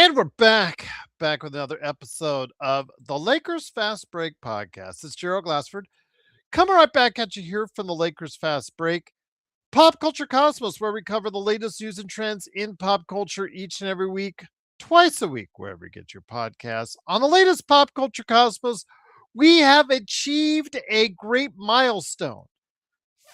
And we're back with another episode of the Lakers Fast Break podcast. It's Gerald Glassford coming right back at you here from the Lakers Fast Break Pop Culture Cosmos, where we cover the latest news and trends in pop culture each and every week, twice a week, wherever you get your podcasts. On the latest Pop Culture Cosmos, we have achieved a great milestone: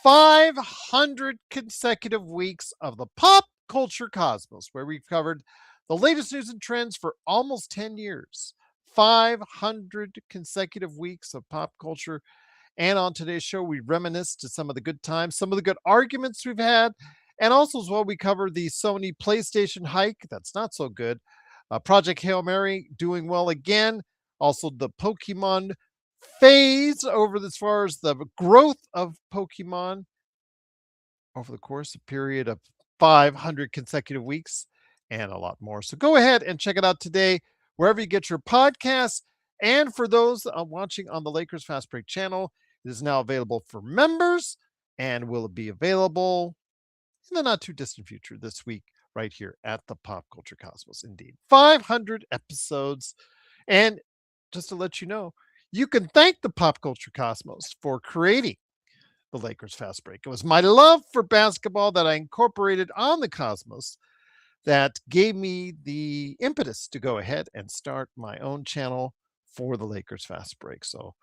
500 consecutive weeks of the Pop Culture Cosmos, where we've covered the latest news and trends for almost 10 years. 500 consecutive weeks of pop culture. And on today's show, we reminisce to some of the good times, some of the good arguments we've had, and also as well, we cover the Sony PlayStation hike. That's not so good. Project Hail Mary doing well again. Also, the Pokemon phase over as far as the growth of Pokemon over the course of period of 500 consecutive weeks and a lot more. So go ahead and check it out today, wherever you get your podcasts. And for those watching on the Lakers Fast Break channel, it is now available for members and will be available in the not too distant future this week, right here at the Pop Culture Cosmos. Indeed, 500 episodes. And just to let you know, you can thank the Pop Culture Cosmos for creating the Lakers Fast Break. It was my love for basketball that I incorporated on the Cosmos that gave me the impetus to go ahead and start my own channel for the Lakers Fast Break. So,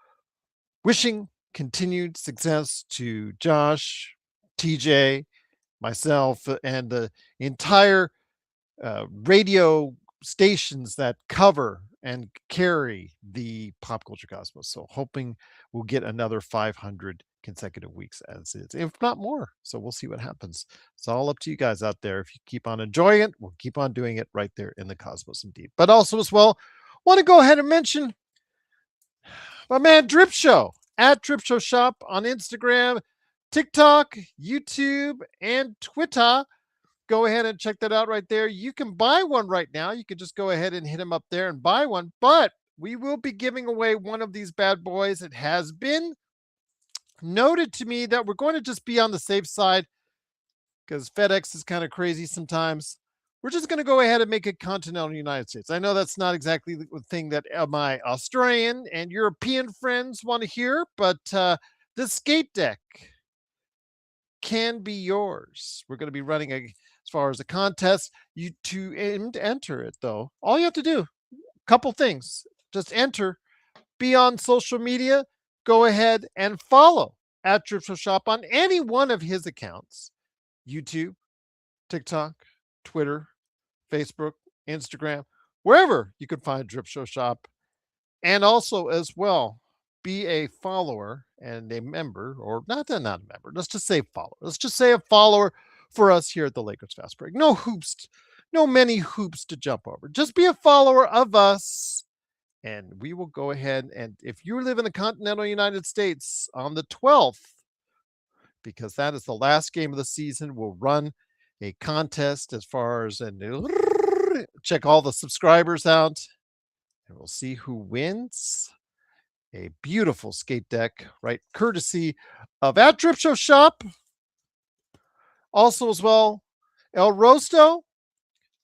wishing continued success to Josh, TJ, myself, and the entire radio stations that cover and carry the Pop Culture Cosmos. So, hoping we'll get another 500 consecutive weeks as is, if not more. So we'll see what happens. It's all up to you guys out there. If you keep on enjoying it, we'll keep on doing it right there in the Cosmos indeed. But also as well, want to go ahead and mention my man Drip Show at Drip Show Shop on Instagram, TikTok, YouTube, and Twitter. Go ahead and check that out right there. You can buy one right now. You can just go ahead and hit him up there and buy one. But we will be giving away one of these bad boys. It has been noted to me that we're going to just be on the safe side because FedEx is kind of crazy sometimes. We're just going to go ahead and make it continental United States. I know that's not exactly the thing that my Australian and European friends want to hear, but the skate deck can be yours. We're going to be running as far as a contest. You to enter it though, all you have to do, couple things, just enter, be on social media, go ahead and follow at Drip Show Shop on any one of his accounts: YouTube, TikTok, Twitter, Facebook, Instagram, wherever you can find Drip Show Shop. And also as well, be a follower and a member, or not a member, let's just say follower. Let's just say a follower for us here at the Lakers Fast Break. No hoops, no many hoops to jump over. Just be a follower of us. And we will go ahead, and if you live in the continental United States on the 12th, because that is the last game of the season, we'll run a contest as far as, and check all the subscribers out, and we'll see who wins a beautiful skate deck, right? Courtesy of at Drip Show Shop. Also as well, El Rosto,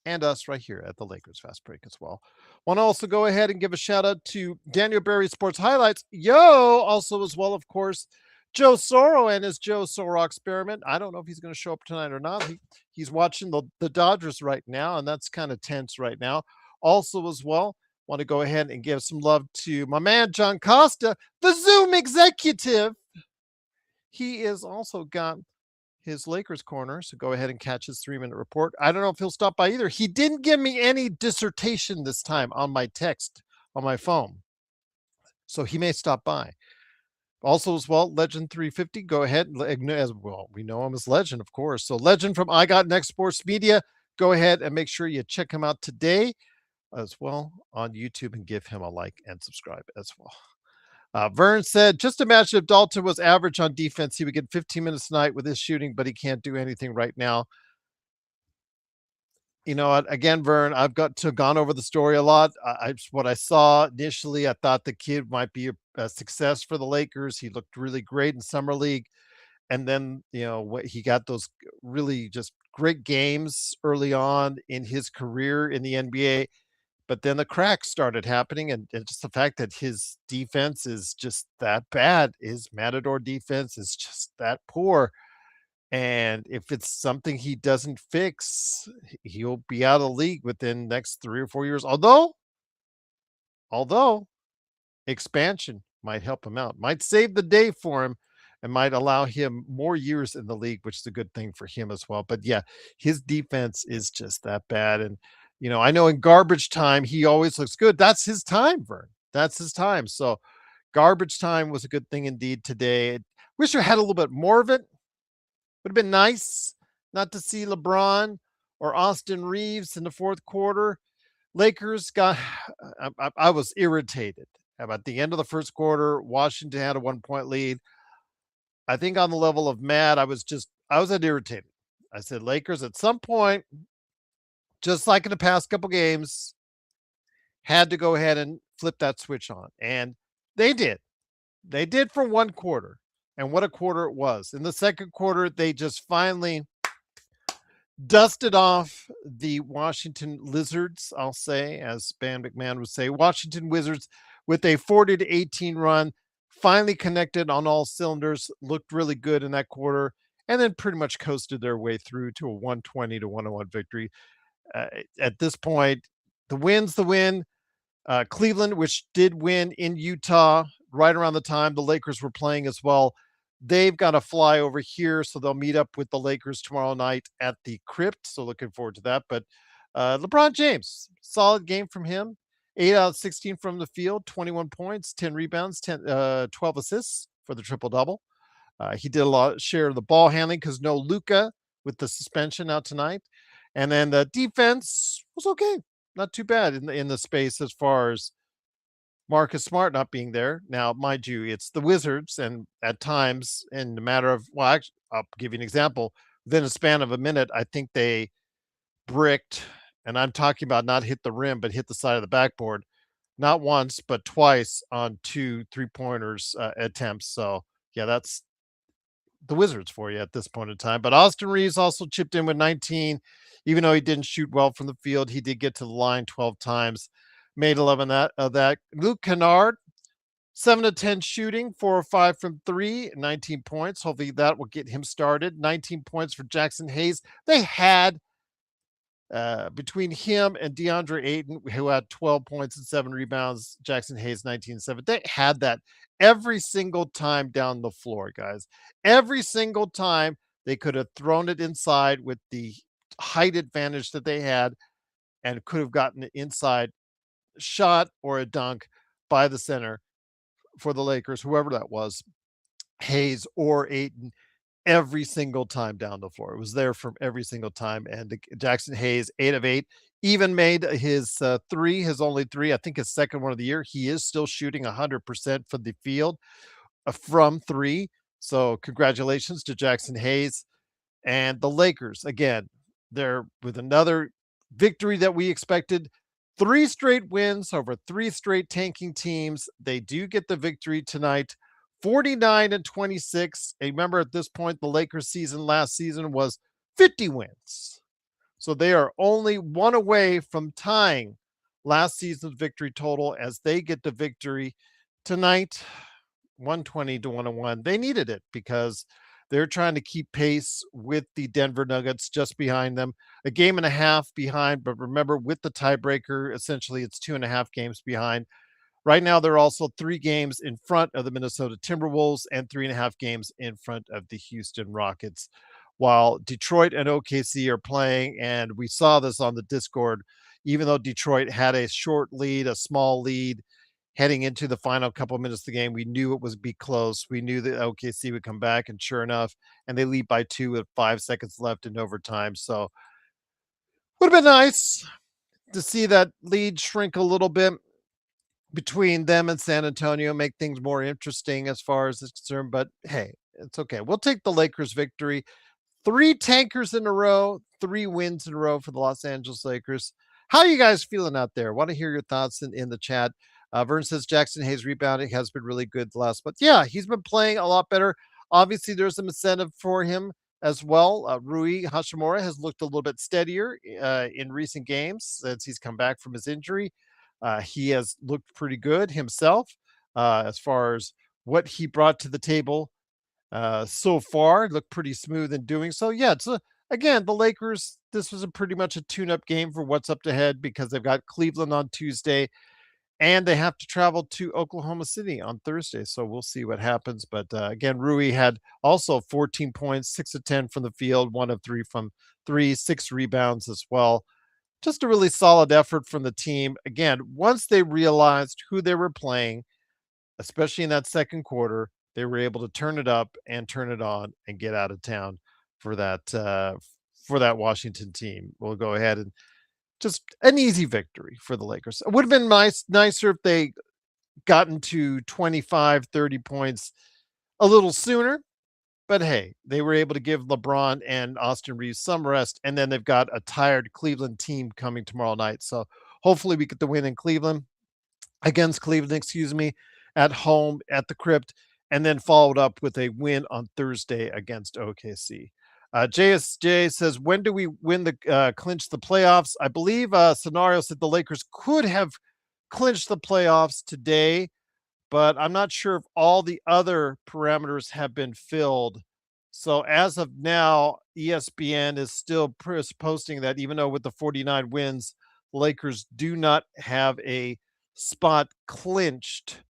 and us right here at the Lakers Fast Break as well. Want to also go ahead and give a shout out to Daniel Berry Sports Highlights. Also as well, of course, Joe Soro and his Joe Soro experiment. I don't know if he's going to show up tonight or not. He's watching the Dodgers right now, and that's kind of tense right now. Also as well, want to go ahead and give some love to my man, John Costa, the Zoom executive. He is also got his Lakers corner, so go ahead and catch his 3-minute report. I don't know if he'll stop by either. He didn't give me any dissertation this time on my text on my phone, so he may stop by. Also as well, Legend 350, go ahead, as well, we know him as Legend, of course. So Legend from I Got Next Sports Media, go ahead and make sure you check him out today as well on YouTube and give him a like and subscribe as well. Vern said, just imagine if Dalton was average on defense, he would get 15 minutes tonight with his shooting, but he can't do anything right now. You know what? Again, Vern, I've gone over the story a lot. What I saw initially, I thought the kid might be a success for the Lakers. He looked really great in summer league, and then he got those really just great games early on in his career in the NBA. But then the cracks started happening, and just the fact that his defense is just that bad, his Matador defense is just that poor. And if it's something he doesn't fix, he'll be out of the league within the next 3 or 4 years. Although expansion might help him out, might save the day for him, and might allow him more years in the league, which is a good thing for him as well. But yeah, his defense is just that bad. And, I know in garbage time, he always looks good. That's his time, Vern. That's his time. So garbage time was a good thing indeed today. Wish I had a little bit more of it. Would have been nice not to see LeBron or Austin Reeves in the fourth quarter. Lakers got, I was irritated about the end of the first quarter. Washington had a 1 point lead. I think on the level of mad, I was irritated. I said, Lakers at some point, just like in the past couple games, had to go ahead and flip that switch on. And they did. They did for 1 quarter. And what a quarter it was. In the second quarter, they just finally dusted off the Washington Lizards, I'll say, as Span McMahon would say. Washington Wizards with a 40-18 run, finally connected on all cylinders, looked really good in that quarter, and then pretty much coasted their way through to a 120-101 victory. At this point, the win's the win. Cleveland, which did win in Utah right around the time the Lakers were playing as well, they've got to fly over here, so they'll meet up with the Lakers tomorrow night at the Crypt. So looking forward to that. But LeBron James, solid game from him. 8 out of 16 from the field, 21 points, 10 rebounds, 12 assists for the triple double. He did a lot share of the ball handling because no Luka with the suspension out tonight. And then the defense was okay, not too bad in the space as far as Marcus Smart not being there. Now, mind you, it's the Wizards, and at times, in the matter of, well, actually, I'll give you an example. Within a span of a minute, I think they bricked, and I'm talking about not hit the rim, but hit the side of the backboard, not once, but twice on 2 3-pointers attempts. So, yeah, that's the Wizards for you at this point in time. But Austin Reeves also chipped in with 19. Even though he didn't shoot well from the field, he did get to the line 12 times, made 11 of that. Luke Kennard, 7 to 10 shooting, 4 or 5 from 3, 19 points. Hopefully that will get him started. 19 points for Jackson Hayes. They had between him and DeAndre Ayton, who had 12 points and 7 rebounds, Jackson Hayes 19-7. They had that every single time down the floor, guys. Every single time they could have thrown it inside with the height advantage that they had and could have gotten an inside shot or a dunk by the center for the Lakers, whoever that was, Hayes or Ayton, every single time down the floor. It was there from every single time. And Jackson Hayes, 8 of 8, even made his three, his only three, I think his second one of the year. He is still shooting 100% from the field from three. So congratulations to Jackson Hayes. And the Lakers, again, they're with another victory that we expected. 3 straight wins over 3 straight tanking teams. They do get the victory tonight. 49-26. And remember, at this point, the Lakers season last season was 50 wins. So they are only 1 away from tying last season's victory total as they get the victory tonight, 120-101. They needed it because they're trying to keep pace with the Denver Nuggets just behind them, a game and a half behind. But remember, with the tiebreaker, essentially it's 2.5 games behind. Right now, they're also 3 games in front of the Minnesota Timberwolves and 3.5 games in front of the Houston Rockets, while Detroit and OKC are playing. And we saw this on the Discord, even though Detroit had a short lead, a small lead heading into the final couple of minutes of the game, we knew it would be close. We knew that OKC would come back, and sure enough, and they lead by 2 with 5 seconds left in overtime. So would have been nice to see that lead shrink a little bit between them and San Antonio, make things more interesting as far as it's concerned. But hey, it's okay. We'll take the Lakers victory. 3 tankers in a row, 3 wins in a row for the Los Angeles Lakers. How are you guys feeling out there? Want to hear your thoughts in the chat. Vern says Jackson Hayes rebounding has been really good the last, but yeah, he's been playing a lot better. Obviously, there's some incentive for him as well. Rui Hashimura has looked a little bit steadier in recent games since he's come back from his injury. He has looked pretty good himself as far as what he brought to the table so far. Looked pretty smooth in doing so. Yeah, again, the Lakers, this was pretty much a tune-up game for what's up ahead because they've got Cleveland on Tuesday and they have to travel to Oklahoma City on Thursday. So we'll see what happens. But again, Rui had also 14 points, 6 of 10 from the field, 1 of 3 from three, 6 rebounds as well. Just a really solid effort from the team. Again, once they realized who they were playing, especially in that second quarter, they were able to turn it up and turn it on and get out of town for that Washington team. We'll go ahead and just an easy victory for the Lakers. It would have been nicer if they gotten to 25, 30 points a little sooner. But hey, they were able to give LeBron and Austin Reeves some rest, and then they've got a tired Cleveland team coming tomorrow night. So hopefully we get the win in Cleveland against Cleveland, excuse me, at home at the Crypt, and then followed up with a win on Thursday against OKC. JSJ says, when do we win the clinch the playoffs? I believe Scenario said the Lakers could have clinched the playoffs today, but I'm not sure if all the other parameters have been filled. So as of now, ESPN is still posting that even though with the 49 wins, Lakers do not have a spot clinched.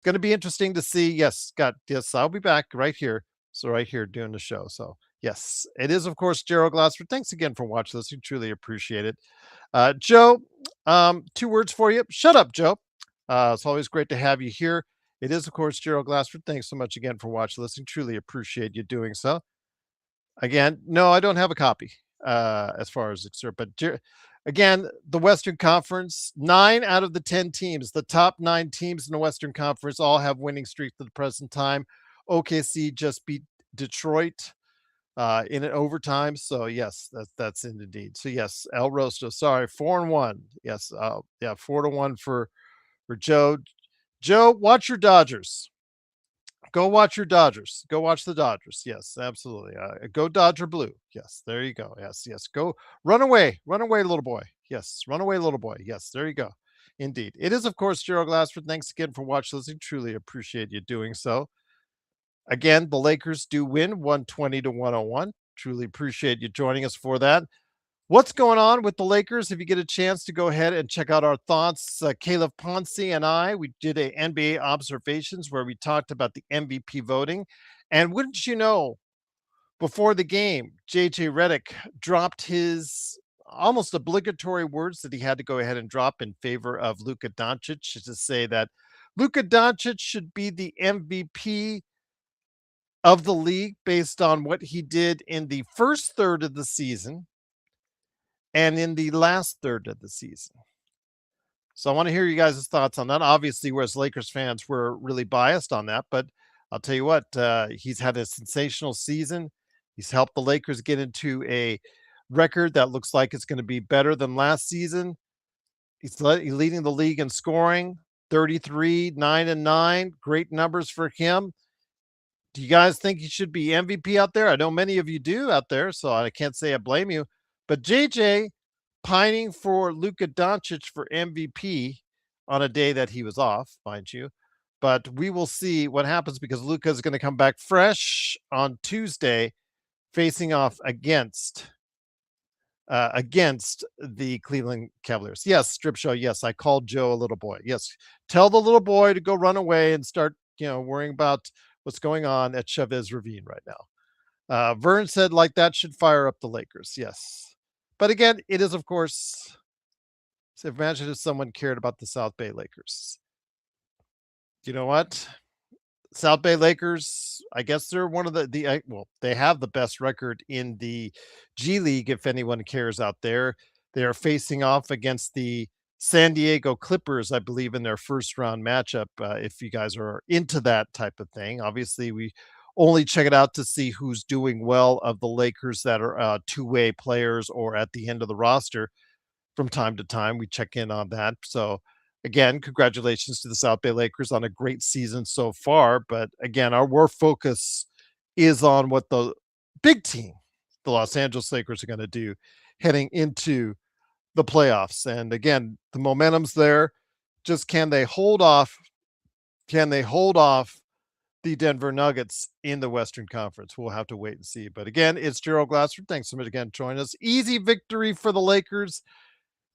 Going to be interesting to see. Yes, Scott. Yes, I'll be back right here. So right here doing the show. So yes, it is of course Gerald Glassford. Thanks again for watching this. We truly appreciate it. Joe, 2 words for you. Shut up, Joe. It's always great to have you here. It is of course Gerald Glassford. Thanks so much again for watching, listening. Truly appreciate you doing so. Again, no, I don't have a copy as far as excerpt, but again, the Western Conference, 9 out of the 10 teams, the top 9 teams in the Western Conference, all have winning streaks at the present time. OKC just beat Detroit in an overtime. So yes, that's it indeed. So yes, El Rosto, sorry, 4-1. Yes, yeah, 4-1 for Joe. Joe, watch your Dodgers. Go watch your Dodgers. Go watch the Dodgers. Yes, absolutely. Go Dodger Blue. Yes, there you go. Yes, yes. Go run away, little boy. Yes, run away, little boy. Yes, there you go. Indeed, it is of course Gerald Glassford. Thanks again for watching, listening. Truly appreciate you doing so. Again, the Lakers do win 120-101. Truly appreciate you joining us for that. What's going on with the Lakers? If you get a chance to go ahead and check out our thoughts, Caleb Ponce and I, we did a NBA observations where we talked about the MVP voting. And wouldn't you know, before the game, JJ Redick dropped his almost obligatory words that he had to go ahead and drop in favor of Luka Doncic to say that Luka Doncic should be the MVP of the league based on what he did in the first third of the season and in the last third of the season. So I want to hear you guys' thoughts on that. Obviously, we're as Lakers fans, we're really biased on that, but I'll tell you what, he's had a sensational season. He's helped the Lakers get into a record that looks like it's going to be better than last season. He's leading the league in scoring, 33, 9 and 9. Great numbers for him. Do you guys think he should be MVP out there? I know many of you do out there, so I can't say I blame you. But JJ pining for Luka Doncic for MVP on a day that he was off, mind you. But we will see what happens because Luka is going to come back fresh on Tuesday, facing off against the Cleveland Cavaliers. Yes, strip show. Yes, I called Joe a little boy. Yes, tell the little boy to go run away and start, worrying about what's going on at Chavez Ravine right now. Vern said like that should fire up the Lakers. Yes, but again, it is of course. So imagine if someone cared about the South Bay Lakers. You know what? South Bay Lakers, I guess they're one of well, they have the best record in the G League if anyone cares out there. They are facing off against the San Diego Clippers, I believe, in their first round matchup. If you guys are into that type of thing, obviously we only check it out to see who's doing well of the Lakers that are two-way players or at the end of the roster from time to time. We check in on that. So, again, congratulations to the South Bay Lakers on a great season so far. But again, our war focus is on what the big team, the Los Angeles Lakers, are going to do heading into the playoffs. And again, the momentum's there. Just can they hold off? Can they hold off the Denver Nuggets in the Western Conference? We'll have to wait and see. But again, it's Gerald Glassford. Thanks so much again for joining us. Easy victory for the Lakers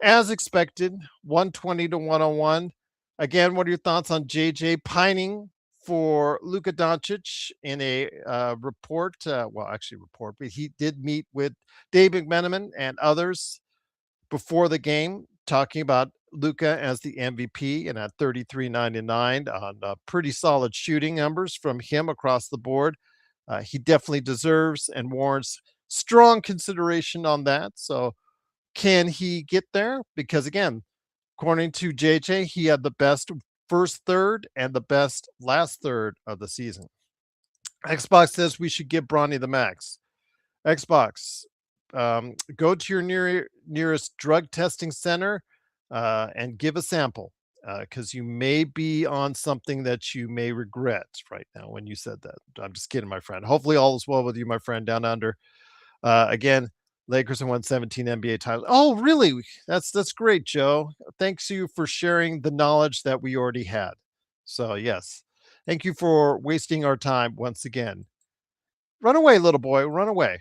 as expected, 120 to 101. Again, what are your thoughts on JJ pining for Luka Doncic in a report? Report, but he did meet with Dave McMenamin and others before the game, talking about Luka as the MVP and at 33.99 on pretty solid shooting numbers from him across the board. He definitely deserves and warrants strong consideration on that. So, can he get there? Because again, according to JJ, he had the best first third and the best last third of the season. Xbox says we should give Bronny the max. Xbox, go to your nearest drug testing center and give a sample because you may be on something that you may regret right now when you said that. I'm just kidding, my friend. Hopefully, all is well with you, my friend, down under. Again, Lakers have won 17 NBA titles. Oh, really? That's great, Joe. Thanks you for sharing the knowledge that we already had. So yes, thank you for wasting our time once again. Run away, little boy. Run away,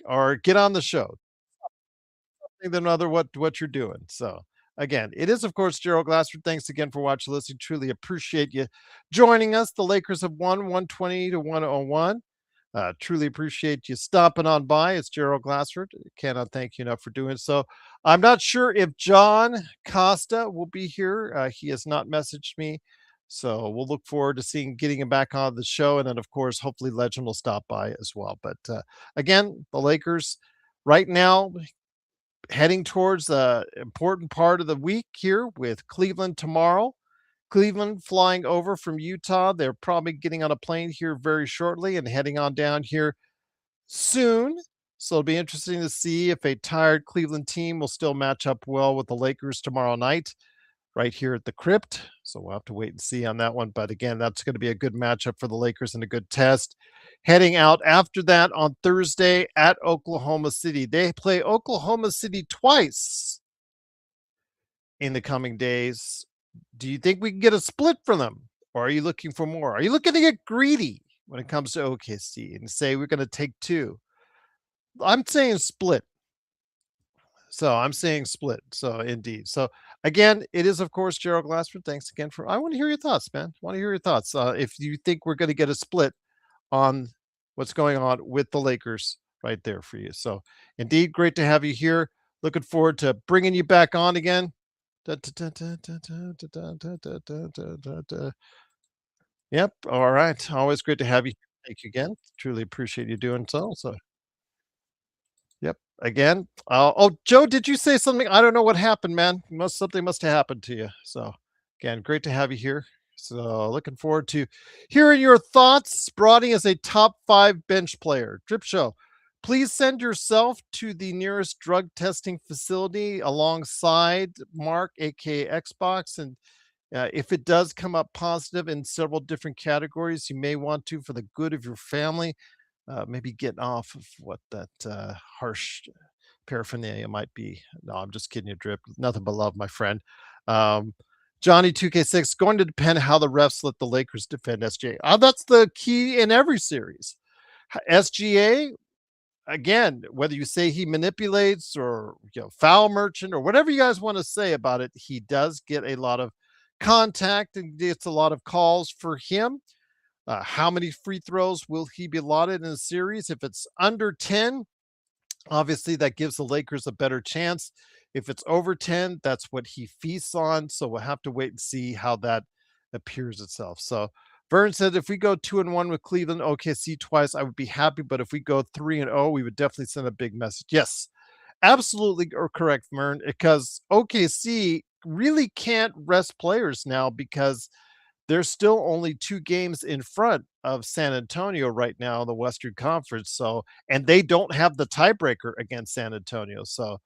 or get on the show. Think another what you're doing. So again, it is of course Gerald Glassford. Thanks again for watching, listening. Truly appreciate you joining us. The Lakers have won 120 to 101. Truly appreciate you stopping on by. It's Gerald Glassford. Cannot thank you enough for doing so. I'm not sure if John Costa will be here. He has not messaged me. So we'll look forward to getting him back on the show. And then, of course, hopefully Legend will stop by as well. But again, the Lakers right now heading towards the important part of the week here with Cleveland tomorrow. Cleveland flying over from Utah. They're probably getting on a plane here very shortly and heading on down here soon. So it'll be interesting to see if a tired Cleveland team will still match up well with the Lakers tomorrow night right here at the Crypt. So we'll have to wait and see on that one. But again, that's going to be a good matchup for the Lakers and a good test. Heading out after that on Thursday at Oklahoma City. They play Oklahoma City twice in the coming days. Do you think we can get a split from them? Or are you looking for more? Are you looking to get greedy when it comes to OKC and say we're going to take two? I'm saying split. So I'm saying split. So indeed. So again, it is of course Gerald Glassford. Thanks again for. I want to hear your thoughts, man. I want to hear your thoughts. If you think we're going to get a split on what's going on with the Lakers, right there for you. So indeed, great to have you here. Looking forward to bringing you back on again. Yep. All right. Always great to have you. Thank you again. Truly appreciate you doing so. So yep. Again. Oh, Joe, did you say something? I don't know what happened, man. Something must have happened to you. So again, great to have you here. So looking forward to hearing your thoughts. Broading is a top 5 bench player. Drip Show. Please send yourself to the nearest drug testing facility alongside Mark, aka Xbox, and if it does come up positive in several different categories, you may want to, for the good of your family, maybe get off of what that harsh paraphernalia might be. No, I'm just kidding you, Drip. Nothing but love, my friend. Um, Johnny 2K6 going to depend how the refs let the Lakers defend SGA. That's the key in every series. SGA, again, whether you say he manipulates or foul merchant or whatever you guys want to say about it, he does get a lot of contact and gets a lot of calls for him. How many free throws will he be allotted in a series? If it's under 10, obviously that gives the Lakers a better chance. If it's over 10, that's what he feasts on. So we'll have to wait and see how that appears itself. So Vern said if we go 2-1 with Cleveland, OKC twice, I would be happy. But if we go 3-0, we would definitely send a big message. Yes, absolutely correct, Vern, because OKC really can't rest players now because they're still only 2 games in front of San Antonio right now in the Western Conference. So, and they don't have the tiebreaker against San Antonio. So,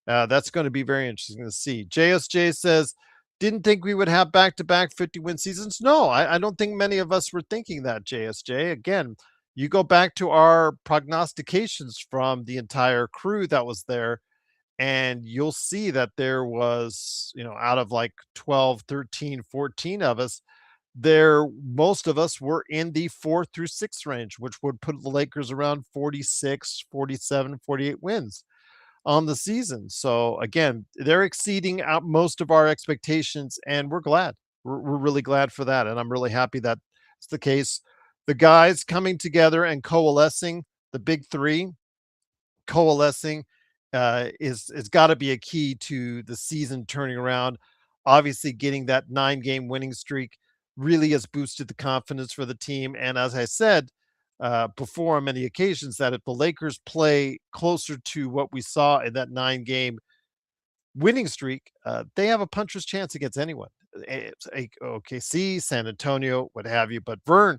that's going to be very interesting to see. JSJ says, didn't think we would have back to back 50-win seasons. No, I don't think many of us were thinking that, JSJ. Again, you go back to our prognostications from the entire crew that was there, and you'll see that there was, out of like 12, 13, 14 of us, most of us were in the 4 through 6 range, which would put the Lakers around 46, 47, 48 wins on the season. So again, they're exceeding out most of our expectations, and we're glad. We're really glad for that, and I'm really happy that it's the case. The guys coming together and coalescing, the big three coalescing, is got to be a key to the season turning around. Obviously, getting that 9-game winning streak really has boosted the confidence for the team. And as I said before on many occasions, that if the Lakers play closer to what we saw in that 9-game winning streak, they have a puncher's chance against anyone. It's OKC, San Antonio, what have you. But Vern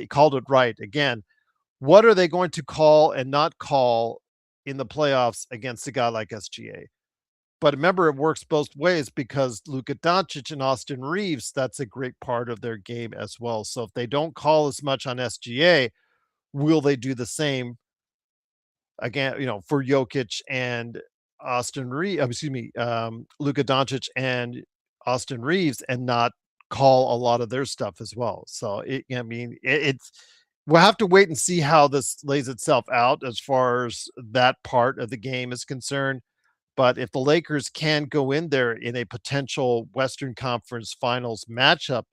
called it right again. What are they going to call and not call in the playoffs against a guy like SGA? But remember, it works both ways because Luka Doncic and Austin Reeves, that's a great part of their game as well. So if they don't call as much on SGA, will they do the same again, for Jokic and Austin Reeves, excuse me, Luka Doncic and Austin Reeves, and not call a lot of their stuff as well. So it's we'll have to wait and see how this lays itself out as far as that part of the game is concerned. But if the Lakers can go in there in a potential Western Conference Finals matchup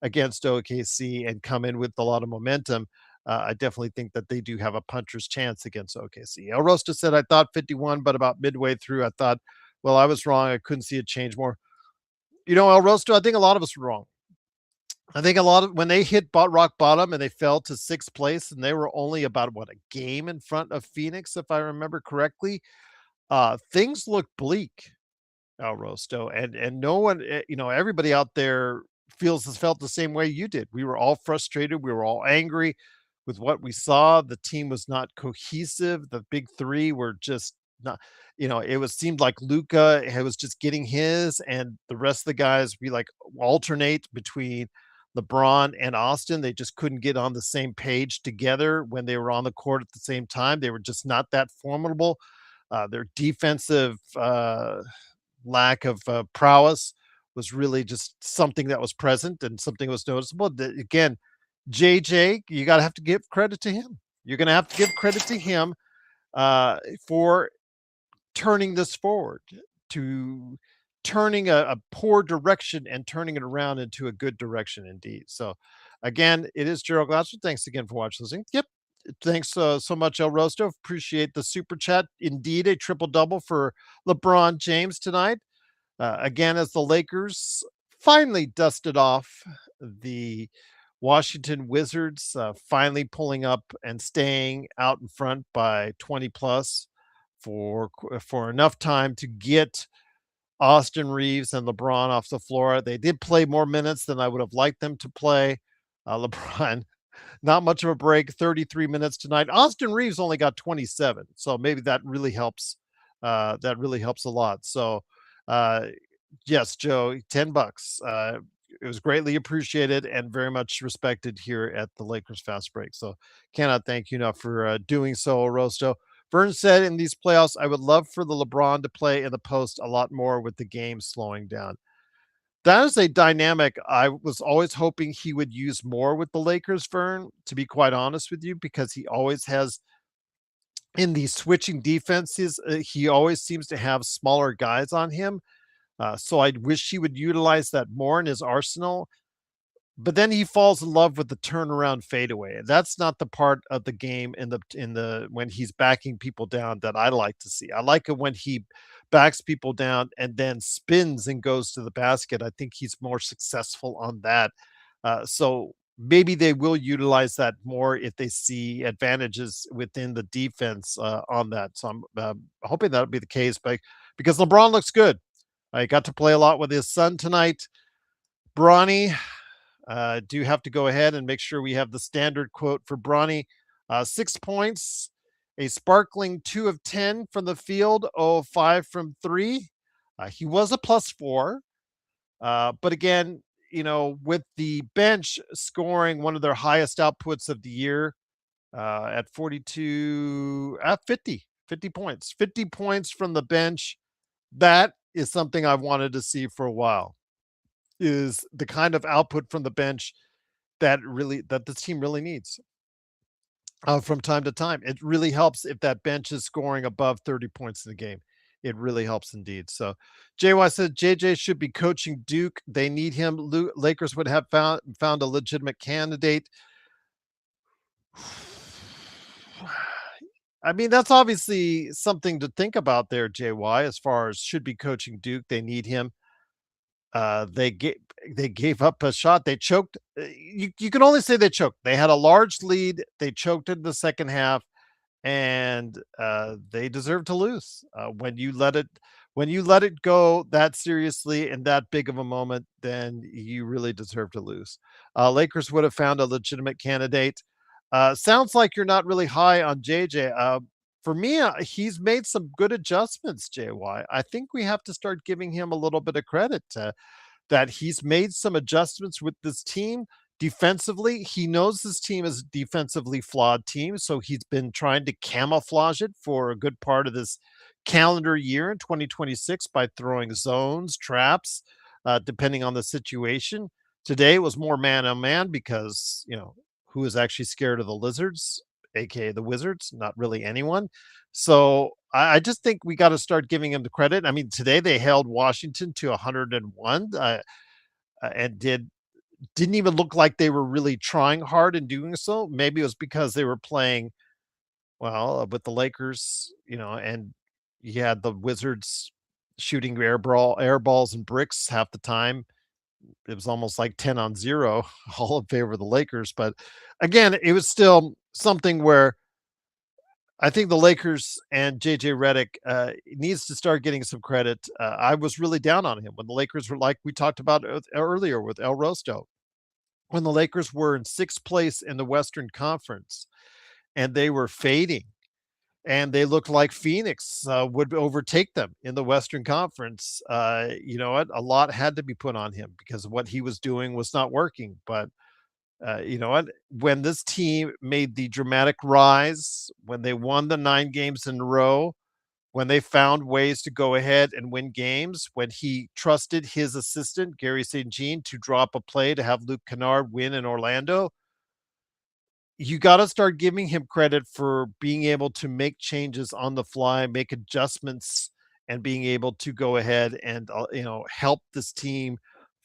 against OKC and come in with a lot of momentum, I definitely think that they do have a puncher's chance against OKC. El Rosta said, I thought 51, but about midway through, I thought, well, I was wrong. I couldn't see it change more. El Rosta, I think a lot of us were wrong. I think a lot of when they hit rock bottom and they fell to 6th place, and they were only about a game in front of Phoenix, if I remember correctly. Things looked bleak, El Rosto, and no one, everybody out there felt the same way you did. We were all frustrated. We were all angry with what we saw. The team was not cohesive. The big three were just not. Seemed like Luka was just getting his, and the rest of the guys we like alternate between LeBron and Austin. They just couldn't get on the same page together when they were on the court at the same time. They were just not that formidable. Their defensive lack of prowess was really just something that was present and something was noticeable. Again, JJ, you got to have to give credit to him. You're going to have to give credit to him for turning this forward, to turning a poor direction and turning it around into a good direction indeed. So, again, it is Gerald Glasser. Thanks again for watching, listening. Yep. Thanks so much, El Rosto. Appreciate the super chat. Indeed, a triple double for LeBron James tonight. Again, as the Lakers finally dusted off the Washington Wizards, finally pulling up and staying out in front by 20 plus for enough time to get Austin Reeves and LeBron off the floor. They did play more minutes than I would have liked them to play. LeBron, not much of a break, 33 minutes tonight. Austin Reeves only got 27, so maybe that really helps. That really helps a lot. So, uh, yes, Joe, $10. It was greatly appreciated and very much respected here at the Lakers Fast Break. So, cannot thank you enough for doing so, Rosto. Vern said in these playoffs, I would love for the LeBron to play in the post a lot more with the game slowing down. That is a dynamic I was always hoping he would use more with the Lakers, Vern, to be quite honest with you, because he always has in these switching defenses, he always seems to have smaller guys on him. So I wish he would utilize that more in his arsenal. But then he falls in love with the turnaround fadeaway. That's not the part of the game in the when he's backing people down that I like to see. I like it when he backs people down and then spins and goes to the basket. I think he's more successful on that. So maybe they will utilize that more if they see advantages within the defense on that. So I'm hoping that'll be the case. But because LeBron looks good, I got to play a lot with his son tonight. Bronny, do have to go ahead and make sure we have the standard quote for Bronny. 6 points, a sparkling 2 of 10 from the field, 5 from 3. He was a +4. But again, with the bench scoring one of their highest outputs of the year at 42, at 50 points, 50 points from the bench. That is something I've wanted to see for a while, is the kind of output from the bench that this team really needs from time to time. It really helps if that bench is scoring above 30 points in the game. It really helps indeed. So, JY said JJ should be coaching Duke. They need him. Lakers would have found a legitimate candidate. I mean, that's obviously something to think about there, JY. As far as should be coaching Duke, they need him. They gave up a shot. They choked. You can only say they choked. They had a large lead. They choked in the second half, and they deserve to lose. When you let it go that seriously in that big of a moment, then you really deserve to lose. Lakers would have found a legitimate candidate. Sounds like you're not really high on JJ. For me, he's made some good adjustments, JY. I think we have to start giving him a little bit of credit. That he's made some adjustments with this team defensively. He knows this team is a defensively flawed team, so he's been trying to camouflage it for a good part of this calendar year in 2026 by throwing zones, traps, depending on the situation. Today was more man on man because, who is actually scared of the lizards, aka the Wizards? Not really anyone. So I just think we got to start giving him the credit. I mean, today they held Washington to 101 and didn't even look like they were really trying hard in doing so. Maybe it was because they were playing well with the Lakers, and you had the Wizards shooting air balls and bricks half the time. It was almost like 10 on 0, all in favor of the Lakers. But again, it was still something where I think the Lakers and JJ Redick needs to start getting some credit. I was really down on him when the Lakers were, like we talked about earlier with El Rosto, when the Lakers were in sixth place in the Western Conference and they were fading and they looked like Phoenix would overtake them in the Western Conference. You know what? A lot had to be put on him because what he was doing was not working. But you know what? When this team made the dramatic rise, when they won the 9 games in a row, when they found ways to go ahead and win games, when he trusted his assistant, Gary St. Jean, to drop a play to have Luke Kennard win in Orlando, you got to start giving him credit for being able to make changes on the fly, make adjustments, and being able to go ahead and help this team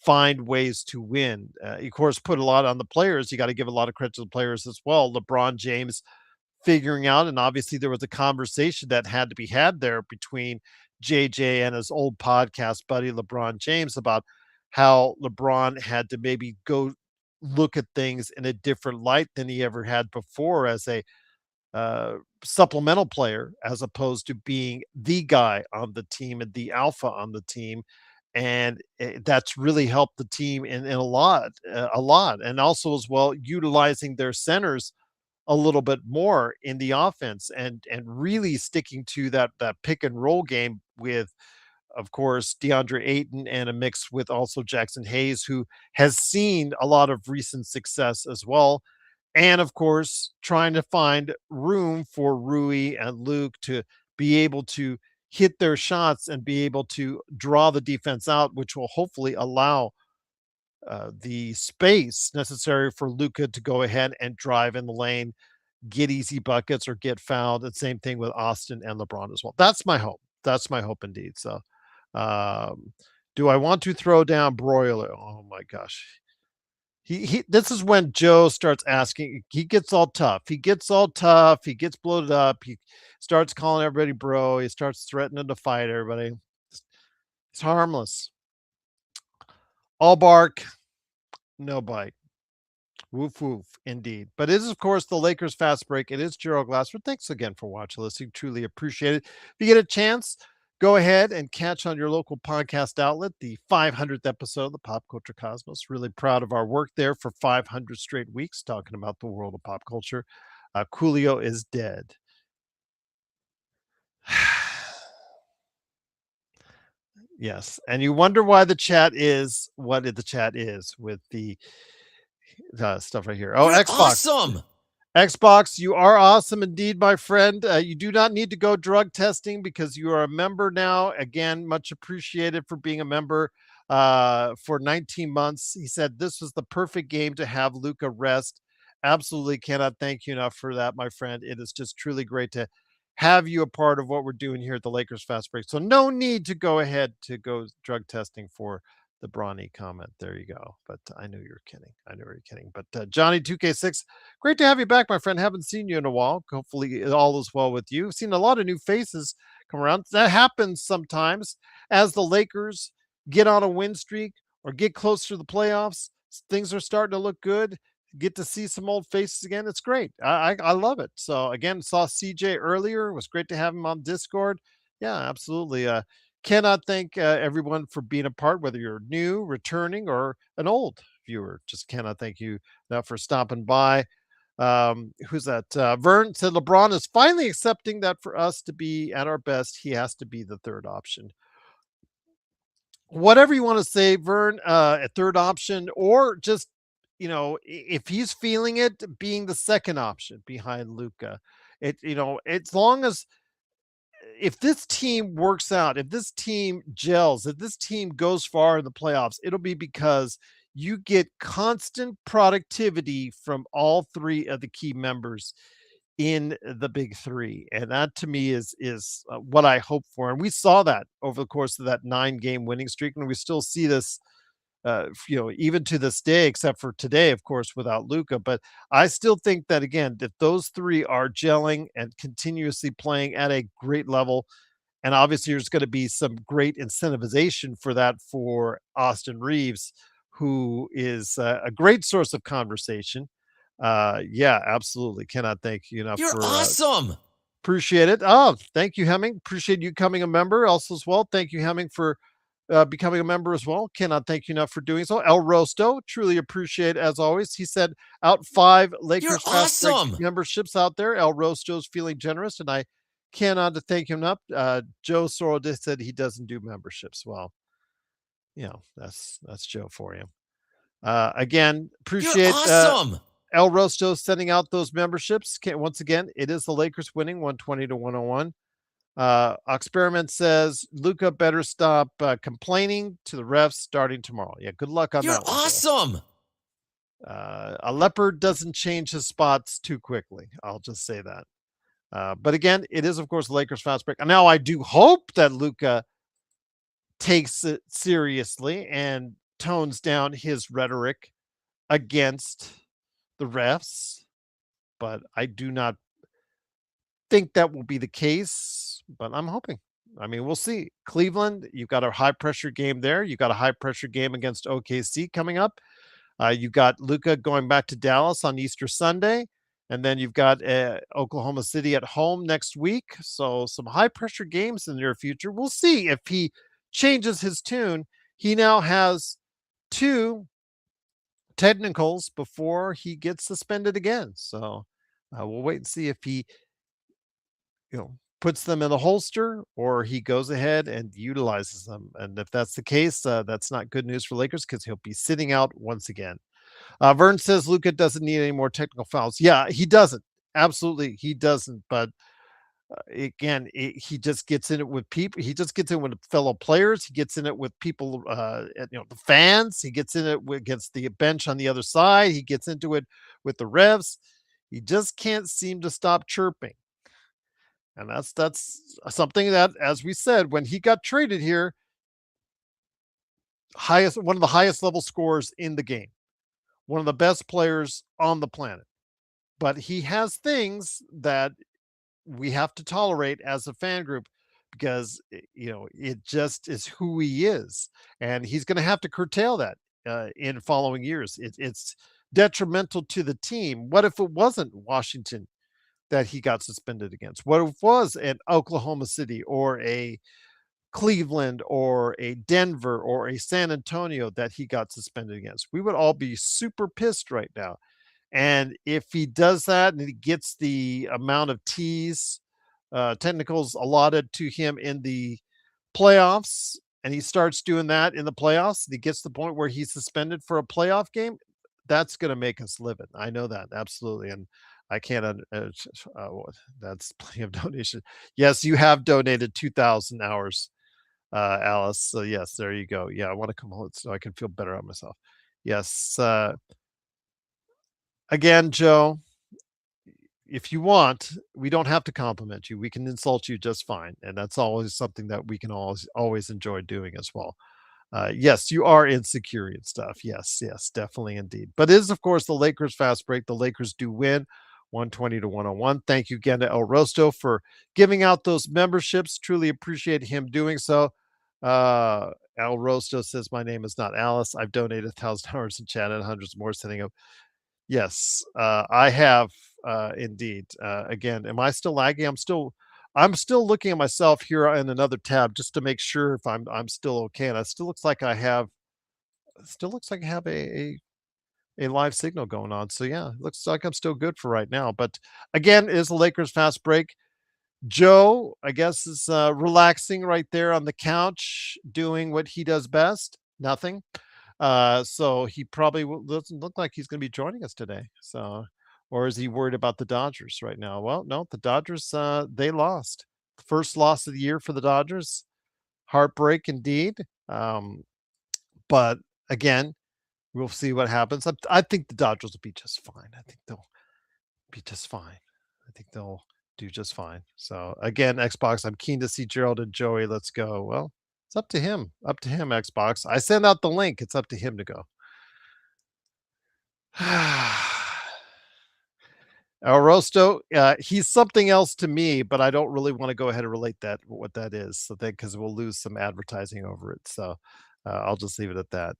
find ways to win. Of course, put a lot on the players. You got to give a lot of credit to the players as well. LeBron James figuring out, and obviously there was a conversation that had to be had there between JJ and his old podcast buddy LeBron James about how LeBron had to maybe go look at things in a different light than he ever had before as a supplemental player as opposed to being the guy on the team and the alpha on the team. And that's really helped the team in a lot. And also as well, utilizing their centers a little bit more in the offense and really sticking to that pick and roll game with, of course, DeAndre Ayton and a mix with also Jackson Hayes, who has seen a lot of recent success as well. And of course, trying to find room for Rui and Luke to be able to hit their shots and be able to draw the defense out, which will hopefully allow the space necessary for Luka to go ahead and drive in the lane, get easy buckets or get fouled. And same thing with Austin and LeBron as well. That's my hope. That's my hope indeed. So, um, do I want to throw down Broiler? Oh my gosh. He this is when Joe starts asking, he gets all tough. He gets all tough. He gets bloated up. He starts calling everybody bro. He starts threatening to fight everybody. It's harmless. All bark, no bite. Woof woof, indeed. But it is, of course, the Lakers fast break. It is Gerald Glassford. Thanks again for watching, listening. Truly appreciate it. If you get a chance, go ahead and catch on your local podcast outlet the 500th episode of the Pop Culture Cosmos. Really proud of our work there for 500 straight weeks talking about the world of pop culture. Coolio is dead. Yes. And you wonder why the chat is what the chat is with the stuff right here. Oh, You're Xbox. Awesome. Xbox, you are awesome indeed, my friend. You do not need to go drug testing because you are a member now. Again, much appreciated for being a member for 19 months. He said this was the perfect game to have Luka rest. Absolutely cannot thank you enough for that, my friend. It is just truly great to have you a part of what we're doing here at the Lakers Fast Break. So no need to go ahead to go drug testing for the Brawny comment. There you go. But I knew you were kidding. I knew you were kidding. But Johnny 2K6, great to have you back, my friend. Haven't seen you in a while. Hopefully all is well with you. Seen a lot of new faces come around. That happens sometimes as the Lakers get on a win streak or get close to the playoffs. Things are starting to look good. Get to see some old faces again. It's great. I love it. So again, saw CJ earlier. It was great to have him on Discord. Yeah, absolutely. Cannot thank everyone for being a part, whether you're new, returning, or an old viewer. Just cannot thank you enough for stopping by. Who's that? Vern said LeBron is finally accepting that for us to be at our best, he has to be the third option. Whatever you want to say, Vern, a third option, or just, if he's feeling it, being the second option behind Luca. As long as if this team works out, if this team gels, if this team goes far in the playoffs, it'll be because you get constant productivity from all three of the key members in the big three. And that to me is what I hope for. And we saw that over the course of that 9-game winning streak. And we still see this even to this day, except for today, of course, without Luca. But I still think that again, that those three are gelling and continuously playing at a great level. And obviously, there's going to be some great incentivization for that for Austin Reeves, who is a great source of conversation. Yeah, absolutely. Cannot thank you enough You're for awesome. appreciate it. Oh, thank you, Hemming. Appreciate you coming a member also as well. Thank you, Hemming, for becoming a member as well. Cannot thank you enough for doing so. El Rosto, truly appreciate as always. He said out 5 Lakers You're Fast Break awesome. memberships out there. El Rosto's feeling generous, and I cannot thank him enough. Joe Soro just said he doesn't do memberships. Well, that's Joe for you. Again, You're appreciate awesome. El Rosto sending out those memberships. Once again, it is the Lakers winning 120 to 101. Experiment says Luca better stop complaining to the refs starting tomorrow. Yeah, good luck on You're that one. Awesome. A leopard doesn't change his spots too quickly. I'll just say that. But again, it is of course the Lakers fast break. Now I do hope that Luca takes it seriously and tones down his rhetoric against the refs, but I do not think that will be the case, but I'm hoping. I mean, we'll see. Cleveland, you've got a high pressure game there. You've got a high pressure game against OKC coming up. You got Luca going back to Dallas on Easter Sunday. And then you've got Oklahoma City at home next week. So some high pressure games in the near future. We'll see if he changes his tune. He now has two technicals before he gets suspended again. So we'll wait and see if he, puts them in the holster or he goes ahead and utilizes them. And if that's the case, that's not good news for Lakers because he'll be sitting out once again. Vern says Luka doesn't need any more technical fouls. Yeah, he doesn't. Absolutely, he doesn't. But again, he just gets in it with people. He just gets in with fellow players. He gets in it with people, the fans. He gets in it against the bench on the other side. He gets into it with the refs. He just can't seem to stop chirping. And that's something that, as we said, when he got traded here, one of the highest level scorers in the game, one of the best players on the planet. But he has things that we have to tolerate as a fan group because it just is who he is, and he's going to have to curtail that in following years. It's detrimental to the team. What if it wasn't Washington that he got suspended against? What if it was an Oklahoma City or a Cleveland or a Denver or a San Antonio that he got suspended against? We would all be super pissed right now. And if he does that and he gets the amount of T's, technicals allotted to him in the playoffs, and he starts doing that in the playoffs, and he gets to the point where he's suspended for a playoff game, that's going to make us livid. I know that absolutely, and I can't. That's plenty of donation. Yes, you have donated 2,000 hours, Alice. So yes, there you go. Yeah, I want to come home so I can feel better about myself. Yes. Again, Joe, if you want, we don't have to compliment you. We can insult you just fine, and that's always something that we can always enjoy doing as well. Yes, you are insecure and stuff. Yes, yes, definitely indeed. But it is, of course, the Lakers fast break. The Lakers do win 120 to 101. Thank you again to El Rosto for giving out those memberships. Truly appreciate him doing so. El Rosto says, my name is not Alice. I've donated 1,000 hours in chat and hundreds more sending up. Yes, I have indeed. Again, am I still lagging? I'm still looking at myself here in another tab just to make sure if I'm still okay. And it still looks like I have a live signal going on. So yeah, it looks like I'm still good for right now. But again, it is the Lakers fast break. Joe, I guess, is relaxing right there on the couch, doing what he does best. Nothing. So he probably doesn't look like he's going to be joining us today. So, or is he worried about the Dodgers right now? Well, no, the Dodgers, they lost. First loss of the year for the Dodgers. Heartbreak indeed. But again, we'll see what happens. I think the Dodgers will be just fine. I think they'll be just fine. I think they'll do just fine. So again, Xbox, I'm keen to see Gerald and Joey. Let's go. Well, it's up to him. Up to him, Xbox. I send out the link. It's up to him to go. El Rosto, he's something else to me, but I don't really want to go ahead and relate that what that is, so that because we'll lose some advertising over it. So I'll just leave it at that.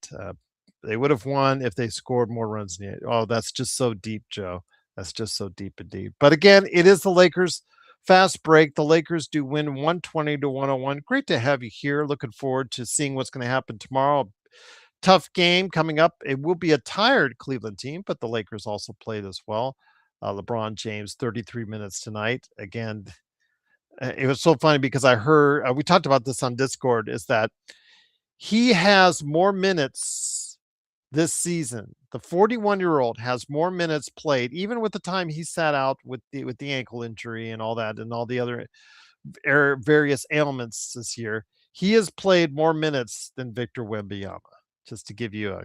They would have won if they scored more runs. Oh, that's just so deep, Joe. That's just so deep indeed. But again, it is the Lakers fast break. The Lakers do win 120 to 101. Great to have you here. Looking forward to seeing what's going to happen tomorrow. Tough game coming up. It will be a tired Cleveland team, but the Lakers also played as well. LeBron James, 33 minutes tonight. Again, it was so funny because I heard, we talked about this on Discord, is that he has more minutes this season. The 41-year-old has more minutes played, even with the time he sat out with the ankle injury and all that, and all the other various ailments this year. He has played more minutes than Victor Wembanyama. Just to give you a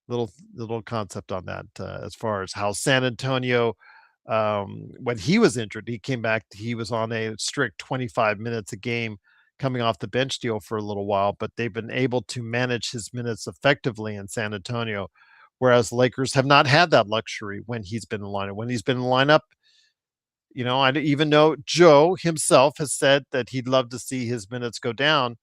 little concept on that, as far as how San Antonio, when he was injured, he came back. He was on a strict 25 minutes a game coming off the bench deal for a little while, but they've been able to manage his minutes effectively in San Antonio, whereas Lakers have not had that luxury when he's been in the lineup. When he's been in the lineup, I even know Joe himself has said that he'd love to see his minutes go down.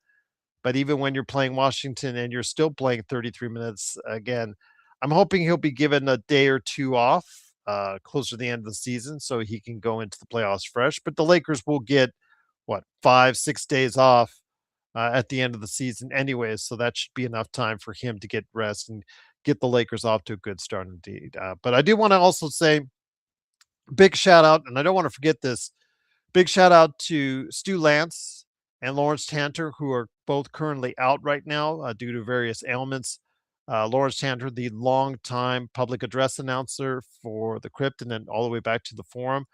But even when you're playing Washington and you're still playing 33 minutes again, I'm hoping he'll be given a day or two off closer to the end of the season so he can go into the playoffs fresh. But the Lakers will get what 5-6 days off at the end of the season anyway, so that should be enough time for him to get rest and get the Lakers off to a good start indeed. But I do want to also say big shout out, and I don't want to forget this. Big shout out to Stu Lance and Lawrence Tanter, who are both currently out right now due to various ailments. Lawrence Tanter, the longtime public address announcer for the Crypt, and then all the way back to the Forum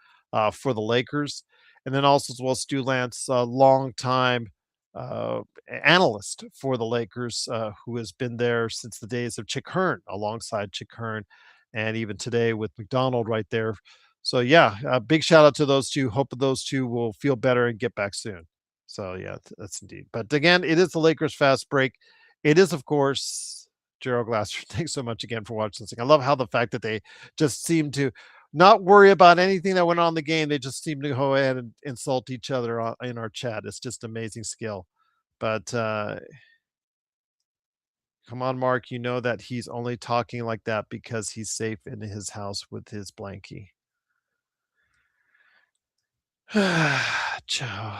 for the Lakers, and then also as well Stu Lance, longtime uh, analyst for the Lakers, who has been there since the days of Chick Hearn, alongside Chick Hearn, and even today with McDonald right there. So yeah, big shout out to those two. Hope those two will feel better and get back soon. So yeah, that's indeed. But again, it is the Lakers fast break. It is, of course, Gerald Glasser. Thanks so much again for watching this thing. I love how the fact that they just seem to not worry about anything that went on in the game. They just seem to go ahead and insult each other in our chat. It's just amazing skill. But come on, Mark. You know that he's only talking like that because he's safe in his house with his blankie. Joe.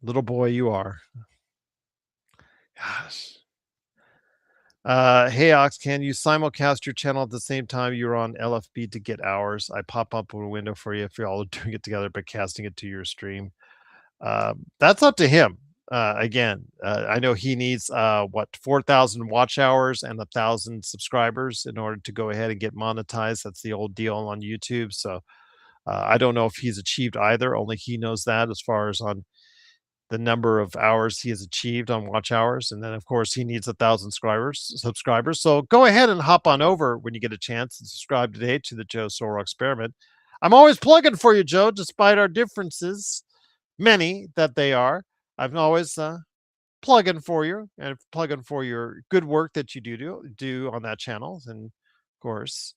Little boy you are. Gosh. Hey Ox, can you simulcast your channel at the same time you're on LFB to get hours? I pop up a window for you if you're all doing it together, but casting it to your stream. That's up to him. Again, I know he needs 4,000 watch hours and 1,000 subscribers in order to go ahead and get monetized. That's the old deal on YouTube. So I don't know if he's achieved either. Only he knows that as far as on the number of hours he has achieved on watch hours. And then, of course, he needs 1,000 subscribers. So go ahead and hop on over when you get a chance and subscribe today to the Joe Soro Experiment. I'm always plugging for you, Joe, despite our differences, many that they are. I'm always plugging for you and plugging for your good work that you do on that channel. And, of course,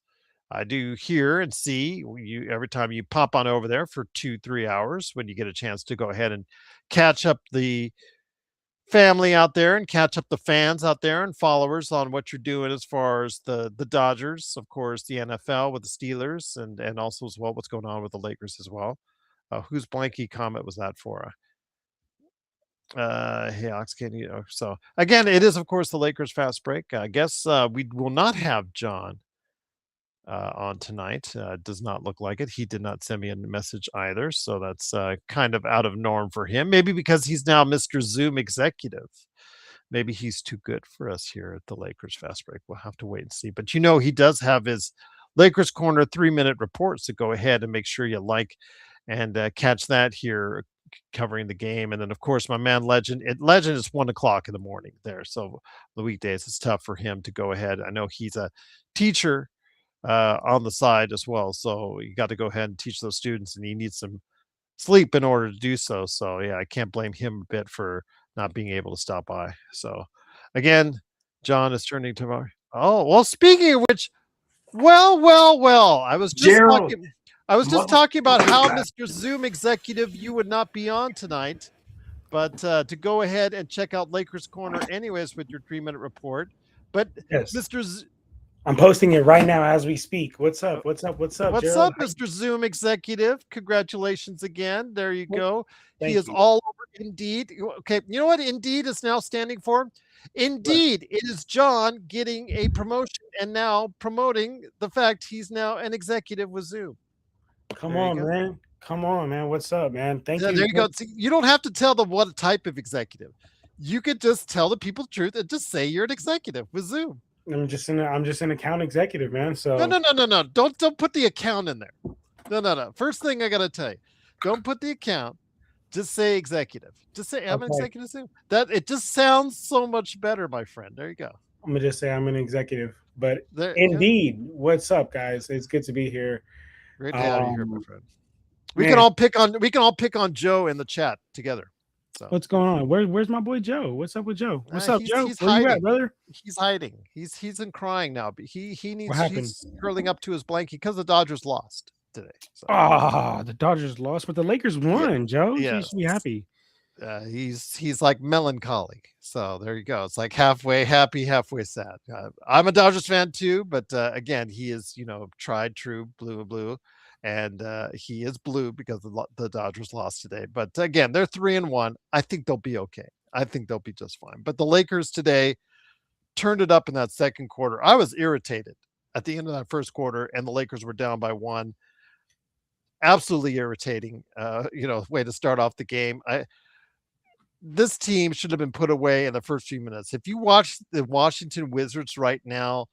I do hear and see you every time you pop on over there for 2-3 hours when you get a chance to go ahead and catch up the family out there and catch up the fans out there and followers on what you're doing as far as the Dodgers, of course, the NFL with the Steelers, and also as well what's going on with the Lakers as well. Whose blanky comment was that for? Hey Ox, can you? So again, it is of course the Lakers fast break. I guess we will not have John on tonight. Does not look like it. He did not send me a message either, so that's kind of out of norm for him. Maybe because he's now Mr. Zoom executive. Maybe he's too good for us here at the Lakers fast break. We'll have to wait and see. But he does have his Lakers Corner 3-minute reports. So go ahead and make sure you like and catch that here covering the game. And then, of course, my man Legend. Legend is 1:00 in the morning there. So the weekdays, it's tough for him to go ahead. I know he's a teacher on the side as well. So you got to go ahead and teach those students, and he needs some sleep in order to do so. So yeah, I can't blame him a bit for not being able to stop by. So again, John is turning to my. Oh well, speaking of which, well. Gerald, I was just talking about how Mr. Zoom executive you would not be on tonight, but to go ahead and check out Lakers Corner anyways with your 3-minute report. But yes. Mr. I'm posting it right now as we speak. What's up? What's up, Gerald? Mr. Zoom executive? Congratulations again. There you go. He is all over Indeed. Okay, you know what Indeed is now standing for? Indeed, it is John getting a promotion and now promoting the fact he's now an executive with Zoom. Come on, man. Come on, man. What's up, man? Thank you. There you go. See, you don't have to tell them what type of executive. You could just tell the people the truth and just say you're an executive with Zoom. I'm just an account executive, man. So no. Don't put the account in there. No. First thing I gotta tell you, don't put the account. Just say executive. Just say I'm an executive Zoom. That it just sounds so much better, my friend. There you go. I'm gonna just say I'm an executive. But Indeed, what's up, guys? It's good to be here. Great to have you here, my friend. We can all pick on Joe in the chat together. So. What's going on? Where's my boy Joe? What's up with Joe? What's up, Joe? He's Where hiding. you at, brother? He's hiding. He's in crying now. But he's curling up to his blankie because the Dodgers lost today. So. The Dodgers lost, but the Lakers won, Joe. Yeah. You should be happy. He's like melancholy. So there you go. It's like halfway happy, halfway sad. I'm a Dodgers fan too, but again, he is tried true blue and blue, and he is blue because the Dodgers lost today. But again, they're 3-1. I think they'll be okay. I think they'll be just fine. But the Lakers today turned it up in that second quarter. I was irritated at the end of that first quarter, and the Lakers were down by one. Absolutely irritating. Way to start off the game. This team should have been put away in the first few minutes. If you watch the Washington Wizards right now,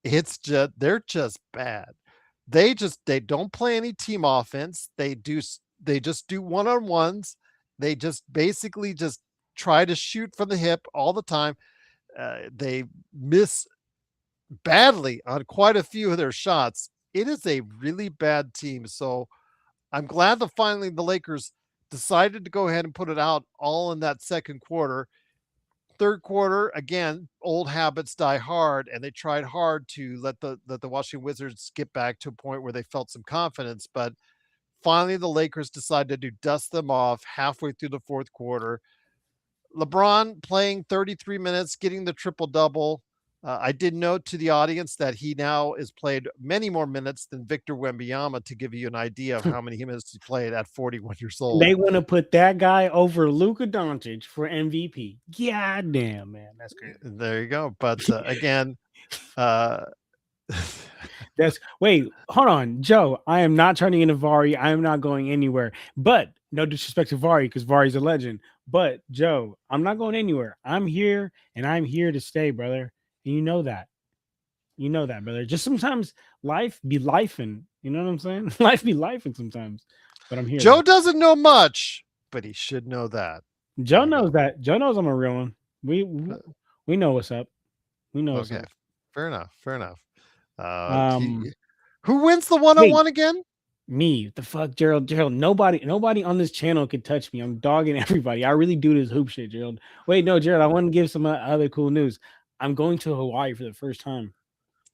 they're just bad. They don't play any team offense. They just do one-on-ones. They just basically just try to shoot from the hip all the time. They miss badly on quite a few of their shots. It is a really bad team. So I'm glad that finally the Lakers decided to go ahead and put it out all in that second quarter. Third quarter, again, old habits die hard, and they tried hard to let the Washington Wizards get back to a point where they felt some confidence. But finally, the Lakers decided to dust them off halfway through the fourth quarter. LeBron playing 33 minutes, getting the triple double. I did note to the audience that he now has played many more minutes than Victor Wembanyama, to give you an idea of how many minutes he played at 41 years old. They want to put that guy over Luka Doncic for MVP. God damn, man, that's crazy. There you go. But again, wait, hold on, Joe. I am not turning into Vari. I am not going anywhere. But no disrespect to Vari, because Vari's a legend. But Joe, I'm not going anywhere. I'm here, and I'm here to stay, brother. And you know that. You know that, brother. Just sometimes life be lifing. You know what I'm saying? Life be lifing sometimes. But I'm here. Joe doesn't know much, but he should know that. Joe knows that. Joe knows I'm a real one. We know what's up. We know what's up. Fair enough. Who wins the one-on-one again? Me. The fuck, Gerald. Nobody on this channel can touch me. I'm dogging everybody. I really do this hoop shit, Gerald. Wait, no, Gerald. I want to give some other cool news. I'm going to Hawaii for the first time.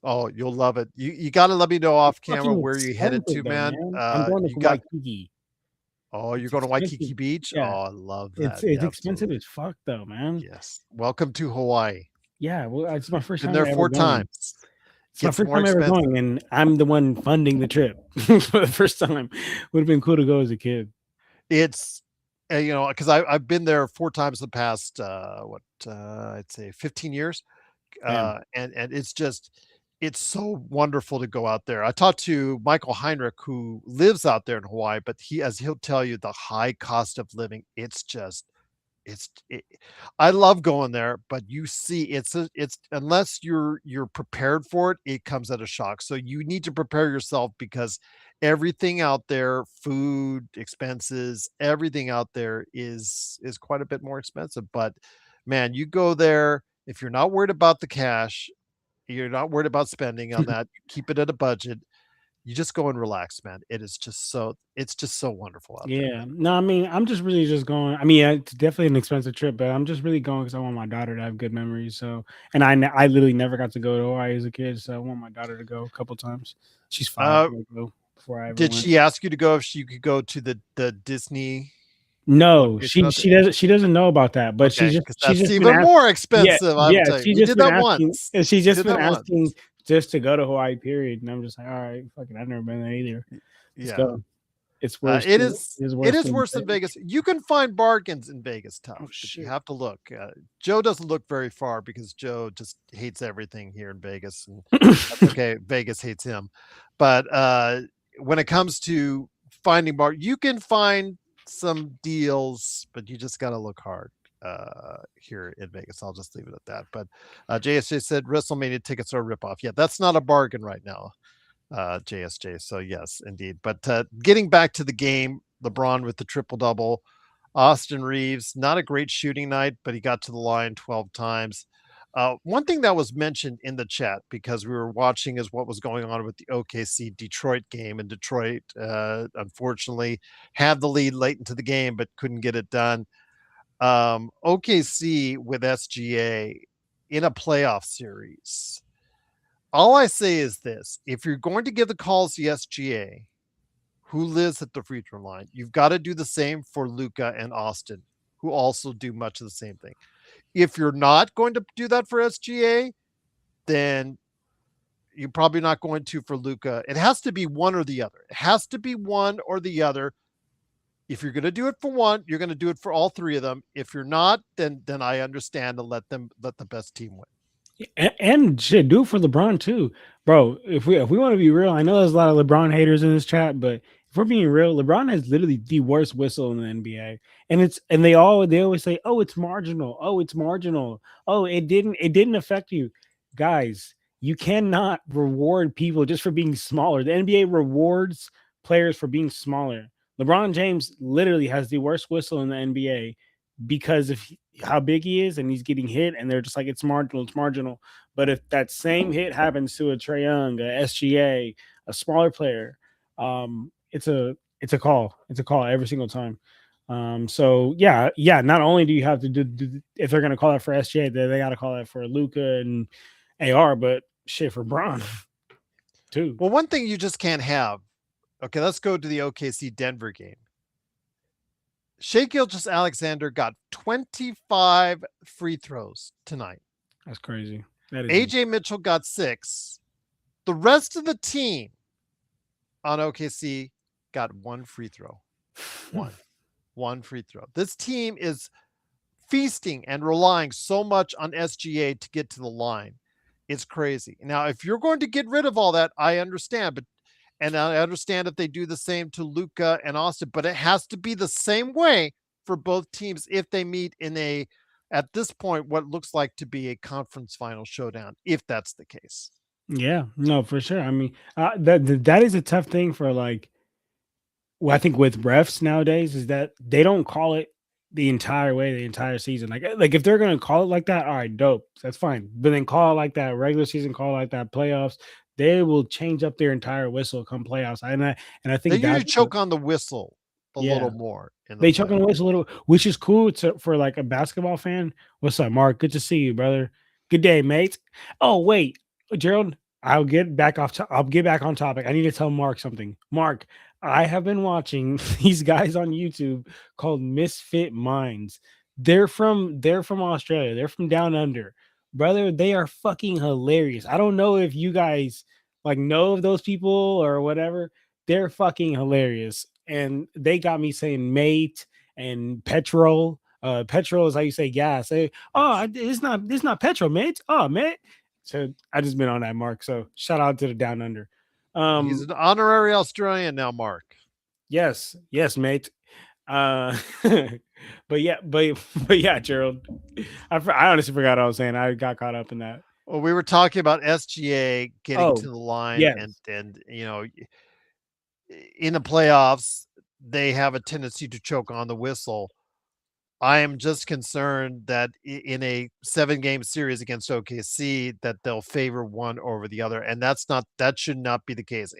Oh, you'll love it. You got to let me know off camera where you headed to, man. I'm going to Waikiki. Oh, you're going to Waikiki Beach? Yeah. Oh, I love that. It's expensive as fuck, though, man. Yes. Welcome to Hawaii. Yeah, well, it's my first time. Been there 4 times. It's my first time ever going, and I'm the one funding the trip for the first time. Would have been cool to go as a kid. It's because I've been there 4 times in the past I'd say 15 years, and it's so wonderful to go out there. I talked to Michael Heinrich, who lives out there in Hawaii, but he'll tell you the high cost of living. I love going there, but you see, it's unless you're prepared for it, it comes at a shock. So you need to prepare yourself, because everything out there, food, expenses, everything out there is quite a bit more expensive. But man, you go there, if you're not worried about the cash, you're not worried about spending on that, keep it at a budget. You just go and relax, man. It's just so wonderful out there. Yeah. No, I mean, I'm just really just going. I mean, it's definitely an expensive trip, but I'm just really going because I want my daughter to have good memories. So, and I literally never got to go to Hawaii as a kid, so I want my daughter to go a couple times. She's 5 before I ever did went. she ask you to go if she could go to the Disney? No, she doesn't know about that, but she's just even more expensive. Yeah, she just did that once. She's just been asking just to go to Hawaii, period. And I'm just like, all right, fucking, I've never been there either. Let's go. It's worse. It is worse than Vegas. You can find bargains in Vegas, tough. But you have to look. Joe doesn't look very far because Joe just hates everything here in Vegas. And that's okay. Vegas hates him. But when it comes to finding you can find some deals, but you just got to look hard here in Vegas. I'll just leave it at that. But JSJ said WrestleMania tickets are a ripoff. Yeah, that's not a bargain right now, JSJ. So yes, indeed. But getting back to the game, LeBron with the triple double. Austin Reeves, not a great shooting night, but he got to the line 12 times. One thing that was mentioned in the chat, because we were watching, is what was going on with the OKC Detroit game, and Detroit unfortunately had the lead late into the game but couldn't get it done. OKC with SGA in a playoff series. All I say is this: if you're going to give the calls to SGA, who lives at the free throw line, you've got to do the same for Luka and Austin. who also do much of the same thing. If you're not going to do that for SGA, then you're probably not going to for Luka. It has to be one or the other. It has to be one or the other. If you're going to do it for one, you're going to do it for all three of them. If you're not, then I understand to let the best team win. And shit, do it for LeBron too, bro. If we want to be real, I know there's a lot of LeBron haters in this chat, but if we're being real, LeBron has literally the worst whistle in the NBA, and they always say, "Oh, it's marginal. Oh, it's marginal. Oh, it didn't affect you, guys." You cannot reward people just for being smaller. The NBA rewards players for being smaller. LeBron James literally has the worst whistle in the NBA because of how big he is, and he's getting hit, and they're just like, it's marginal, it's marginal. But if that same hit happens to a Trae Young, a SGA, a smaller player, it's a call every single time. So yeah. Not only do you have to do if they're gonna call it for SGA, they got to call it for Luka and AR, but shit for Braun too. Well, one thing you just can't have. Okay, let's go to the OKC Denver game. Shea Gilgeous-Alexander got 25 free throws tonight. That's crazy. That is AJ Mitchell got 6. The rest of the team on OKC got 1 free throw. One free throw. This team is feasting and relying so much on SGA to get to the line. It's crazy. Now, if you're going to get rid of all that, I understand, and I understand if they do the same to Luka and Austin, but it has to be the same way for both teams if they meet in at this point, what looks like to be a conference final showdown, if that's the case. Yeah, no, for sure. I mean, that is a tough thing for like. Well, I think with refs nowadays is that they don't call it the entire way, the entire season. Like if they're gonna call it like that, all right, dope, that's fine. But then call it like that regular season, call it like that playoffs. They will change up their entire whistle come playoffs. And I They think usually that's choke on the whistle a yeah. little more in the They choke on the playoffs. whistle a little, which is cool for like a basketball fan. What's up, Mark? Good to see you, brother. Good day, mate. Oh wait, Gerald, I'll get back on topic. I need to tell Mark something. Mark, I have been watching these guys on YouTube called Misfit Minds. They're from Australia. They're from down under. Brother, they are fucking hilarious. I don't know if you guys like know of those people or whatever. They're fucking hilarious. And they got me saying mate and petrol. Petrol is how you say gas. It's not petrol, mate. Oh, mate. So I just been on that, Mark. So shout out to the down under. He's an honorary Australian now, Mark. Yes, mate. Uh, but yeah, Gerald. I honestly forgot what I was saying. I got caught up in that. Well, we were talking about SGA getting Oh, to the line, yes. and in the playoffs, they have a tendency to choke on the whistle. I am just concerned that in a 7-game series against OKC, that they'll favor one over the other, and that should not be the case.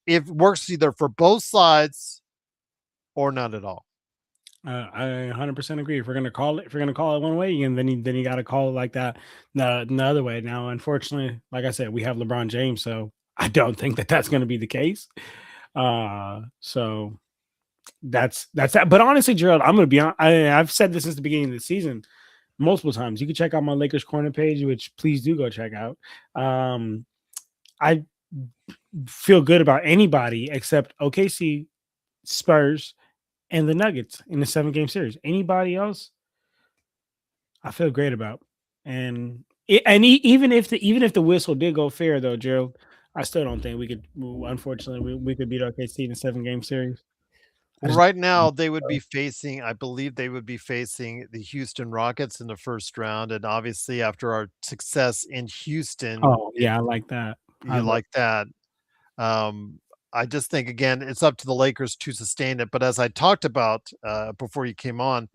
It works either for both sides or none at all. I 100% agree. If we're gonna call it one way, and then you got to call it like that the other way. Now, unfortunately, like I said, we have LeBron James, so I don't think that's going to be the case. So that's that. But honestly, Gerald, I'm gonna be on. I've said this since the beginning of the season multiple times. You can check out my Lakers Corner page, which please do go check out. I feel good about anybody except OKC, Spurs, and the Nuggets in the 7-game series. Anybody else, I feel great about. Even if the whistle did go fair, though, Gerald, I still don't think we could. Unfortunately, we could beat OKC in a 7-game series. Well, right now they would be facing, I believe they would be facing the Houston Rockets in the first round, and obviously after our success in Houston, Oh yeah, I like that. you like that. I just think again, it's up to the Lakers to sustain it. But as I talked about before you came on,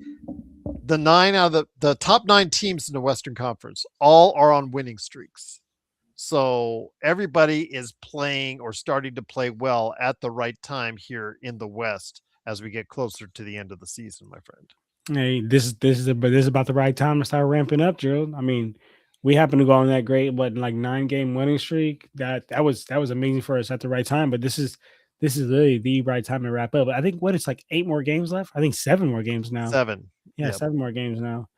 the 9 out of the top 9 teams in the Western Conference all are on winning streaks. So everybody is playing or starting to play well at the right time here in the West as we get closer to the end of the season, my friend. Hey, this is about the right time to start ramping up, Gerald. I mean, we happen to go on that great, like 9-game winning streak. That was amazing for us at the right time. But this is really the right time to wrap up. I think it's like 8 more games left. I think 7 more games now. 7. Yeah, Yep. 7 more games now.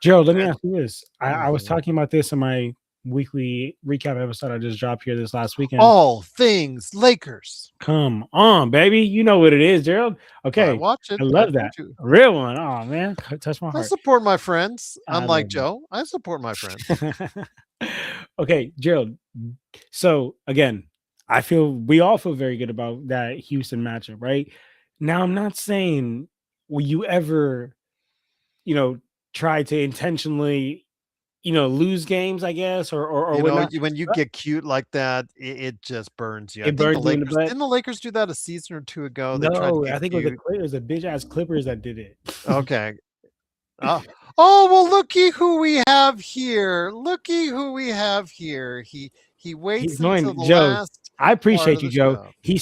Gerald, let me And ask you this. I was mhm. talking about this in my weekly recap episode I just dropped here this last weekend. All things Lakers. Come on, baby. You know what it is, Gerald. I Okay. watch I it. I love told that. you. A real one. Oh man. Touch my I heart. support my friends. I Unlike love Joe, I support my friends. that. Okay, Gerald. So again, we all feel very good about that Houston matchup, right? Now I'm not saying will you ever, you know, try to intentionally, lose games, I guess, or You know, whatnot. when you But get cute like that, it just burns you. I it think the burns you in the Lakers butt. didn't the Lakers do that a season or two ago? They tried to No, get I think cute. It was the bitch ass Clippers that did it. Okay. Uh, oh well, looky who we have here. Looky who we have here. He He's waits until going, the Joe. last I part appreciate of you, the Joe. show. He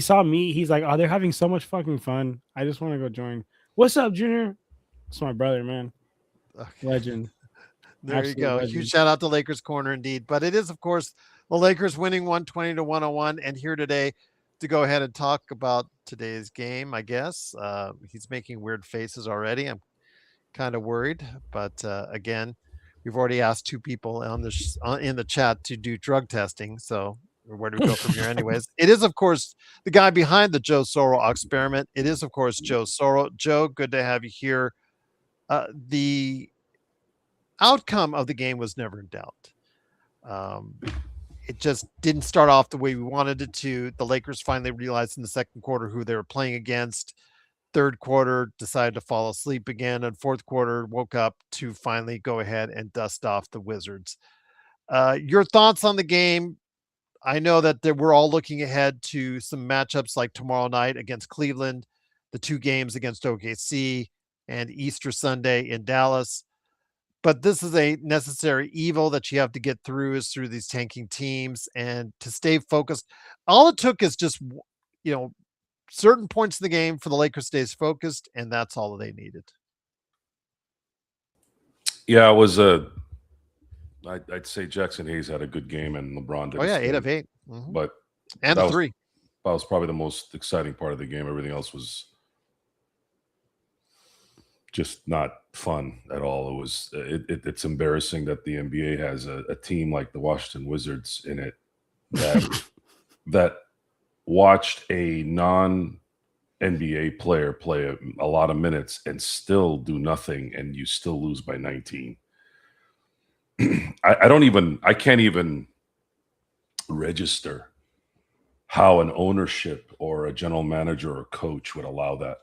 saw me. He's like, oh, they're having so much fucking fun. I just want to go join. What's up, Junior? It's my brother, man. Okay. Legend. There you Absolute go. Huge legend. shout out to Lakers Corner indeed. But it is, of course, the Lakers winning 120 to 101. And here today to go ahead and talk about today's game, I guess. He's making weird faces already. I'm kind of worried. But again, we've already asked two people on this in the chat to do drug testing. So where do we go from here, anyways? It is, of course, the guy behind the Joe Soro experiment. It is, of course, Joe Soro. Joe, good to have you here. The outcome of the game was never in doubt. Um, it just didn't start off the way we wanted it to. The Lakers finally realized in the second quarter who they were playing against. Third quarter, decided to fall asleep again. And fourth quarter, woke up to finally go ahead and dust off the Wizards. Your thoughts on the game? I know that we're all looking ahead to some matchups like tomorrow night against Cleveland, the two games against OKC, and Easter Sunday in Dallas. But this is a necessary evil that you have to get through is through these tanking teams and to stay focused. All it took is just, you know, certain points in the game for the Lakers stays focused, and that's all they needed. Yeah, it was a. I'd say Jackson Hayes had a good game and LeBron did Oh his yeah, 8 thing, of 8. Mhm. but And that a was 3. that was probably the most exciting part of the game. Everything else was just not fun at all. It was it's embarrassing that the NBA has a team like the Washington Wizards in it that that watched a non NBA player play a lot of minutes and still do nothing, and you still lose by 19. I can't even register how an ownership or a general manager or coach would allow that.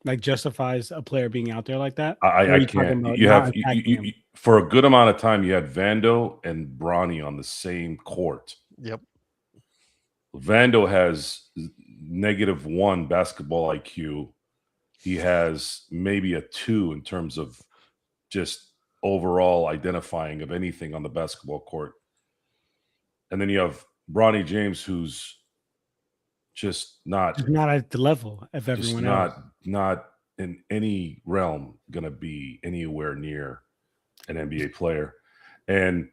Like justifies a player being out there like that. Or I are you talking can't. about You not have attacking him? for a good amount of time. You had Vando and Bronny on the same court. Yep. Vando has -1 basketball IQ. He has maybe a 2 in terms of just overall identifying of anything on the basketball court. And then you have Bronny James, who's just Just not at the level of just everyone else. not in any realm going to be anywhere near an NBA player. And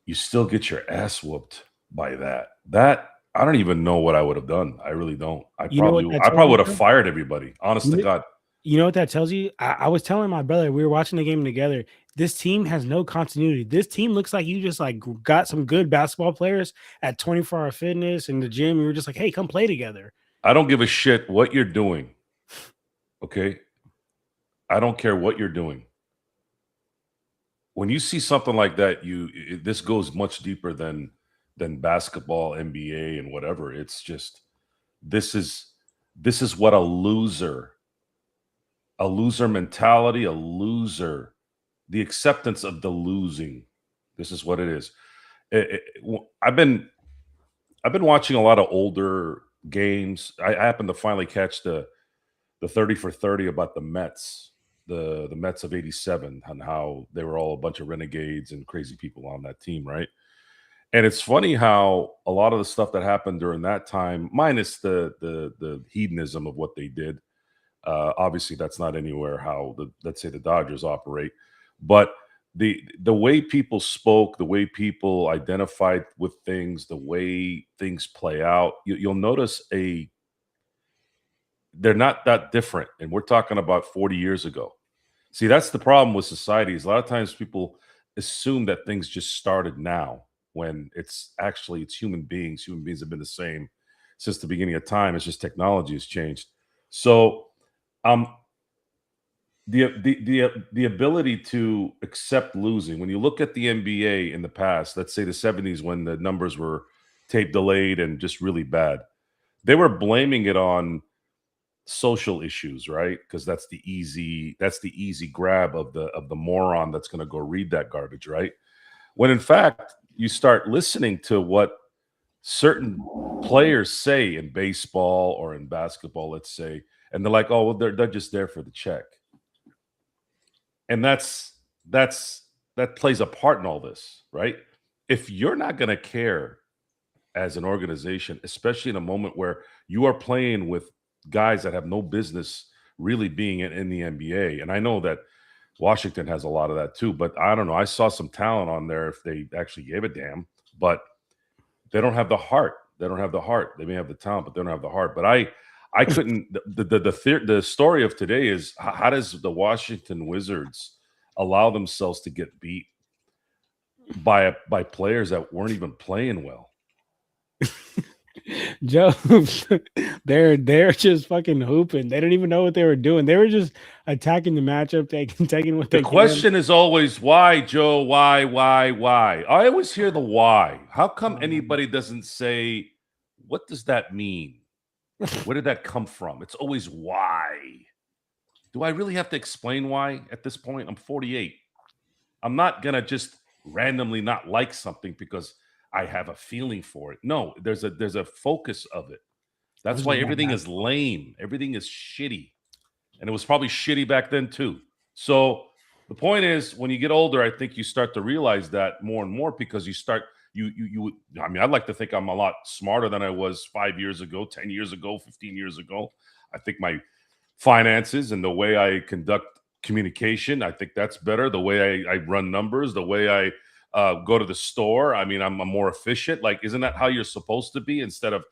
you still get your ass whooped by that. That I don't even know what I would have done. I really don't. You know what that I tells probably you, would have bro? fired everybody. Honest You to know, God. you know what that tells you? I was telling my brother, we were watching the game together. This team has no continuity. This team looks like you just like got some good basketball players at 24-hour fitness in the gym. You were just like, hey, come play together. I don't give a shit what you're doing. Okay? I don't care what you're doing. When you see something like that, this goes much deeper than basketball, NBA, and whatever. It's just this is what a loser mentality, the acceptance of the losing. This is what it is. I've been watching a lot of older games. I happened to finally catch the 30 for 30 about the Mets, the Mets of '87, and how they were all a bunch of renegades and crazy people on that team, right? And it's funny how a lot of the stuff that happened during that time, minus the hedonism of what they did, obviously that's not anywhere how let's say the Dodgers operate, but the way people spoke, the way people identified with things, the way things play out, you'll notice they're not that different. And we're talking about 40 years ago. See, that's the problem with society is a lot of times people assume that things just started now when it's human beings. Human beings have been the same since the beginning of time. It's just technology has changed. So the ability to accept losing, when you look at the NBA in the past, let's say the 70s when the numbers were tape delayed and just really bad, they were blaming it on social issues, right? Because that's the easy grab of the moron that's going to go read that garbage, right? When in fact you start listening to what certain players say in baseball or in basketball, let's say, and they're like, oh, well, they're just there for the check. And that plays a part in all this, right? If you're not going to care as an organization, especially in a moment where you are playing with guys that have no business really being in the NBA, and I know that Washington has a lot of that too, but I don't know. I saw some talent on there if they actually gave a damn, but they don't have the heart. They don't have the heart. They may have the talent, but they don't have the heart. But I couldn't. The story of today is how does the Washington Wizards allow themselves to get beat by players that weren't even playing well? Joe, they're just fucking hooping. They don't even know what they were doing. They were just attacking the matchup, taking what they The question is always why, Joe? Why? I always hear the why. How come anybody doesn't say, what does that mean? Where did that come from? It's always why. Do I really have to explain why at this point? I'm 48. I'm not going to just randomly not like something because I have a feeling for it. No, there's a focus of it. That's why everything is lame. Everything is shitty. And it was probably shitty back then too. So the point is, when you get older, I think you start to realize that more and more because you start I mean, I'd like to think I'm a lot smarter than I was 5 years ago, 10 years ago, 15 years ago. I think my finances and the way I conduct communication, I think that's better. The way I run numbers, the way I go to the store. I mean, I'm more efficient. Like, isn't that how you're supposed to be instead of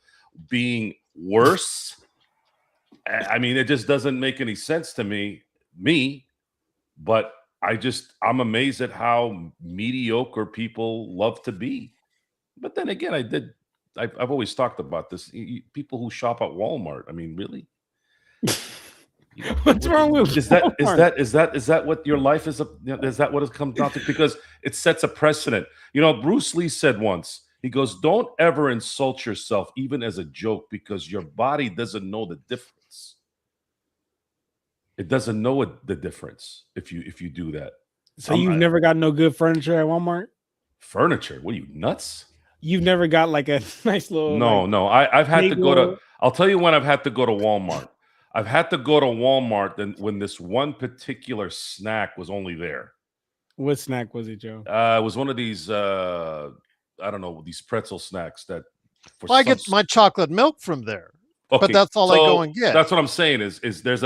being worse? I mean, it just doesn't make any sense to me, but I'm amazed at how mediocre people love to be. But then again, I've always talked about this. People who shop at Walmart. I mean, really? What's wrong with is that what your life is? Is that what it comes down to? Because it sets a precedent. You know, Bruce Lee said once, he goes, don't ever insult yourself, even as a joke, because your body doesn't know the difference. It doesn't know the difference if you do that. So you've never got no good furniture at Walmart? Furniture? What are you, nuts? You've never got like a nice little No. I've had to go to. I'll tell you when I've had to go to Walmart. I've had to go to Walmart when this one particular snack was only there. What snack was it, Joe? It was one of these, I don't know, these pretzel snacks that. I get my chocolate milk from there, but that's all I go and get. That's what I'm saying is there's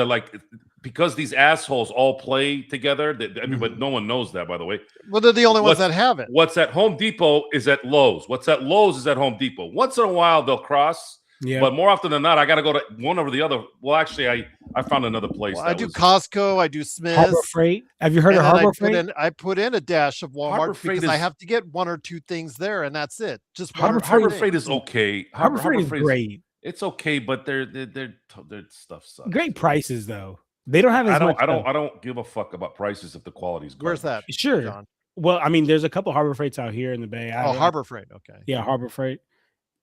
because these assholes all play together. Everybody, no one knows that, by the way. Well, they're the only ones that have it. What's at Home Depot is at Lowe's. What's at Lowe's is at Home Depot. Once in a while, they'll cross. Yeah. But more often than not, I got to go to one over the other. Well, actually, I found another place. Well, I do Costco. I do Smith's. Harbor Freight. Have you heard of Harbor Freight? I put in a dash of Walmart because I have to get one or two things there, and that's it. Just Harbor Freight is okay. Harbor Freight is great. It's okay, but their stuff sucks. Great prices though. They don't have as much. I don't give a fuck about prices if the quality is good. Where's that? Sure. John? Well, I mean, there's a couple Harbor Freights out here in the Bay. Harbor Freight. Okay. Yeah, Harbor Freight.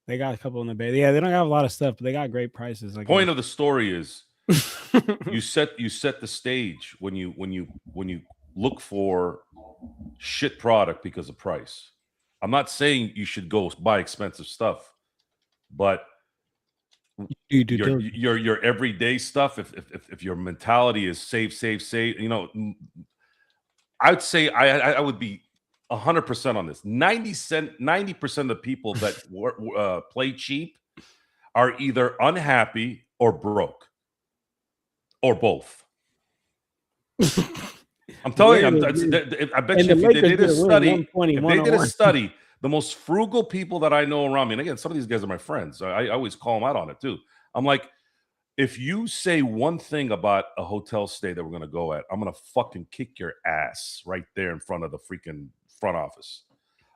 They got a couple in the Bay. Yeah, they don't have a lot of stuff, but they got great prices. Point of the story is you set the stage when you look for shit product because of price. I'm not saying you should go buy expensive stuff, but your everyday stuff. If your mentality is save, you know, I'd say I would be 100% on this. 90% of the people that play cheap are either unhappy or broke, or both. I'm telling you, I bet you if they did a study, the most frugal people that I know around me, and again, some of these guys are my friends. I always call them out on it too. I'm like, if you say one thing about a hotel stay that we're going to go at, I'm going to fucking kick your ass right there in front of the freaking front office.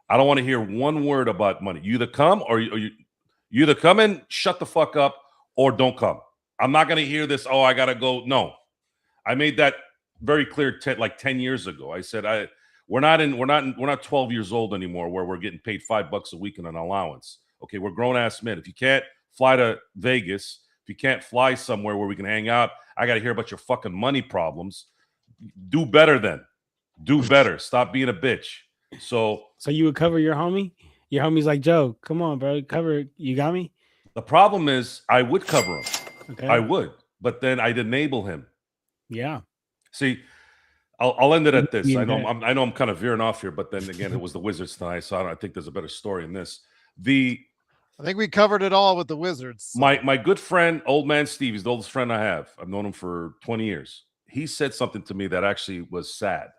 I don't want to hear one word about money. You either come or you either come and shut the fuck up or don't come. I'm not going to hear this. Oh, I got to go. No, I made that very clear. Like 10 years ago, I said, we're not 12 years old anymore where we're getting paid $5 a week in an allowance. Okay. We're grown ass men. If you can't fly to Vegas, if you can't fly somewhere where we can hang out, I got to hear about your fucking money problems. Do better then. Do better. Stop being a bitch. So you would cover your homie? Your homie's like, Joe, come on, bro. Cover. You got me? the problem is I would cover him. Okay. I would. But then I'd enable him. Yeah. See, I'll end it at this. Yeah, I know I'm kind of veering off here, but then again, it was the Wizards tonight, so I think there's a better story in this. I think we covered it all with the Wizards. So. My good friend, old man Steve, he's the oldest friend I have. I've known him for 20 years. He said something to me that actually was sad.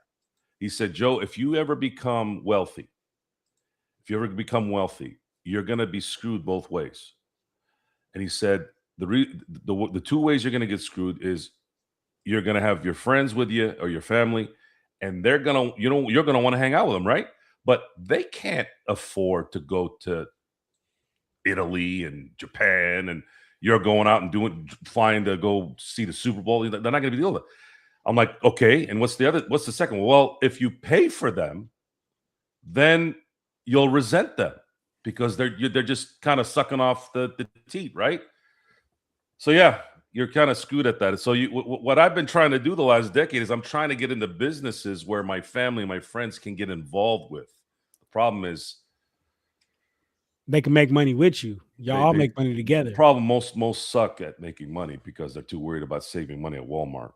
He said, Joe, if you ever become wealthy, you're going to be screwed both ways. And he said, the two ways you're going to get screwed is you're going to have your friends with you or your family, and they're going to, you're going to want to hang out with them, right? But they can't afford to go to Italy and Japan, and you're going out and flying to go see the Super Bowl. They're not going to be dealing with it. I'm like, okay. And what's the second one? Well, if you pay for them, then you'll resent them because they're just kind of sucking off the teat, right? So yeah, you're kind of screwed at that. So what I've been trying to do the last decade is I'm trying to get into businesses where my family and my friends can get involved with. The problem is they can make money with you. Y'all all make money together. The problem, most suck at making money because they're too worried about saving money at Walmart.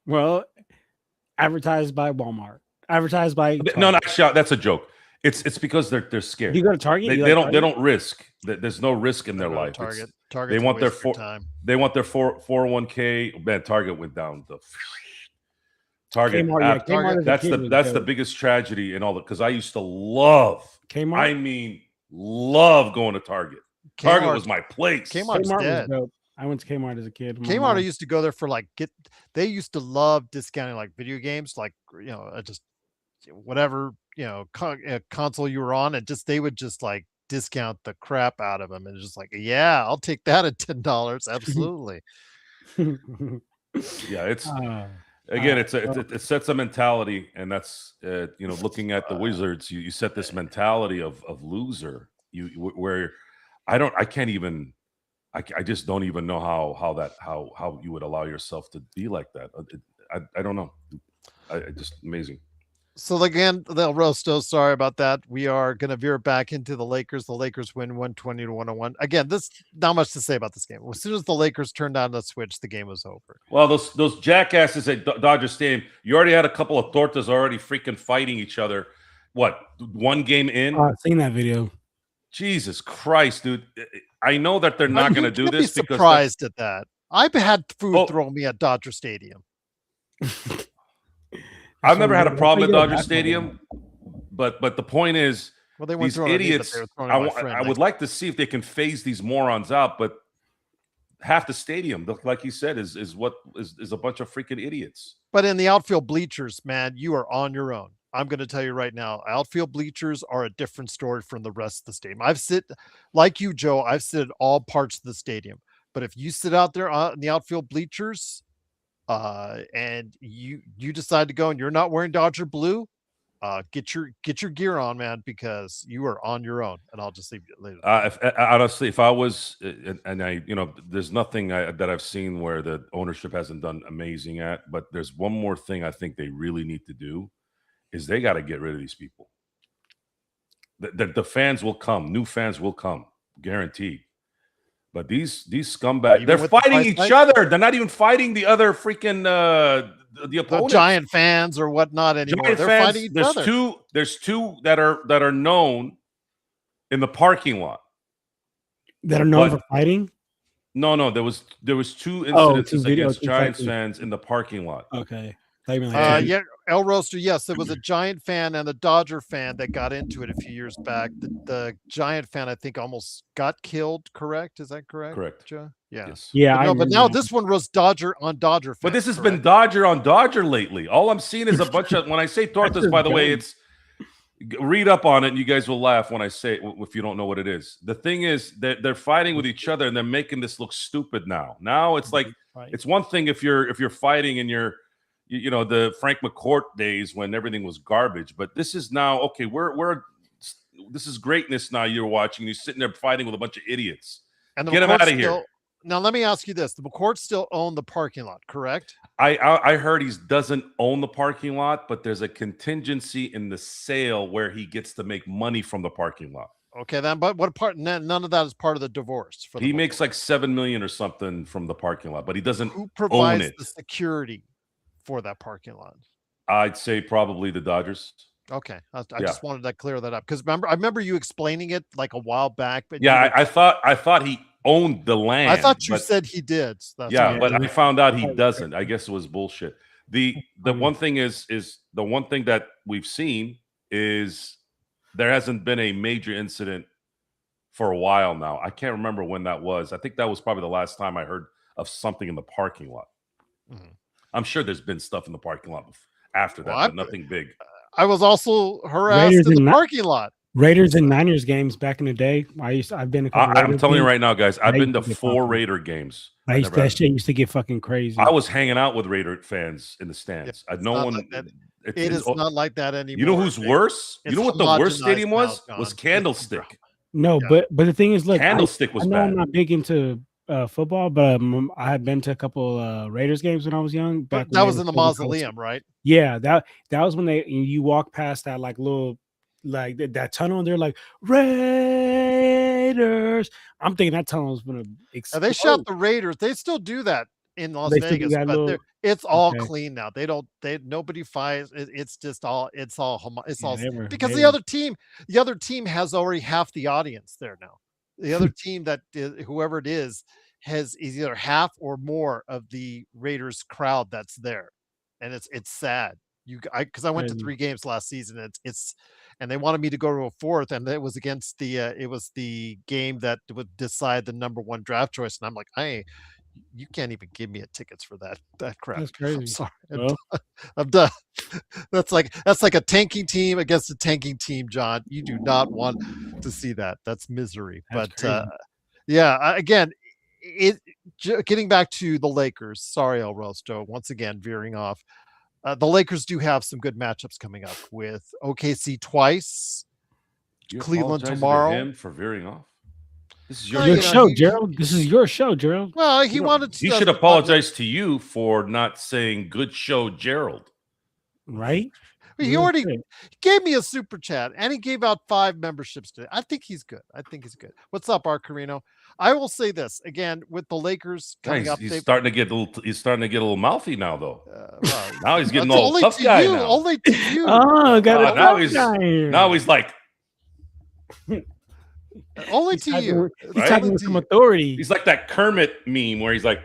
Well, advertised by Walmart. Advertised by Target. No, that's a joke. It's because they're scared. You go to Target. They don't risk. There's no risk in their life. Target. They want their 401k. Man, Target went down. Target. Kmart, that's the biggest tragedy in all the, because I used to love Kmart. I mean, love going to Target. Target was my place. Kmart's dead. Was dope. I went to Kmart as a kid. Kmart, I used to go there for they used to love discounting like video games, like, just whatever, console you were on, and they would just like discount the crap out of them. And it's just like, yeah, I'll take that at $10. Absolutely. Yeah, it's again, it sets a mentality, and that's looking at the Wizards, you set this mentality of loser. Where I just don't even know how you would allow yourself to be like that. I don't know. Just amazing. So again, Del Rosto, sorry about that. We are going to veer back into the Lakers. The Lakers win 120-101. Again, this not much to say about this game. As soon as the Lakers turned on the switch, the game was over. Well, those jackasses at Dodger Stadium, you already had a couple of tortas already freaking fighting each other. What, one game in? I've seen that video. Jesus Christ, dude. I know that they're not going to do this because surprised at that. I've had food thrown me at Dodger Stadium. I've never had a problem at Dodger Stadium, but the point is, they these idiots. I would like to see if they can phase these morons out, but half the stadium, like you said, is a bunch of freaking idiots. But in the outfield bleachers, man, you are on your own. I'm going to tell you right now, outfield bleachers are a different story from the rest of the stadium. Like you, Joe, I've sit at all parts of the stadium. But if you sit out there in the outfield bleachers, and you decide to go and you're not wearing Dodger blue, get your gear on, man, because you are on your own. And I'll just leave you later. Honestly, if I was, and I, there's nothing that I've seen where the ownership hasn't done amazing at, but there's one more thing I think they really need to do is they got to get rid of these people. The fans will come, new fans will come, guaranteed. But these scumbags, they're fighting each other. They're not even fighting the other freaking the opponents. Giant fans or whatnot anymore. They're fighting each other. There's two that are known in the parking lot. That are known for fighting? No. There was two incidences against Giants fans in the parking lot. Okay. Yeah, El Roaster, yes, there was a Giant fan and a Dodger fan that got into it a few years back. The Giant fan, I think, almost got killed. Correct? Is that correct? Correct. Joe? Yeah. Yes. Yeah, But I no, but remember now that. this one was Dodger on Dodger fan. But this has correct? been Dodger on Dodger lately. All I'm seeing is a bunch of, when I say tortas, just by the way, dumb. it's, read up on it and you guys will laugh when I say it if you don't know what it is. The thing is that they're fighting with each other and they're making this look stupid now. Now it's like, it's one thing if you're fighting and you're, you know, the Frank McCourt days when everything was garbage, but this is now, okay, this is greatness now you're watching. You're sitting there fighting with a bunch of idiots. And the Get him McCourt out of here. Now, let me ask you this. The McCourt still own the parking lot, correct? I heard he doesn't own the parking lot, but there's a contingency in the sale where he gets to make money from the parking lot. Okay, then, but what part? None of that is part of the divorce. For the He McCourt. makes like $7 million or something from the parking lot, but he doesn't Who own provides it. the security for that parking lot? I'd say probably the Dodgers. Okay, I just wanted to clear that up because I remember you explaining it like a while back. But yeah, I thought he owned the land. I thought you said he did. So that's yeah, but I found out he doesn't. I guess it was bullshit. The one thing is the one thing that we've seen is there hasn't been a major incident for a while now. I can't remember when that was. I think that was probably the last time I heard of something in the parking lot. Mhm. I'm sure there's been stuff in the parking lot after that, but nothing big. I was also harassed in the parking lot. Raiders and Niners games back in the day. I've been. I'm telling you right now, guys. I've been to 4 Raider games. That shit used to get fucking crazy. I was hanging out with Raider fans in the stands. It is not like that anymore. You know who's worse? You know what the worst stadium was? Was Candlestick. No, but the thing is, look, Candlestick was I know bad. I'm not big into football, but I had been to a couple Raiders games when I was young. That was in the Mausoleum, right? Yeah, that was when you walk past that like little that tunnel, and they're like Raiders. I'm thinking that tunnel was gonna explode. They shot the Raiders. They still do that in Las Vegas, but it's all clean now. Nobody fights. It's all because the other team has already half the audience there now. The other team whoever it is is either half or more of the Raiders crowd that's there, and it's sad. Because I went to 3 games last season. And they wanted me to go to a 4th, and it was against the game that would decide the number 1 draft choice. And I'm like, you can't even give me tickets for that crap. That's crazy. I'm sorry. I'm done. That's like a tanking team against a tanking team, John. You do not want to see that. That's misery. But again, getting back to the Lakers. Sorry, El Rosto, once again veering off. The Lakers do have some good matchups coming up with OKC twice, Cleveland tomorrow. Him for veering off. This is your show, Gerald. This is your show, Gerald. Well, he wanted to. He should apologize to you for not saying "good show, Gerald." Right? He already gave me a super chat, and he gave out 5 memberships today. I think he's good. What's up, Arcarino? I will say this again with the Lakers coming up. He's starting to get a little mouthy now, though. Well, now he's getting all tough guy now. Only to you. Oh, got now he's like. Only to you. He's talking with some authority. He's like that Kermit meme where he's like.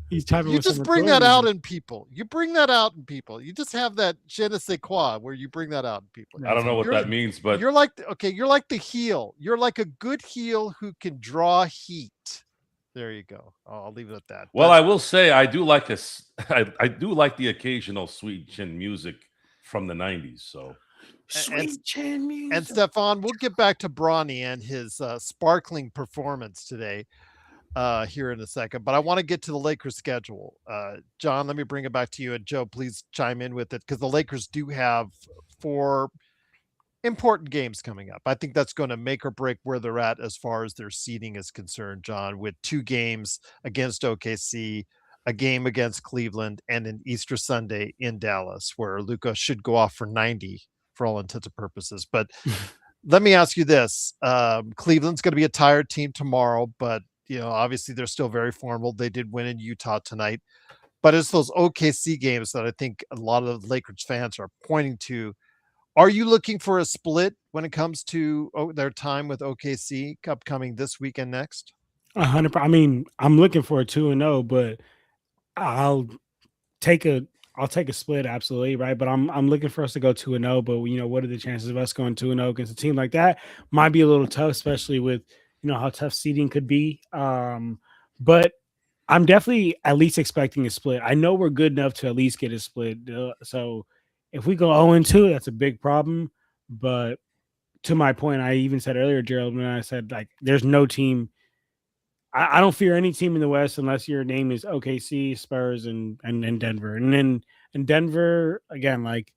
You just bring that out in people. You just have that je ne sais quoi where you bring that out in people. I don't know what that means, but you're like the heel. You're like a good heel who can draw heat. There you go. I'll leave it at that. Well, I will say I do like I do like the occasional sweet chin music from the 90s. So sweet chin music. And Stefan, we'll get back to Bronny and his sparkling performance today. Here in a second, but I want to get to the Lakers schedule. John, let me bring it back to you, and Joe, please chime in with it because the Lakers do have 4 important games coming up. I think that's going to make or break where they're at as far as their seeding is concerned, John, with 2 games against OKC, a game against Cleveland, and an Easter Sunday in Dallas, where Luka should go off for 90 for all intents and purposes. But let me ask you this. Cleveland's going to be a tired team tomorrow, but obviously they're still very formidable. They did win in Utah tonight, but it's those OKC games that I think a lot of Lakers fans are pointing to. Are you looking for a split when it comes to their time with OKC upcoming this weekend next? 100%. I mean, I'm looking for a 2-0, but I'll take a I'll take a split, absolutely, right. But I'm looking for us to go 2-0. But what are the chances of us going 2-0 against a team like that? Might be a little tough, especially with how tough seeding could be. But I'm definitely at least expecting a split. I know we're good enough to at least get a split. So if we go 0-2, that's a big problem. But to my point, I even said earlier, Gerald, when I said like there's no team. I don't fear any team in the West unless your name is OKC, Spurs, and Denver. And then in Denver, again, like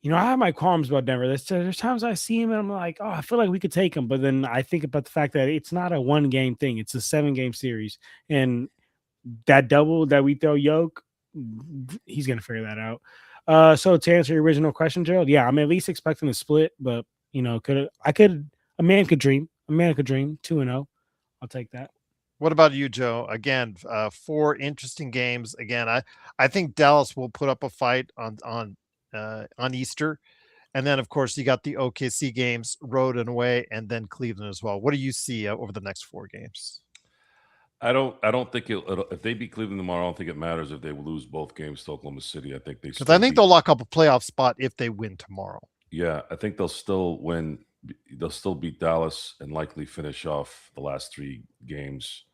I have my qualms about Denver. There's times I see him and I'm like, oh, I feel like we could take him. But then I think about the fact that it's not a 1-game thing; it's a 7-game series, and that double that we throw Yoke, he's gonna figure that out. So to answer your original question, Gerald, yeah, I'm at least expecting a split, but a man could dream. A man could dream 2-0. I'll take that. What about you, Joe? Again, 4 interesting games. Again, I think Dallas will put up a fight on Easter, and then of course you got the OKC games, road and away, and then Cleveland as well. What do you see over the next 4 games? I don't think if they beat Cleveland tomorrow, I don't think it matters if they lose both games to Oklahoma City. I think they Because still I think they'll lock up a playoff spot if they win tomorrow. Yeah, I think they'll still win. They'll still beat Dallas and likely finish off the last 3 games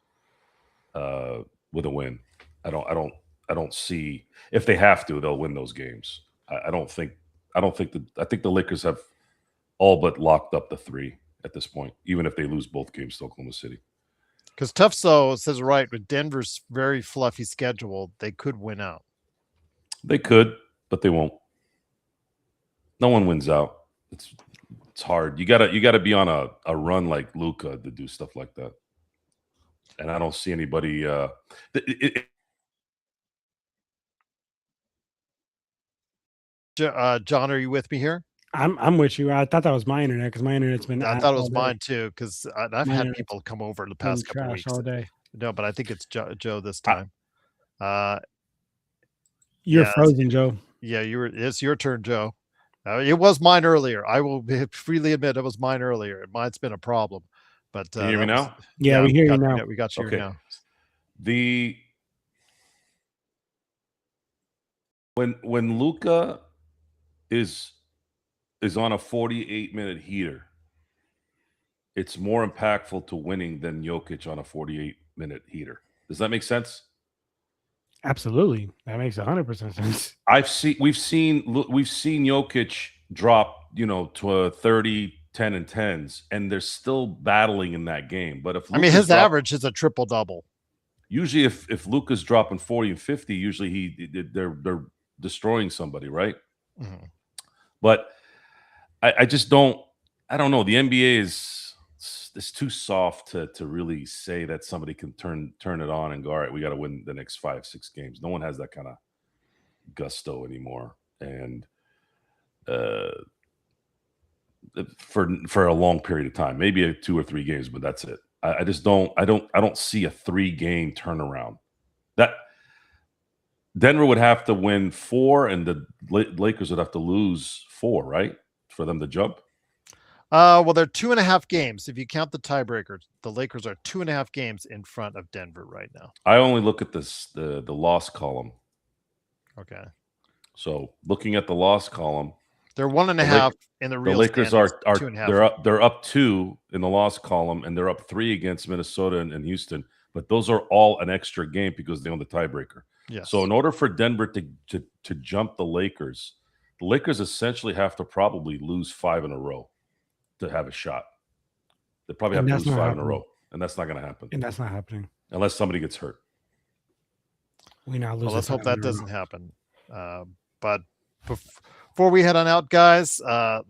with a win. I don't see if they have to, they'll win those games. I don't think. I think the Lakers have all but locked up the 3 at this point, even if they lose both games to Oklahoma City. Because Tufso says right, with Denver's very fluffy schedule, they could win out. They could, but they won't. No one wins out. It's hard. You gotta be on a run like Luka to do stuff like that. And I don't see anybody. John, are you with me here? I'm with you. I thought that was my internet because my internet's been. I ass thought it all was day. mine too, because I've My had internet's people come over the been past couple trash weeks. all day. No, but I think it's Joe this time. You're yeah, frozen, Joe. yeah, it's your turn, Joe. It was mine earlier. I will freely admit it was mine earlier. Mine's been a problem, but Can you hear me now? Yeah, we hear you now. We got you Okay. now. When Luka is on a 48-minute heater, it's more impactful to winning than Jokic on a 48-minute heater. Does that make sense? Absolutely, that makes 100% sense. We've seen Jokic drop, to a 30, 10, and 10s, and they're still battling in that game. But if his average is a triple double. Usually, if Luka's dropping 40 and 50, usually they're destroying somebody, right? Mm-hmm. But I just don't. I don't know. The NBA is too soft to really say that somebody can turn it on and go, all right, we got to win the next 5-6 games. No one has that kind of gusto anymore, and for a long period of time, maybe 2 or 3 games, but that's it. I just don't. I don't see a 3-game turnaround. That Denver would have to win 4, and the Lakers would have to lose 4, right, for them to jump. Well, they're 2.5 games. If you count the tiebreaker, the Lakers are 2.5 games in front of Denver right now. I only look at the loss column. Okay. So looking at the loss column, they're 1.5 in the real. The Lakers standings, are 2.5. they're up 2 in the loss column, and they're up 3 against Minnesota and Houston. But those are all an extra game because they own the tiebreaker. Yes. So in order for Denver to jump the Lakers essentially have to probably lose 5 in a row to have a shot. They probably have to lose 5 in a row, and that's not going to happen. And that's not happening Unless somebody gets hurt. Well, let's hope that doesn't happen. But before we head on out, guys,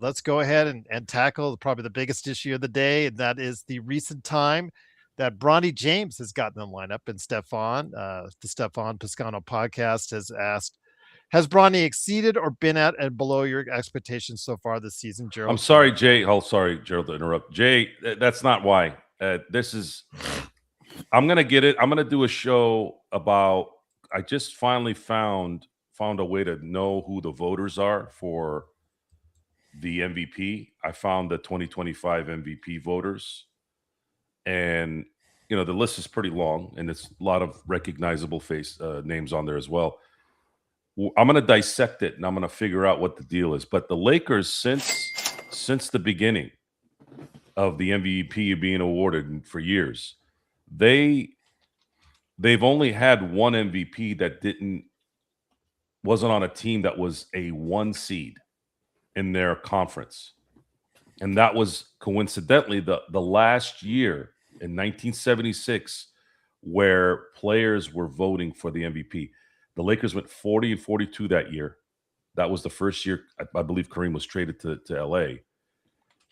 let's go ahead and tackle probably the biggest issue of the day, and that is the recent time that Bronny James has gotten in the lineup. And Stefan, the Stefan Piscano podcast has asked, has Bronny exceeded or been at and below your expectations so far this season, Gerald? I'm sorry, Jay. Oh, sorry, Gerald, to interrupt. Jay, that's not why. I'm going to get it. I'm going to do a show about, I just finally found a way to know who the voters are for the MVP. I found the 2025 MVP voters. And, the list is pretty long, and it's a lot of recognizable names on there as well. I'm going to dissect it and I'm going to figure out what the deal is. But the Lakers, since the beginning of the MVP being awarded for years, they've only had one MVP that wasn't on a team that was a 1 seed in their conference. And that was coincidentally the last year in 1976 where players were voting for the MVP. The Lakers went 40-42 that year. That was the first year, I believe Kareem was traded to LA.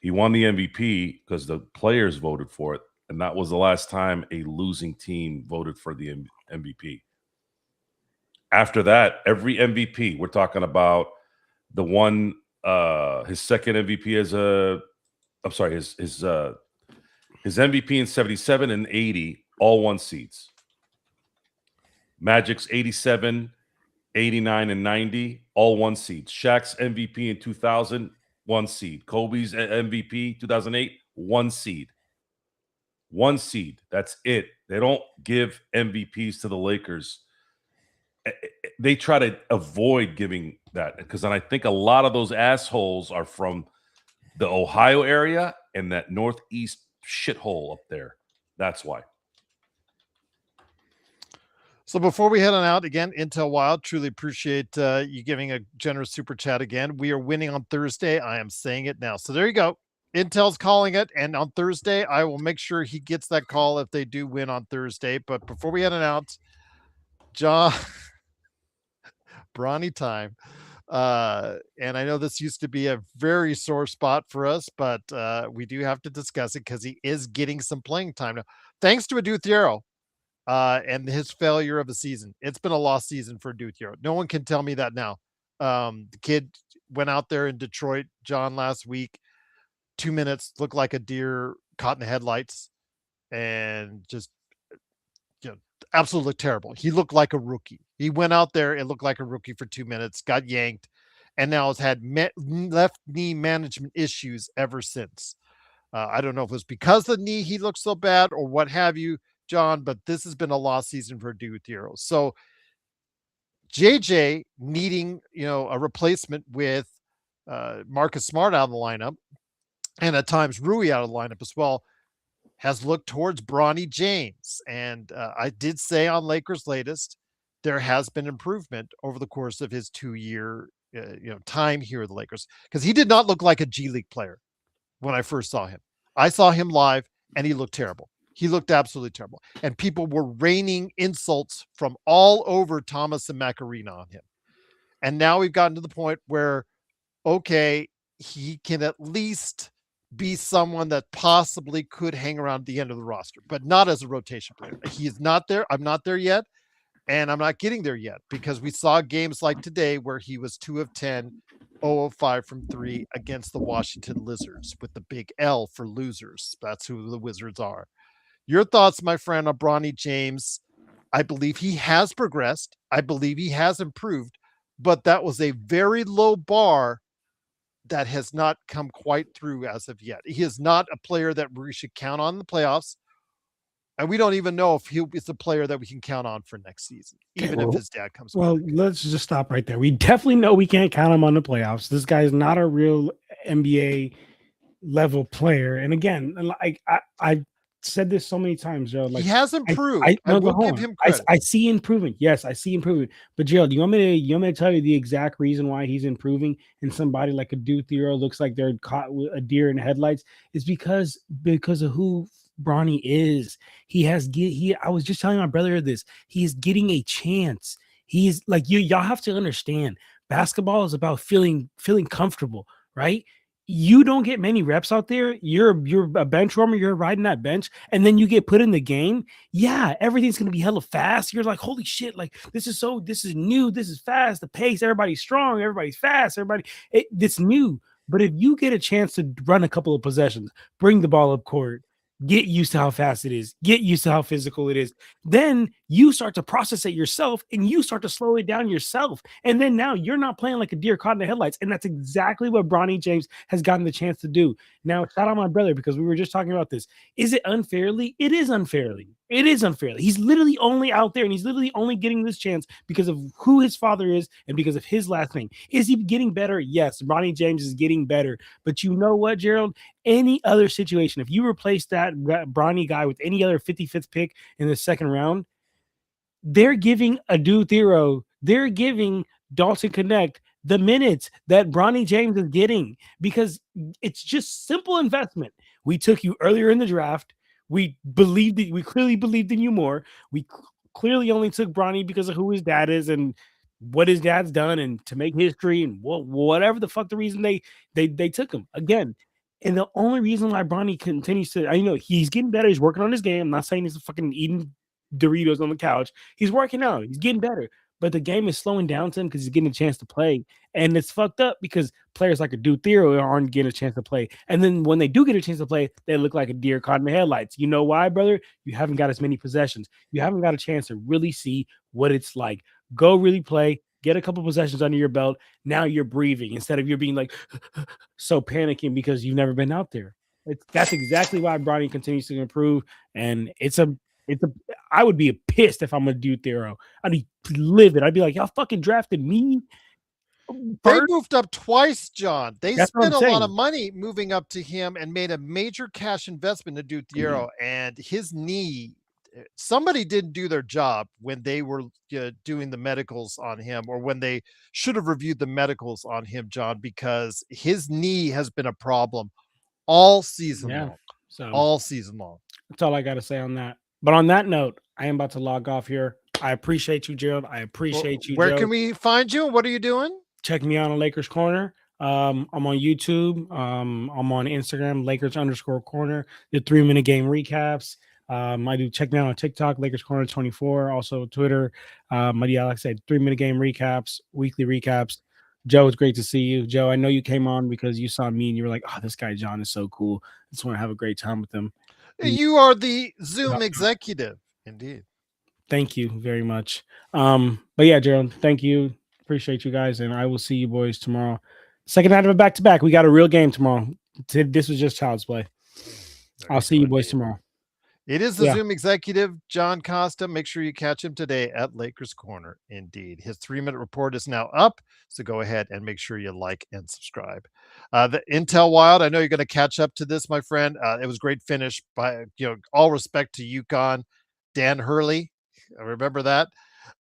He won the MVP because the players voted for it. And that was the last time a losing team voted for the MVP. After that, every MVP, we're talking about the one, his second MVP his MVP in 77 and 80, all 1 seeds. Magic's 87, 89, and 90, all 1 seeds. Shaq's MVP in 2000, 1 seed. Kobe's MVP 2008, 1 seed. 1 seed. That's it. They don't give MVPs to the Lakers. They try to avoid giving that because then I think a lot of those assholes are from the Ohio area and that Northeast shithole up there. That's why. So before we head on out, again, Intel Wild, truly appreciate you giving a generous super chat again. We are winning on Thursday. I am saying it now. So there you go. Intel's calling it. And on Thursday, I will make sure he gets that call if they do win on Thursday. But before we head on out, John, Bronny time. And I know this used to be a very sore spot for us, but we do have to discuss it because he is getting some playing time now. Thanks to Adou Thiero and his failure of the season. It's been a lost season for Adou Thiero. No one can tell me that now. The kid went out there in Detroit, John, last week. 2 minutes, looked like a deer caught in the headlights, and just absolutely terrible. He looked like a rookie. He went out there and looked like a rookie for 2 minutes, got yanked, and now has had left knee management issues ever since. I don't know if it was because of the knee he looked so bad or what have you, John, but this has been a lost season for Adou Thiero. So JJ needing, a replacement with Marcus Smart out of the lineup, and at times Rui out of the lineup as well, has looked towards Bronny James. And I did say on Lakers Latest, there has been improvement over the course of his 2-year time here at the Lakers, because he did not look like a G League player when I first saw him. I saw him live and he looked terrible. He looked absolutely terrible. And people were raining insults from all over Thomas and Macarena on him. And now we've gotten to the point where, okay, he can at least be someone that possibly could hang around the end of the roster, but not as a rotation player. He is not there. I'm not there yet. And I'm not getting there yet because we saw games like today where he was 2 of 10, 0 of 5 from 3 against the Washington Lizards with the big L for losers. That's who the Wizards are. Your thoughts, my friend, on Bronny James? I believe he has progressed. I believe he has improved, but that was a very low bar that has not come quite through as of yet. He is not a player that we should count on in the playoffs. And we don't even know if he is a player that we can count on for next season, even if his dad comes back. Well, let's just stop right there. We definitely know we can't count him on the playoffs. This guy is not a real NBA level player. And again, I said this so many times, Joe. Like, he has improved. I will give him credit. I see improvement. Yes, I see improvement. But Joe, do you want me to tell you the exact reason why he's improving and somebody like a Adou Thiero looks like they're caught with a deer in the headlights? Is because of who Bronny is. I was just telling my brother this. He is getting a chance. He's like y'all have to understand. Basketball is about feeling comfortable, right? You don't get many reps out there. You're a bench warmer. You're riding that bench, and then you get put in the game. Yeah, everything's gonna be hella fast. You're like, holy shit! Like this is new. This is fast. The pace. Everybody's strong. Everybody's fast. It's new. But if you get a chance to run a couple of possessions, bring the ball up court, get used to how fast it is, get used to how physical it is, then you start to process it yourself and you start to slow it down yourself. And then now you're not playing like a deer caught in the headlights. And that's exactly what Bronny James has gotten the chance to do. Now, shout out my brother, because we were just talking about this. Is it unfairly? It is unfairly. It is unfairly. He's literally only out there and he's literally only getting this chance because of who his father is and because of his last name. Is he getting better? Yes, Bronny James is getting better. But you know what, Gerald? Any other situation, if you replace that Bronny guy with any other 55th pick in the second round, they're giving Adu Thero, they're giving Dalton Connect the minutes that Bronny James is getting, because it's just simple investment. We took you earlier in the draft. We clearly believed in you more. We clearly only took Bronny because of who his dad is and what his dad's done and to make history and whatever the fuck the reason they took him again. And the only reason why Bronny continues to, I know he's getting better. He's working on his game. I'm not saying he's fucking eating Doritos on the couch. He's working out. He's getting better. But the game is slowing down to him because he's getting a chance to play. And it's fucked up because players like Adu Thero aren't getting a chance to play. And then when they do get a chance to play, they look like a deer caught in the headlights. You know why, brother? You haven't got as many possessions. You haven't got a chance to really see what it's like. Go really play. Get a couple possessions under your belt. Now you're breathing instead of you're being like so panicking because you've never been out there. That's exactly why Bronny continues to improve. And I would be pissed if I'm a Adu Thero. I'd be livid. I'd be like, y'all fucking drafted me. They moved up twice, John. They That's what I'm spent a lot saying. of money moving up to him and made a major cash investment in Adu Thero, and his knee. Somebody didn't do their job when they were doing the medicals on him, or when they should have reviewed the medicals on him, John, because his knee has been a problem all season long. So All season long. that's all I got to say on that. But on that note, I am about to log off here. I appreciate you, Gerald. I appreciate you, Where Joe. can we find you? What are you doing? Check me out on Lakers Corner. I'm on YouTube. I'm on Instagram, Lakers_corner. The 3-minute game recaps. I do check me out on TikTok, Lakers Corner 24. Also Twitter. I do, like I said, 3-minute game recaps, weekly recaps. Joe, it's great to see you. Joe, I know you came on because you saw me and you were like, oh, this guy John is so cool. I just want to have a great time with him. You are the Zoom executive. Indeed. Thank you very much. But yeah, Gerald, thank you. Appreciate you guys. And I will see you boys tomorrow. Second night of a back-to-back. We got a real game tomorrow. This was just child's play. I'll see you boys tomorrow. It is the Zoom executive, John Costa. Make sure you catch him today at Lakers Corner. Indeed. His 3-minute report is now up. So go ahead and make sure you like and subscribe. The Intel Wild, I know you're going to catch up to this, my friend. It was a great finish by, all respect to UConn, Dan Hurley. I remember that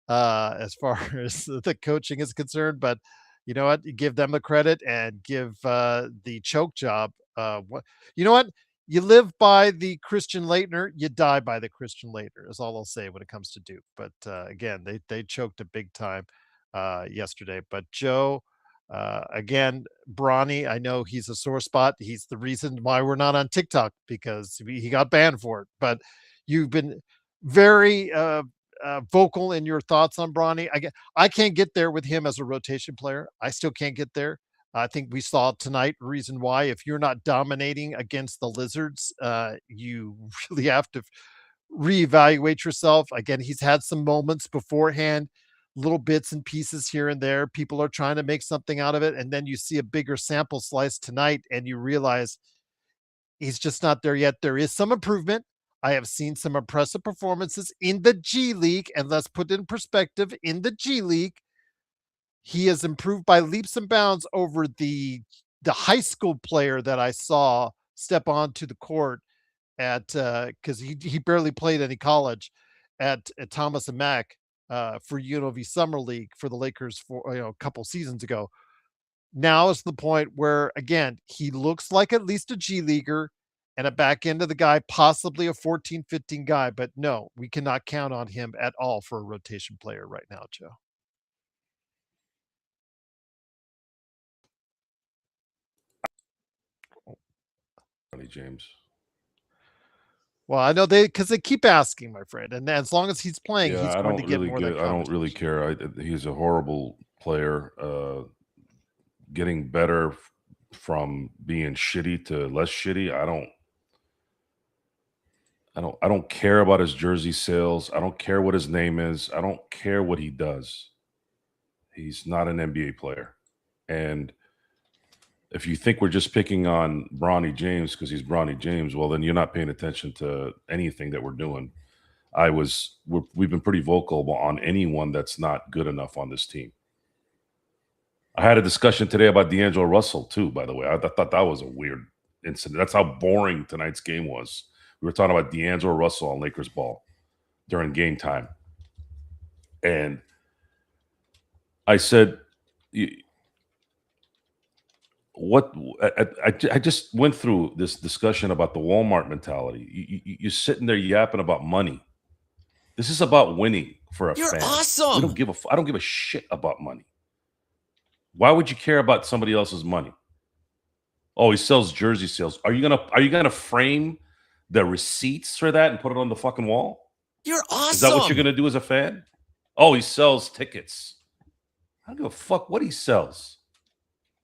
as far as the coaching is concerned. But you know what? You give them the credit and give the choke job. You know what? You live by the Christian Laettner, you die by the Christian Laettner, is all I'll say when it comes to Duke. But again, they choked a big time yesterday. But Joe, again, Bronny, I know he's a sore spot. He's the reason why we're not on TikTok, because he got banned for it. But you've been very vocal in your thoughts on Bronny. I can't get there with him as a rotation player. I still can't get there. I think we saw tonight reason why. If you're not dominating against the Lizards, you really have to reevaluate yourself. Again, he's had some moments beforehand, little bits and pieces here and there. People are trying to make something out of it. And then you see a bigger sample slice tonight and you realize he's just not there yet. There is some improvement. I have seen some impressive performances in the G League. And let's put it in perspective, in the G League, he has improved by leaps and bounds over the high school player that I saw step onto the court at because he barely played any college at Thomas and Mack for UNLV Summer League for the Lakers for a couple seasons ago. Now is the point where again he looks like at least a G leaguer and a back end of the guy, possibly a 14-15 guy, but no, we cannot count on him at all for a rotation player right now, Joe. James. Well, I know because they keep asking, my friend, and as long as he's playing, he's going to get more. I don't really care. He's a horrible player. Getting better from being shitty to less shitty. I don't care about his jersey sales. I don't care what his name is. I don't care what he does. He's not an NBA player. And if you think we're just picking on Bronny James because he's Bronny James, well, then you're not paying attention to anything that we're doing. We've been pretty vocal on anyone that's not good enough on this team. I had a discussion today about D'Angelo Russell too, by the way. I thought that was a weird incident. That's how boring tonight's game was. We were talking about D'Angelo Russell on Lakers ball during game time. And I said, I just went through this discussion about the Walmart mentality. You're sitting there yapping about money. This is about winning for a You're fan. awesome. I don't give a shit about money. Why would you care about somebody else's money? Oh, he sells jersey sales. Are you gonna frame the receipts for that and put it on the fucking wall? You're awesome. Is that what you're gonna do as a fan? Oh, he sells tickets. I don't give a fuck what he sells.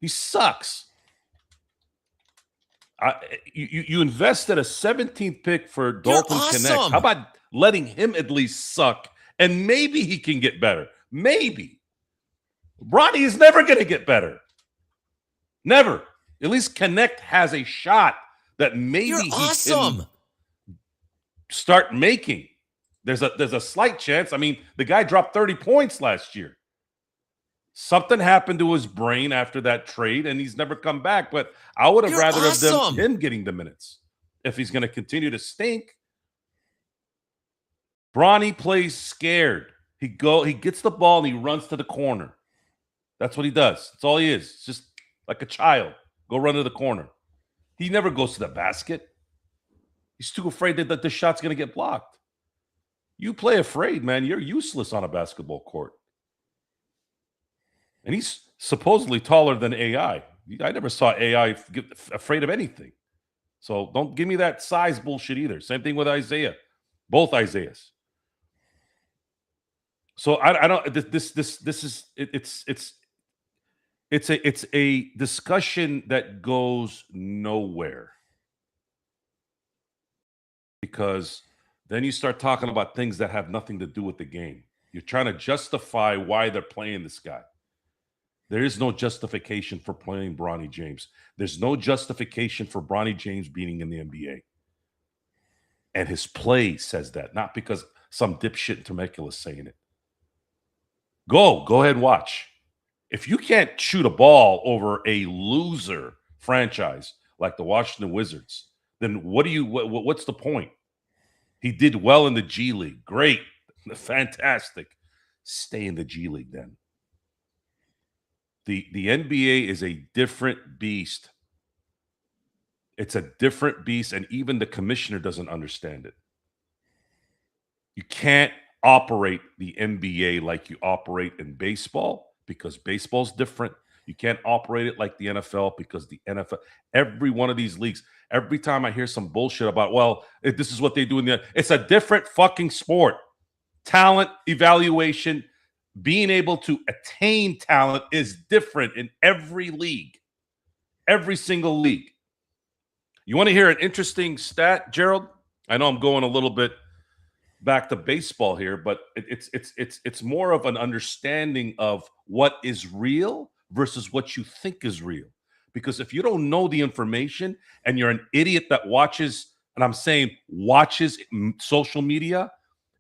He sucks. You invested a 17th pick for Dalton Connect. awesome. How about letting him at least suck and maybe he can get better? Maybe. Bronny is never going to get better. Never. At least Connect has a shot that maybe You're he awesome. can start making. There's a slight chance. I mean, the guy dropped 30 points last year. Something happened to his brain after that trade, and he's never come back. But I would have You're rather awesome. of him getting the minutes if he's going to continue to stink. Bronny plays scared. He gets the ball and he runs to the corner. That's what he does. That's all he is. It's just like a child. Go run to the corner. He never goes to the basket. He's too afraid that the shot's going to get blocked. You play afraid, man. You're useless on a basketball court. And he's supposedly taller than AI. I never saw AI get afraid of anything. So don't give me that size bullshit either. Same thing with Isaiah. Both Isaiahs. So I don't. This is it's a discussion that goes nowhere, because then you start talking about things that have nothing to do with the game. You're trying to justify why they're playing this guy. There is no justification for playing Bronny James. There's no justification for Bronny James being in the NBA. And his play says that, not because some dipshit in Temecula is saying it. Go ahead and watch. If you can't shoot a ball over a loser franchise like the Washington Wizards, then what's the point? He did well in the G League. Great. Fantastic. Stay in the G League then. The NBA is a different beast. It's a different beast, and even the commissioner doesn't understand it. You can't operate the NBA like you operate in baseball, because baseball's different. You can't operate it like the NFL, because the NFL, every one of these leagues, every time I hear some bullshit about, well, this is what they do it's a different fucking sport. Talent evaluation, being able to attain talent is different in every league, every single league. You want to hear an interesting stat, Gerald? I know I'm going a little bit back to baseball here, but it's more of an understanding of what is real versus what you think is real. Because if you don't know the information and you're an idiot that watches, and I'm saying watches social media,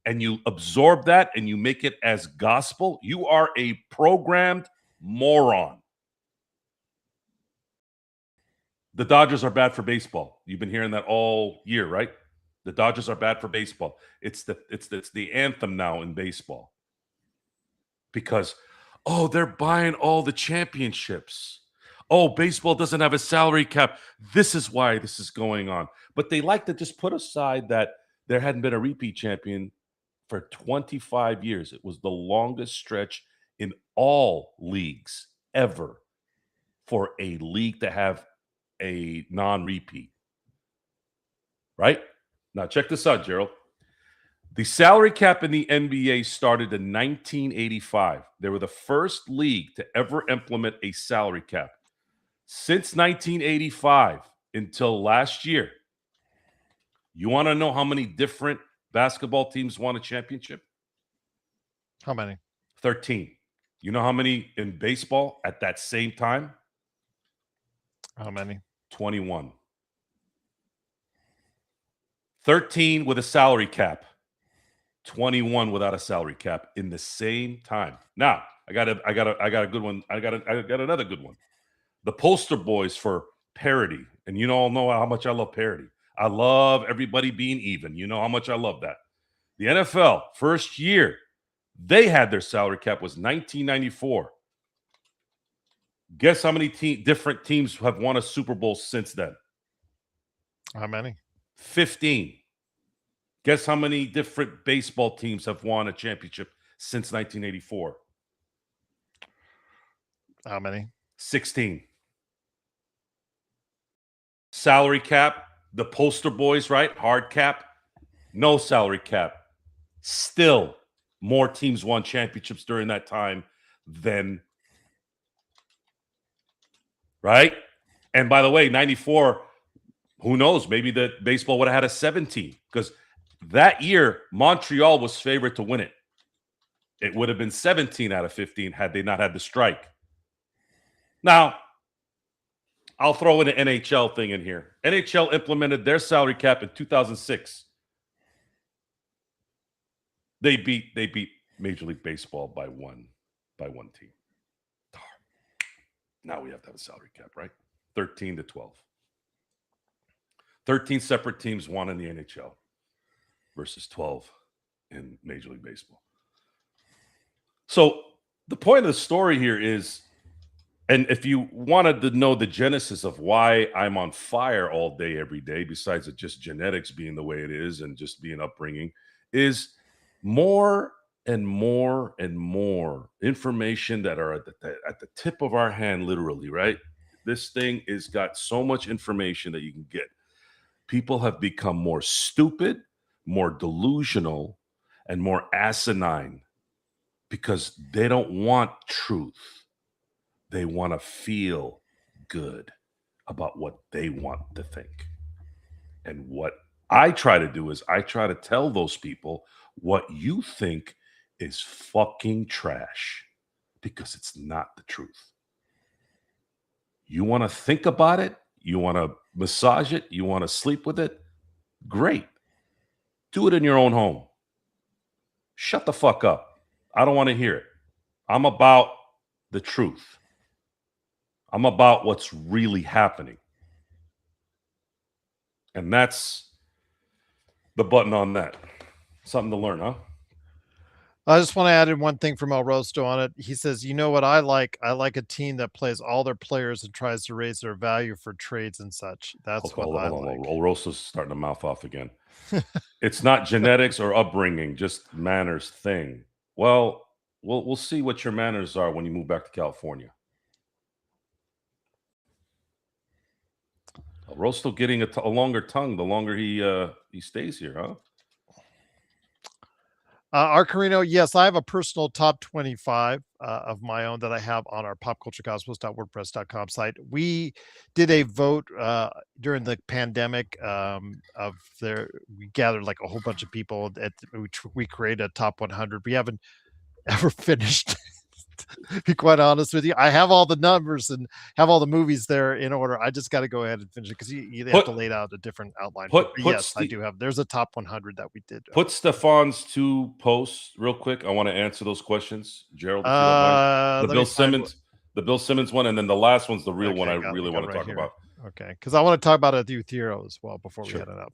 and you absorb that and you make it as gospel, you are a programmed moron. The Dodgers are bad for baseball. You've been hearing that all year, right? The Dodgers are bad for baseball. It's the anthem now in baseball. Because, oh, they're buying all the championships. Oh, baseball doesn't have a salary cap. This is why this is going on. But they like to just put aside that there hadn't been a repeat champion for 25 years. It was the longest stretch in all leagues ever for a league to have a non-repeat. Right? Now, check this out, Gerald. The salary cap in the NBA started in 1985. They were the first league to ever implement a salary cap. Since 1985 until last year, You want to know how many different basketball teams won a championship? How many? 13. You know how many in baseball at that same time? How many? 21. 13 with a salary cap. 21 without a salary cap in the same time. Now, I got a good one. I got another good one. The poster boys for parity. And you all know how much I love parity. I love everybody being even. You know how much I love that. The NFL, first year, they had their salary cap was 1994. Guess how many different teams have won a Super Bowl since then? How many? 15. Guess how many different baseball teams have won a championship since 1984? How many? 16. Salary cap, the poster boys, right? Hard cap, no salary cap. Still, more teams won championships during that time than, right? And by the way, 94, who knows? Maybe the baseball would have had a 17 because that year, Montreal was favored to win it. It would have been 17 out of 15 had they not had the strike. Now, I'll throw in an NHL thing in here. NHL implemented their salary cap in 2006. They beat Major League Baseball by one team. Now we have to have a salary cap, right? 13 to 12. 13 separate teams won in the NHL versus 12 in Major League Baseball. So the point of the story here is, and if you wanted to know the genesis of why I'm on fire all day, every day, besides it just genetics being the way it is and just being upbringing, is more and more and more information that are at the tip of our hand, literally, right? This thing is got so much information that you can get. People have become more stupid, more delusional, and more asinine because they don't want truth. They want to feel good about what they want to think. And what I try to do is I try to tell those people what you think is fucking trash because it's not the truth. You want to think about it? You want to massage it? You want to sleep with it? Great. Do it in your own home. Shut the fuck up. I don't want to hear it. I'm about the truth. I'm about what's really happening. And that's the button on that. Something to learn, huh? I just want to add in one thing from El Rosto on it. He says, you know what I like? I like a team that plays all their players and tries to raise their value for trades and such. That's what I like. Olroso's starting to mouth off again. It's not genetics or upbringing, just manners thing. Well, we'll see what your manners are when you move back to California. Olroso getting a longer tongue the longer he stays here, huh? Arcarino, yes, I have a personal top 25 of my own that I have on our popculturecosmos.wordpress.com site. We did a vote during the pandemic we gathered like a whole bunch of people we created a top 100. We haven't ever finished. Be quite honest with you, I have all the numbers and have all the movies there in order. I just got to go ahead and finish it because you have to lay out a different outline. Yes, I do have. There's a top 100 that we did. Put Stefan's 2 posts real quick. I want to answer those questions, Gerald. If you don't mind. The Bill Simmons one, and then the last one's the real one. I really want to talk about. Okay, because I want to talk about it with Theo as well before we head it up.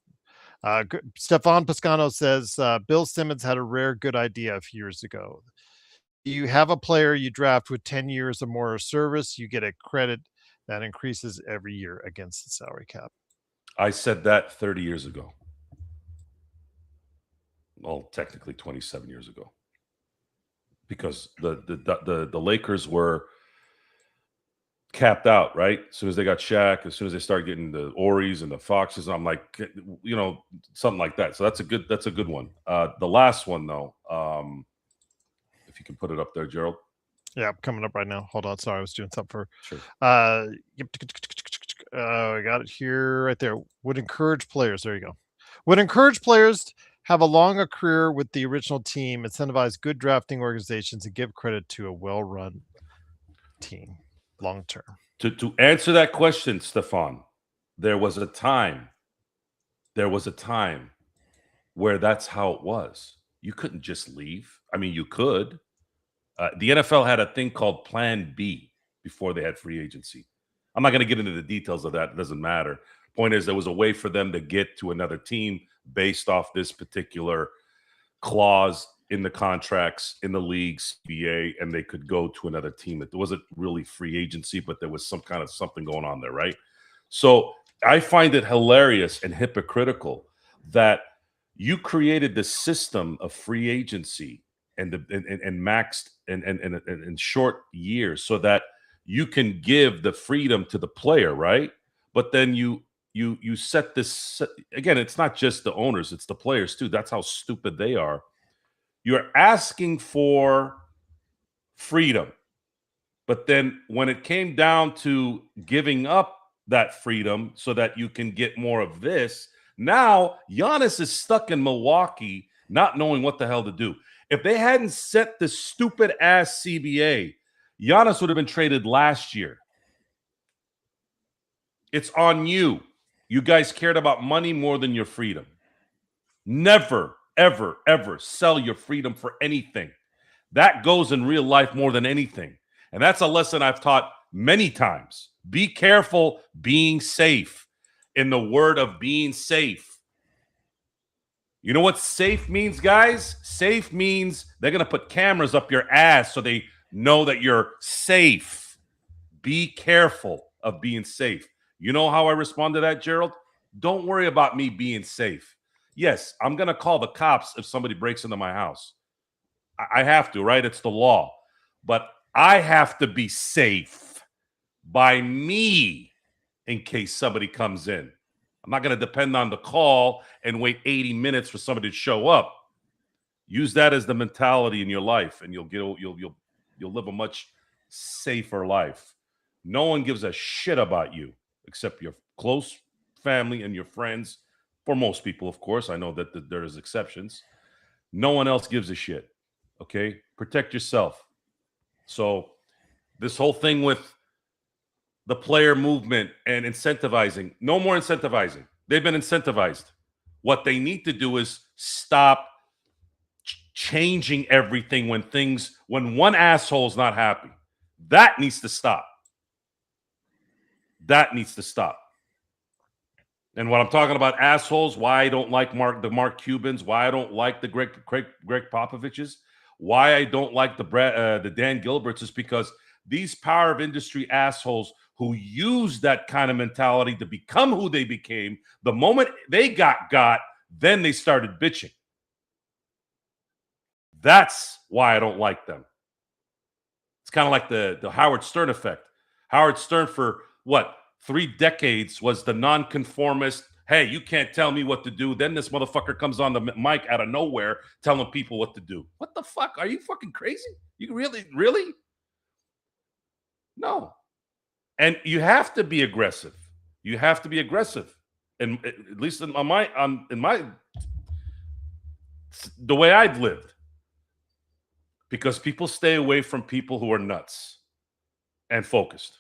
Stefan Piscano says Bill Simmons had a rare good idea a few years ago. You have a player you draft with 10 years or more of service, you get a credit that increases every year against the salary cap. I said that 30 years ago. Well, technically 27 years ago. Because the Lakers were capped out, right? As soon as they got Shaq, as soon as they started getting the Ories and the Foxes, I'm like, something like that. So that's a good one. The last one though, if you can put it up there, Gerald. Yeah, I'm coming up right now. Hold on. Sorry, I was doing something for. Sure. I got it here, right there. Would encourage players. There you go. Would encourage players to have a longer career with the original team, incentivize good drafting organizations, and give credit to a well-run team long term. To answer that question, Stefan, there was a time where that's how it was. You couldn't just leave. I mean, you could. The NFL had a thing called Plan B before they had free agency. I'm not going to get into the details of that. It doesn't matter. Point is, there was a way for them to get to another team based off this particular clause in the contracts in the league's CBA, and they could go to another team. It wasn't really free agency, but there was some kind of something going on there, right? So I find it hilarious and hypocritical that you created the system of free agency and maxed and short years so that you can give the freedom to the player, right? But then you set this again. It's not just the owners; it's the players too. That's how stupid they are. You're asking for freedom, but then when it came down to giving up that freedom so that you can get more of this, now Giannis is stuck in Milwaukee, not knowing what the hell to do. If they hadn't set the stupid ass CBA, Giannis would have been traded last year. It's on you. You guys cared about money more than your freedom. Never, ever, ever sell your freedom for anything. That goes in real life more than anything. And that's a lesson I've taught many times. Be careful being safe. In the word of being safe. You know what safe means, guys? Safe means they're going to put cameras up your ass so they know that you're safe. Be careful of being safe. You know how I respond to that, Gerald? Don't worry about me being safe. Yes, I'm going to call the cops if somebody breaks into my house. I have to, right? It's the law. But I have to be safe by me in case somebody comes in. I'm not going to depend on the call and wait 80 minutes for somebody to show up. Use that as the mentality in your life, and you'll live a much safer life. No one gives a shit about you except your close family and your friends. For most people, of course. I know that there's exceptions. No one else gives a shit. Okay? Protect yourself. So this whole thing with the player movement and incentivizing, no more incentivizing. They've been incentivized. What they need to do is stop changing everything when one asshole is not happy. That needs to stop. That needs to stop. And what I'm talking about, assholes, why I don't like the Mark Cubans, why I don't like the Greg Popoviches, why I don't like the Dan Gilberts is because these power of industry assholes who use that kind of mentality to become who they became, the moment they got, then they started bitching. That's why I don't like them. It's kind of like the Howard Stern effect. Howard Stern for what? 3 decades was the nonconformist. Hey, you can't tell me what to do. Then this motherfucker comes on the mic out of nowhere telling people what to do. What the fuck? Are you fucking crazy? You really? No. And you have to be aggressive. You have to be aggressive. And at least in my the way I've lived. Because people stay away from people who are nuts and focused.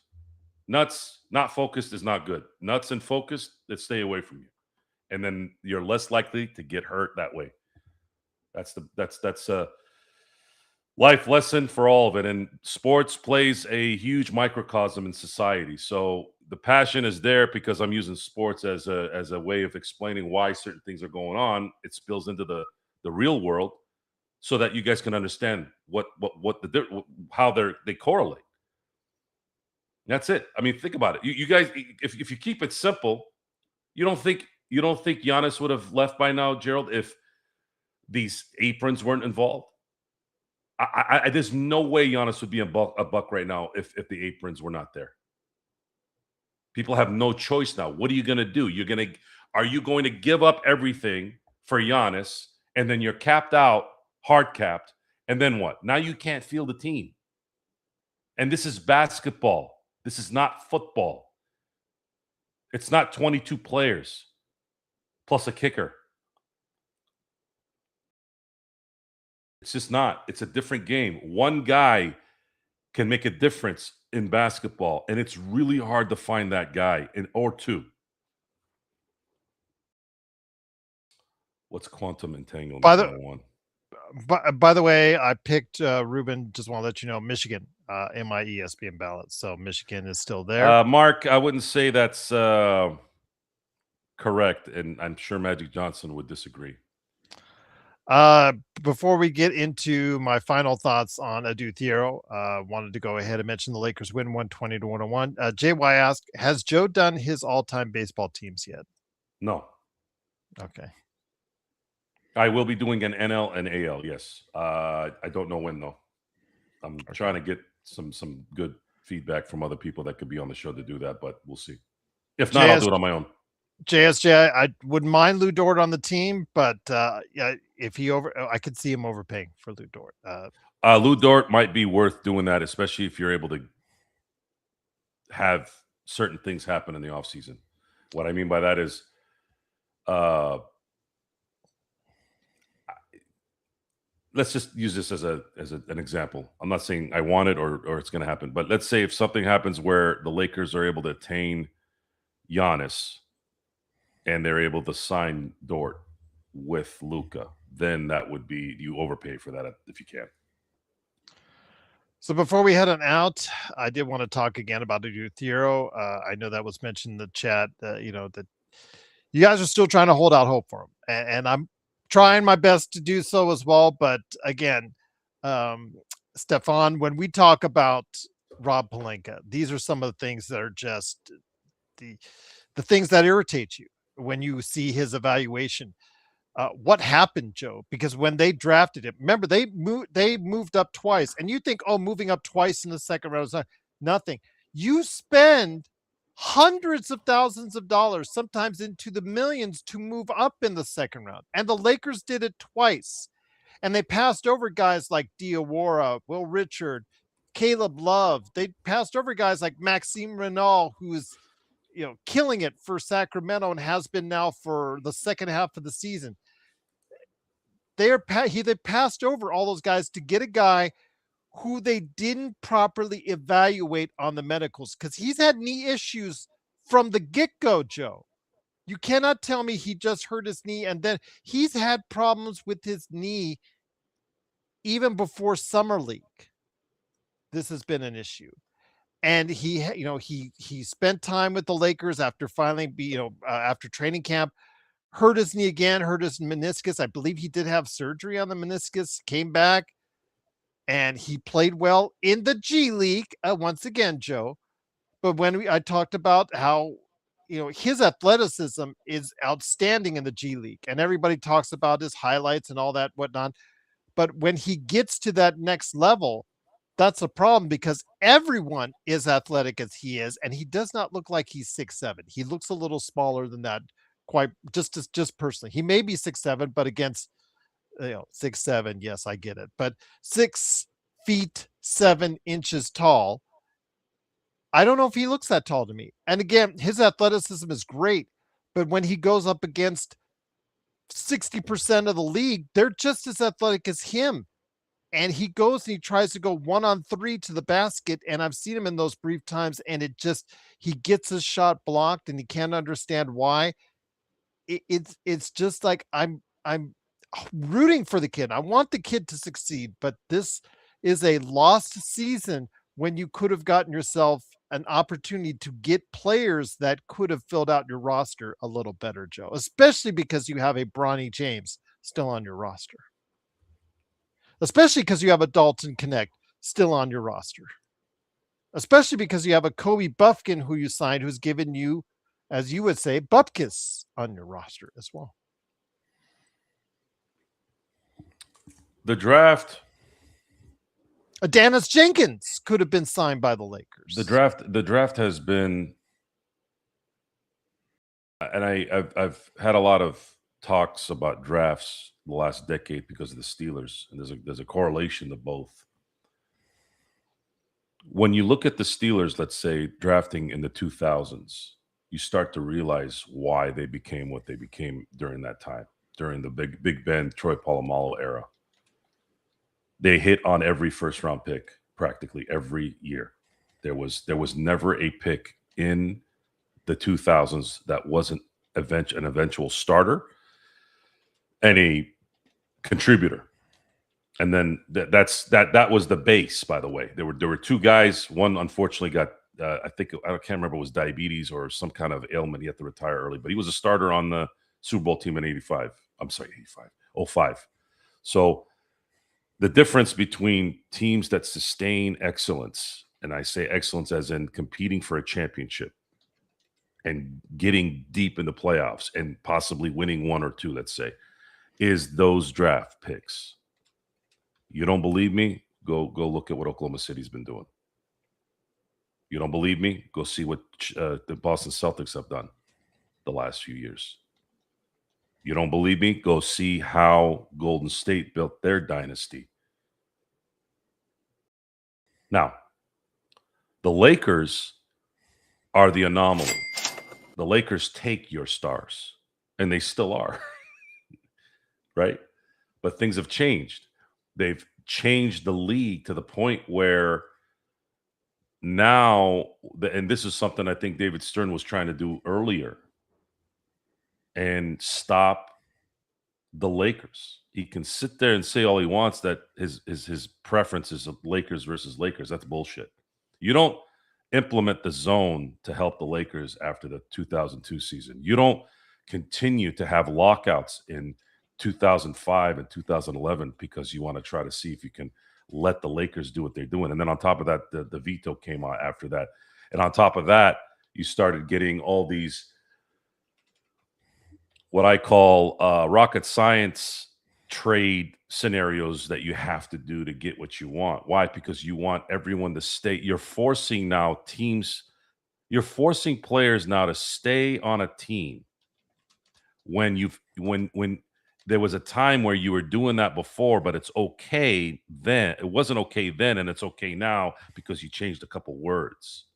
Nuts, not focused is not good. Nuts and focused, that stay away from you. And then you're less likely to get hurt that way. That's a life lesson for all of it. And sports plays a huge microcosm in society. So the passion is there because I'm using sports as a way of explaining why certain things are going on. It spills into the real world so that you guys can understand how they correlate. That's it. I mean, think about it. You guys, if you keep it simple, you don't think Giannis would have left by now, Gerald, if these aprons weren't involved? There's no way Giannis would be a buck right now if the aprons were not there. People have no choice now. What are you going to do? Are you going to give up everything for Giannis, and then you're capped out, hard capped, and then what? Now you can't field the team. And this is basketball. This is not football. It's not 22 players plus a kicker. It's just not. It's a different game. One guy can make a difference in basketball, and it's really hard to find that guy or two. What's quantum entanglement? By the 101? by the way, I picked Ruben. Just want to let you know, Michigan in my ESPN ballot. So Michigan is still there. Mark, I wouldn't say that's correct, and I'm sure Magic Johnson would disagree. Before we get into my final thoughts on Adu Thiero, wanted to go ahead and mention the Lakers win 120 to 101. JY asked, has Joe done his all-time baseball teams yet? No. Okay. I will be doing an NL and AL, yes. I don't know when, though. I'm trying to get some good feedback from other people that could be on the show to do that, but we'll see. If not, I'll do it on my own. JSJ, I wouldn't mind Lou Dort on the team, but yeah, if I could see him overpaying for Lou Dort. Lou Dort might be worth doing that, especially if you're able to have certain things happen in the offseason. What I mean by that is, let's just use this as an example. I'm not saying I want it or it's going to happen, but let's say if something happens where the Lakers are able to attain Giannis and they're able to sign Dort with Luka, then that would be, you overpay for that if you can. So before we head on out, I did want to talk again about Adu Thiero. I know that was mentioned in the chat, that you guys are still trying to hold out hope for him. And I'm trying my best to do so as well. But again, Stefan, when we talk about Rob Pelinka, these are some of the things that are just the things that irritate you when you see his evaluation. What happened, Joe? Because when they drafted him, remember they moved up twice, and you think, oh, moving up twice in the second round is nothing. You spend hundreds of thousands of dollars, sometimes into the millions, to move up in the second round, and the Lakers did it twice, and they passed over guys like Diawara, Will Richard, Caleb Love. They passed over guys like Maxime Renal, who is killing it for Sacramento and has been now for the second half of the season. They passed over all those guys to get a guy who they didn't properly evaluate on the medicals, because he's had knee issues from the get-go, Joe. You cannot tell me he just hurt his knee, and then he's had problems with his knee even before Summer League. This has been an issue. And he spent time with the Lakers after finally after training camp, hurt his knee again, hurt his meniscus. I believe he did have surgery on the meniscus, came back, and he played well in the G League once again, Joe. But when I talked about how, his athleticism is outstanding in the G League, and everybody talks about his highlights and all that whatnot. But when he gets to that next level, that's a problem, because everyone is athletic as he is, and he does not look like he's 6'7". He looks a little smaller than that, quite just personally. He may be 6'7", but against 6'7", yes, I get it. But 6 feet 7 inches tall, I don't know if he looks that tall to me. And again, his athleticism is great, but when he goes up against 60% of the league, they're just as athletic as him. And he goes and he tries to go 1-on-3 to the basket. And I've seen him in those brief times, and he gets his shot blocked, and he can't understand why. It's just like, I'm rooting for the kid. I want the kid to succeed, but this is a lost season when you could have gotten yourself an opportunity to get players that could have filled out your roster a little better, Joe, especially because you have a Bronny James still on your roster. Especially because you have a Dalton Connect still on your roster. Especially because you have a Kobe Buffkin who you signed, who's given you, as you would say, bupkis on your roster as well. The draft. Adonis Jenkins could have been signed by the Lakers. The draft has been, and I've had a lot of talks about drafts the last decade because of the Steelers, and there's a correlation to both. When you look at the Steelers, let's say drafting in the 2000s, you start to realize why they became what they became during that time, during the Big Ben, Troy Polamalu era. they hit on every first round pick practically every year. There was never a pick in the 2000s that wasn't an eventual starter and a contributor. And then that was the base. By the way, there were two guys. One unfortunately got I can't remember, it was diabetes or some kind of ailment. He had to retire early, but he was a starter on the Super Bowl team in 85. I'm sorry, 05. So the difference between teams that sustain excellence, and I say excellence as in competing for a championship and getting deep in the playoffs and possibly winning one or two, let's say, is those draft picks. You don't believe me? Go look at what Oklahoma City's been doing. You don't believe me? Go see what the Boston Celtics have done the last few years. You don't believe me? Go see how Golden State built their dynasty. Now, the Lakers are the anomaly. The Lakers take your stars, and they still are, right? But things have changed. They've changed the league to the point where now, and this is something I think David Stern was trying to do earlier, and stop the Lakers. He can sit there and say all he wants that his preferences of Lakers versus Lakers. That's bullshit. You don't implement the zone to help the Lakers after the 2002 season. You don't continue to have lockouts in 2005 and 2011 because you want to try to see if you can let the Lakers do what they're doing. And then on top of that, the veto came out after that. And on top of that, you started getting all these, what I call rocket science trade scenarios that you have to do to get what you want. Why? Because you want everyone to stay. You're forcing players now to stay on a team when there was a time where you were doing that before, but it's okay then. It wasn't okay then, and it's okay now because you changed a couple words.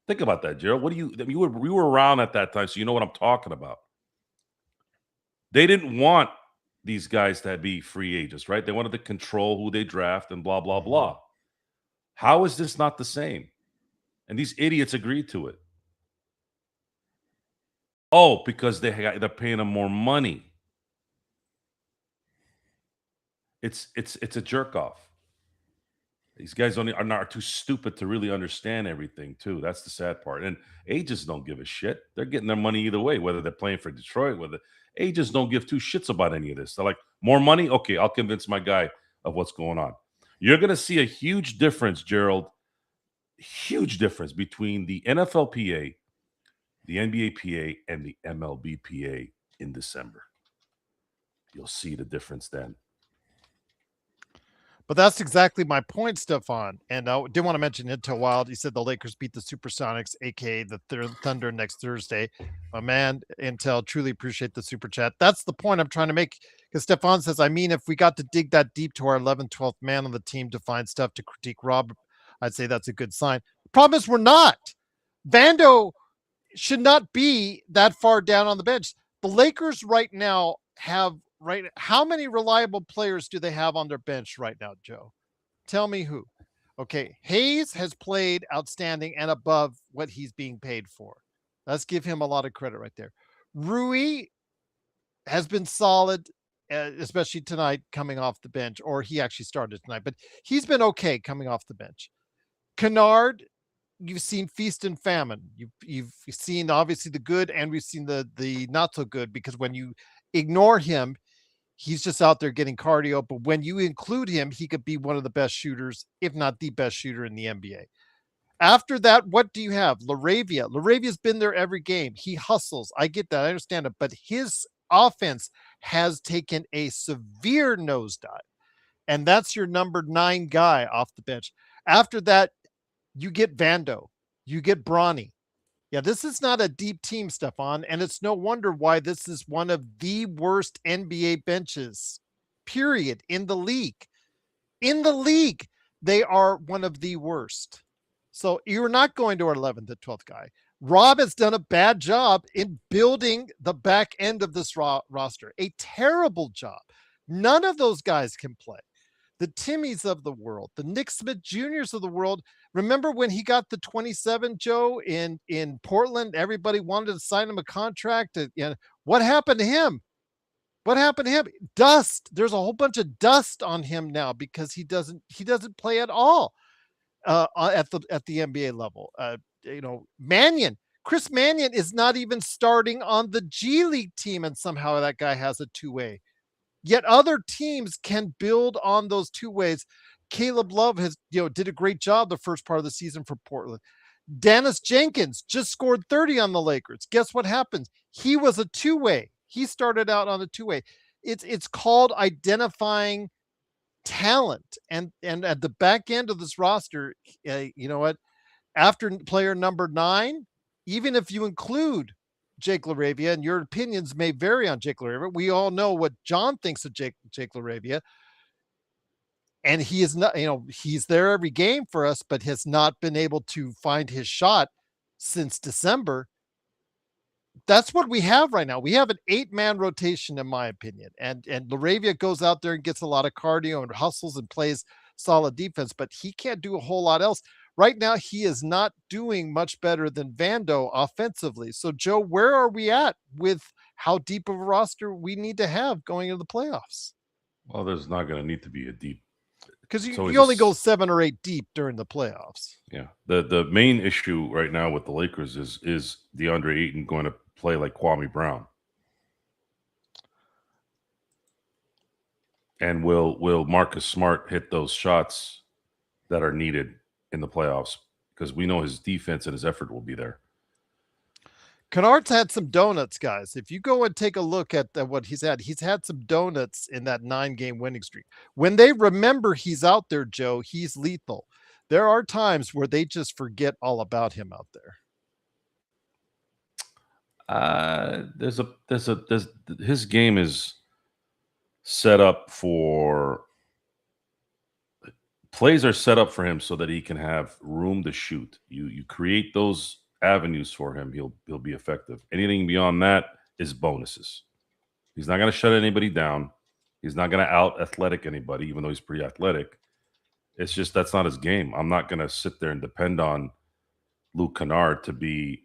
Think about that, Gerald. You were around at that time, so you know what I'm talking about. They didn't want these guys to be free agents, right? They wanted to control who they draft and blah, blah, blah. How is this not the same? And these idiots agreed to it. Oh, because they're paying them more money. It's a jerk off. These guys are too stupid to really understand everything, too. That's the sad part. And agents don't give a shit. They're getting their money either way, whether they're playing for Detroit, whether agents don't give two shits about any of this. They're like, more money? Okay, I'll convince my guy of what's going on. You're going to see a huge difference, Gerald, huge difference between the NFLPA, the NBAPA, and the MLBPA in December. You'll see the difference then. But that's exactly my point, Stefan. And I didn't want to mention Intel Wild. He said the Lakers beat the Supersonics, aka the Thunder, next Thursday. My man, Intel, truly appreciate the super chat. That's the point I'm trying to make. Because Stefan says, I mean, if we got to dig that deep to our 11th, 12th man on the team to find stuff to critique Rob, I'd say that's a good sign. Problem is, we're not. Vando should not be that far down on the bench. The Lakers right now have how many reliable players do they have on their bench right now, Joe? Tell me who. Okay, Hayes has played outstanding and above what he's being paid for. Let's give him a lot of credit right there. Rui has been solid, especially tonight coming off the bench, or he actually started tonight, but he's been okay coming off the bench. Kennard, you've seen feast and famine. You've seen obviously the good, and we've seen the not so good, because when you ignore him, he's just out there getting cardio. But when you include him, he could be one of the best shooters, if not the best shooter in the NBA. After that, what do you have? Laravia. Laravia's been there every game. He hustles. I get that. I understand it. But his offense has taken a severe nosedive. And that's your number 9 guy off the bench. After that, you get Vando. You get Bronny. Yeah, this is not a deep team, Stefan, and it's no wonder why this is one of the worst NBA benches, period, in the league. In the league, they are one of the worst. So you're not going to our 11th and 12th guy. Rob has done a bad job in building the back end of this roster. A terrible job. None of those guys can play. the Timmies of the world, the Nick Smith Juniors of the world. Remember when he got the 27, Joe, in Portland? Everybody wanted to sign him a contract. What happened to him? What happened to him? Dust. There's a whole bunch of dust on him now because he doesn't play at all at the NBA level. Mannion. Chris Mannion is not even starting on the G League team, and somehow that guy has a two-way. Yet other teams can build on those two ways. Caleb Love did a great job the first part of the season for Portland. Dennis Jenkins just scored 30 on the Lakers. Guess what happens? He was a two-way. He started out on a two-way. It's called identifying talent, and at the back end of this roster, you know what? After player number 9, even if you include Jake LaRavia, and your opinions may vary on Jake LaRavia, we all know what John thinks of Jake LaRavia, and he is not, he's there every game for us, but has not been able to find his shot since December. That's what we have right now. We have an 8-man rotation, in my opinion. And LaRavia goes out there and gets a lot of cardio and hustles and plays solid defense, but he can't do a whole lot else. Right now, he is not doing much better than Vando offensively. So, Joe, where are we at with how deep of a roster we need to have going into the playoffs? Well, there's not going to need to be a deep, because you only go 7 or 8 deep during the playoffs. Yeah. The main issue right now with the Lakers is DeAndre Ayton going to play like Kwame Brown. And will Marcus Smart hit those shots that are needed in the playoffs? Because we know his defense and his effort will be there. Kennard's had some donuts, guys. If you go and take a look at what he's had some donuts in that 9-game winning streak. When they remember he's out there, Joe, he's lethal. There are times where they just forget all about him out there. His game is set up for plays are set up for him so that he can have room to shoot. You create those avenues for him, he'll be effective. Anything beyond that is bonuses. He's not going to shut anybody down. He's not going to out athletic anybody, even though he's pretty athletic. It's just that's not his game. I'm not going to sit there and depend on Luke Kennard to be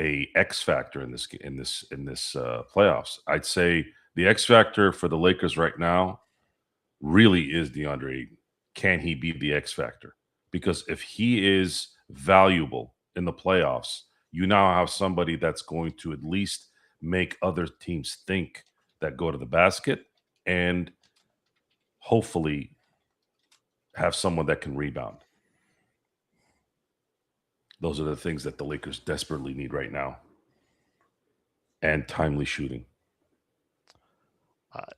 a X factor in this playoffs. I'd say the X factor for the Lakers right now really is DeAndre Ayton. Can he be the X factor? Because if he is valuable in the playoffs, you now have somebody that's going to at least make other teams think that go to the basket, and hopefully have someone that can rebound. Those are the things that the Lakers desperately need right now. And timely shooting.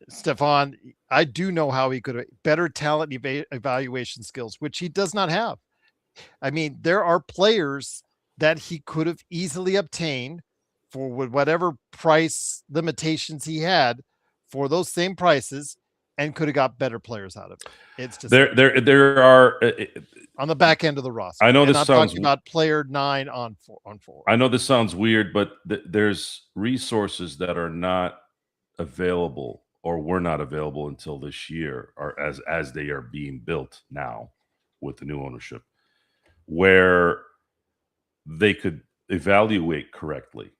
Stefan, I do know how he could have better talent evaluation skills, which he does not have. I mean, there are players that he could have easily obtained for whatever price limitations he had for those same prices, and could have got better players out of it. It's just there are on the back end of the roster. I know this I'm sounds talking about player 9 on 4. I know this sounds weird, but there's resources that are not available or were not available until this year, or as they are being built now with the new ownership, where they could evaluate correctly.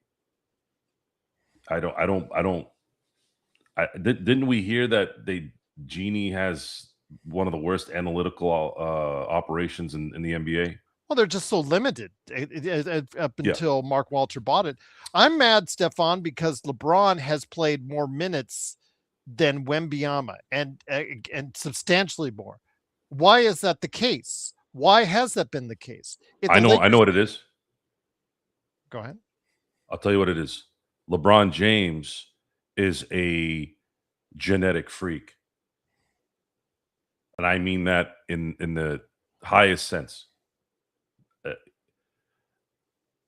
Didn't we hear that Genie has one of the worst analytical operations in the NBA? Well, they're just so limited up until Mark Walter bought it. I'm mad, Stefan, because LeBron has played more minutes than Wembanyama, and substantially more. Why is that the case? Why has that been the case? I know what it is. Go ahead. I'll tell you what it is. LeBron James is a genetic freak. And I mean that in the highest sense.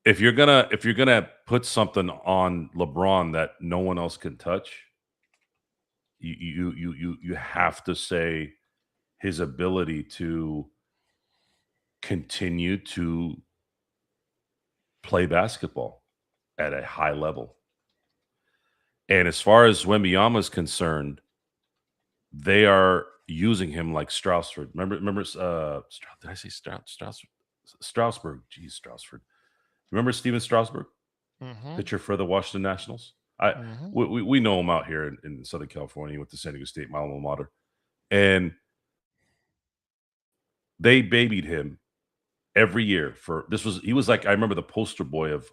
If you're gonna put something on LeBron that no one else can touch, you have to say his ability to continue to play basketball at a high level. And as far as Wembanyama is concerned, they are using him like Strasford. Remember, did I say Strasburg? Geez, Strasford. Remember Steven Strasburg, Mm-hmm. pitcher for the Washington Nationals? Mm-hmm. We know him out here in Southern California with the San Diego State, my alma mater, and they babied him every year for this was he was like, I remember, the poster boy of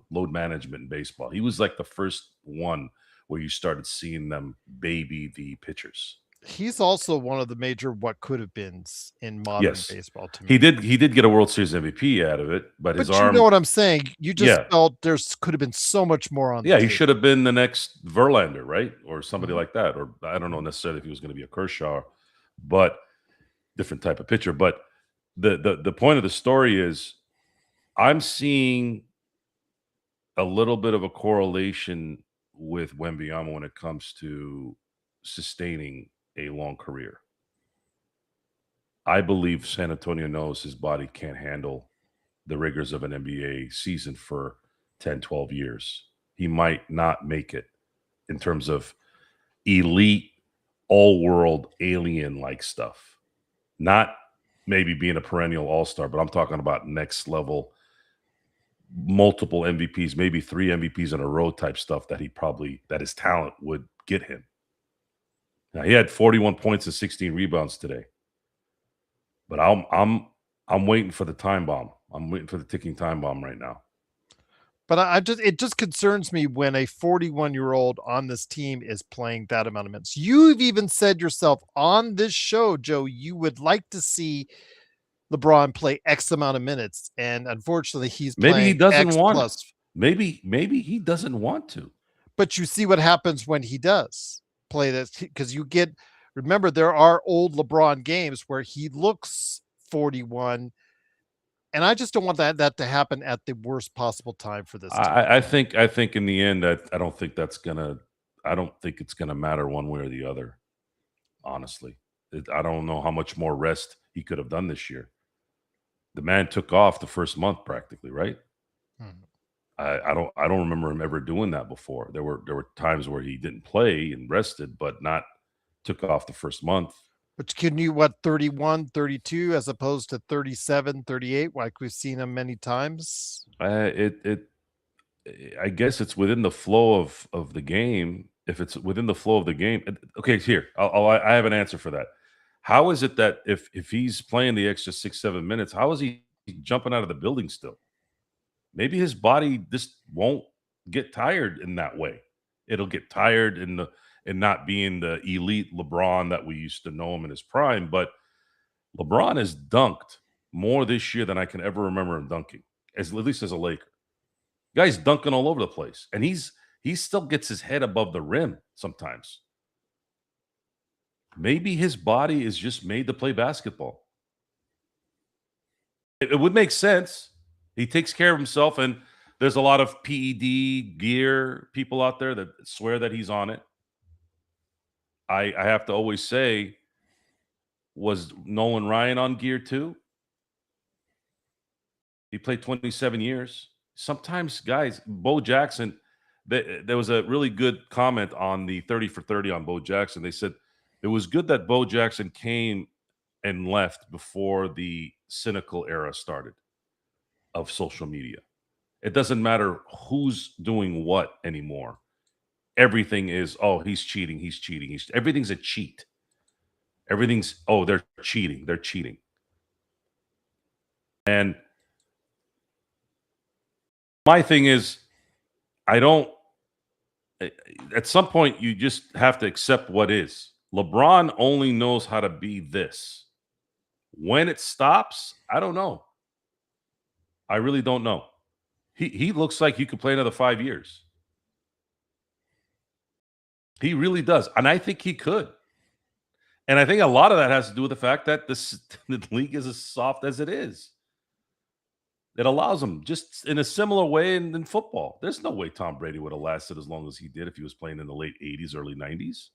load management in baseball. He was like the first one where you started seeing them baby the pitchers. He's also one of the major what could have beens in modern Yes, baseball to he me. did get a World Series MVP out of it, but his But you know arm, what I'm saying? You just yeah, felt there's could have been so much more on the yeah, he table. should have been the next Verlander, right, or somebody Mhm. like that, or I don't know necessarily if he was going to be a Kershaw, but different type of pitcher. But the point of the story is, I'm seeing a little bit of a correlation with Wembyama when it comes to sustaining a long career. I believe San Antonio knows his body can't handle the rigors of an NBA season for 10, 12 years. He might not make it in terms of elite, all world, alien like stuff. Not maybe being a perennial all star, but I'm talking about next level, multiple MVPs, maybe 3 MVPs in a row type stuff that his talent would get him. Now, he had 41 points and 16 rebounds today, but I'm waiting for the time bomb. I'm waiting for the ticking time bomb right now. But it just concerns me when a 41-year-old on this team is playing that amount of minutes. You've even said yourself on this show, Joe, you would like to see LeBron play X amount of minutes, and unfortunately, he's Maybe he playing doesn't X want. plus. Maybe he doesn't want to. But you see what happens when he does play this, because you get remember there are old LeBron games where he looks 41, and I just don't want that to happen at the worst possible time for this team. I think in the end, I don't think that's gonna. I don't think it's gonna matter one way or the other. Honestly, I don't know how much more rest he could have done this year. The man took off the first month practically, right? Mhm. I don't remember him ever doing that before. There were times where he didn't play and rested, but not took off the first month. But can you what 31, 32 as opposed to 37, 38 like we've seen him many times? It I guess it's within the flow of the game. If it's within the flow of the game, okay. Here, I have an answer for that. How is it that if he's playing the extra 6 7 minutes, how is he jumping out of the building still? Maybe his body just won't get tired in that way. It'll get tired in not being the elite LeBron that we used to know him in his prime. But LeBron has dunked more this year than I can ever remember him dunking, at least as a Laker. Guy's dunking all over the place, and he still gets his head above the rim sometimes. Maybe his body is just made to play basketball. It would make sense. He takes care of himself, and there's a lot of PED gear people out there that swear that he's on it. I have to always say, was Nolan Ryan on gear too? He played 27 years. Sometimes, guys, Bo Jackson, there was a really good comment on the 30 for 30 on Bo Jackson. They said it was good that Bo Jackson came and left before the cynical era started of social media. It doesn't matter who's doing what anymore. Everything is, oh, he's cheating, he's cheating. Everything's a cheat. Everything's, oh, they're cheating, they're cheating. And my thing is, I don't, at some point, you just have to accept what is. LeBron only knows how to be this. When it stops, I don't know. I really don't know. He looks like he could play another 5 years. He really does. And I think he could. And I think a lot of that has to do with the fact that the league is as soft as it is. It allows him, just in a similar way in football. There's no way Tom Brady would have lasted as long as he did if he was playing in the late 80s, early 90s.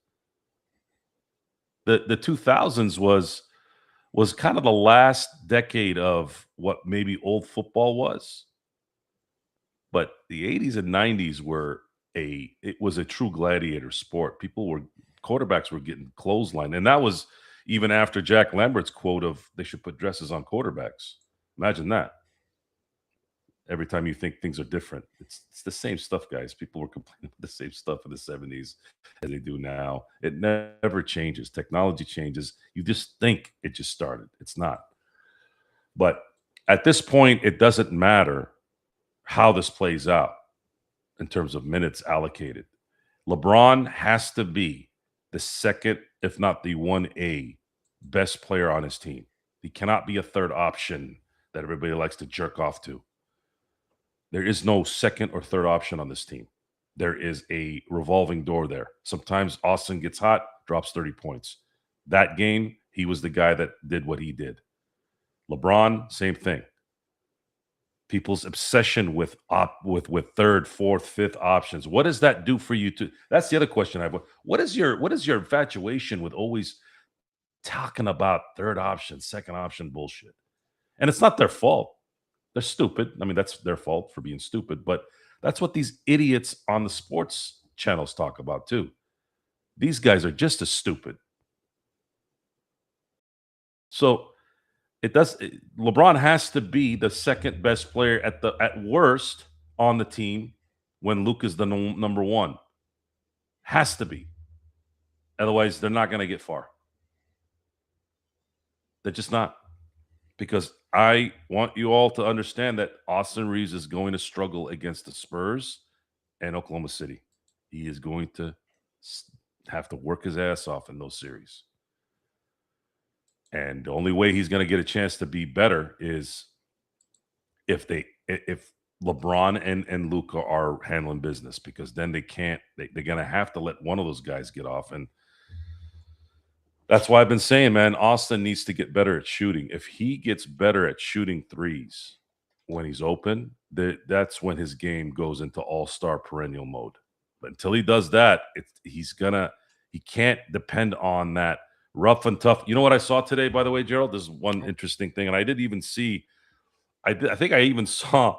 The 2000s was kind of the last decade of what maybe old football was. But the 80s and 90s it was a true gladiator sport. Quarterbacks were getting clotheslined. And that was even after Jack Lambert's quote of they should put dresses on quarterbacks. Imagine that. Every time you think things are different, it's the same stuff, guys. People were complaining about the same stuff in the 70s as they do now. It never changes. Technology changes. You just think it just started. It's not. But at this point, it doesn't matter how this plays out in terms of minutes allocated. LeBron has to be the second, if not the 1A, best player on his team. He cannot be a third option that everybody likes to jerk off to. There is no second or third option on this team. There is a revolving door there. Sometimes Austin gets hot, drops 30 points. That game, he was the guy that did what he did. LeBron, same thing. People's obsession with third, fourth, fifth options. What does that do for you? That's the other question I have. What is your infatuation with always talking about third option, second option bullshit? And it's not their fault. They're stupid. I mean, that's their fault for being stupid, but that's what these idiots on the sports channels talk about too. These guys are just as stupid. So LeBron has to be the second best player at worst on the team when Luka's the number one. Has to be. Otherwise, they're not going to get far. They're just not. Because I want you all to understand that Austin Reeves is going to struggle against the Spurs and Oklahoma City. He is going to have to work his ass off in those series. And the only way he's going to get a chance to be better is if LeBron and Luka are handling business, because then they're going to have to let one of those guys get off. And that's why I've been saying, man, Austin needs to get better at shooting. If he gets better at shooting threes when he's open, that's when his game goes into all-star perennial mode. But until he does that, he can't depend on that rough and tough. You know what I saw today, by the way, Gerald? There's one interesting thing, and I didn't even see. I think I even saw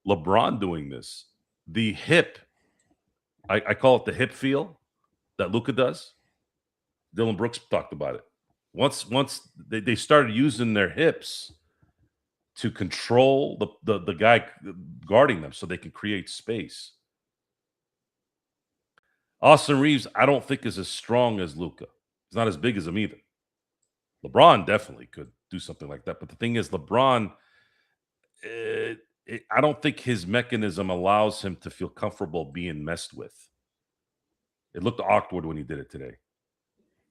LeBron doing this. The hip, I call it the hip feel that Luka does. Dylan Brooks talked about it. Once they started using their hips to control the guy guarding them so they can create space. Austin Reeves, I don't think is as strong as Luka. He's not as big as him either. LeBron definitely could do something like that. But the thing is, LeBron, I don't think his mechanism allows him to feel comfortable being messed with. It looked awkward when he did it today.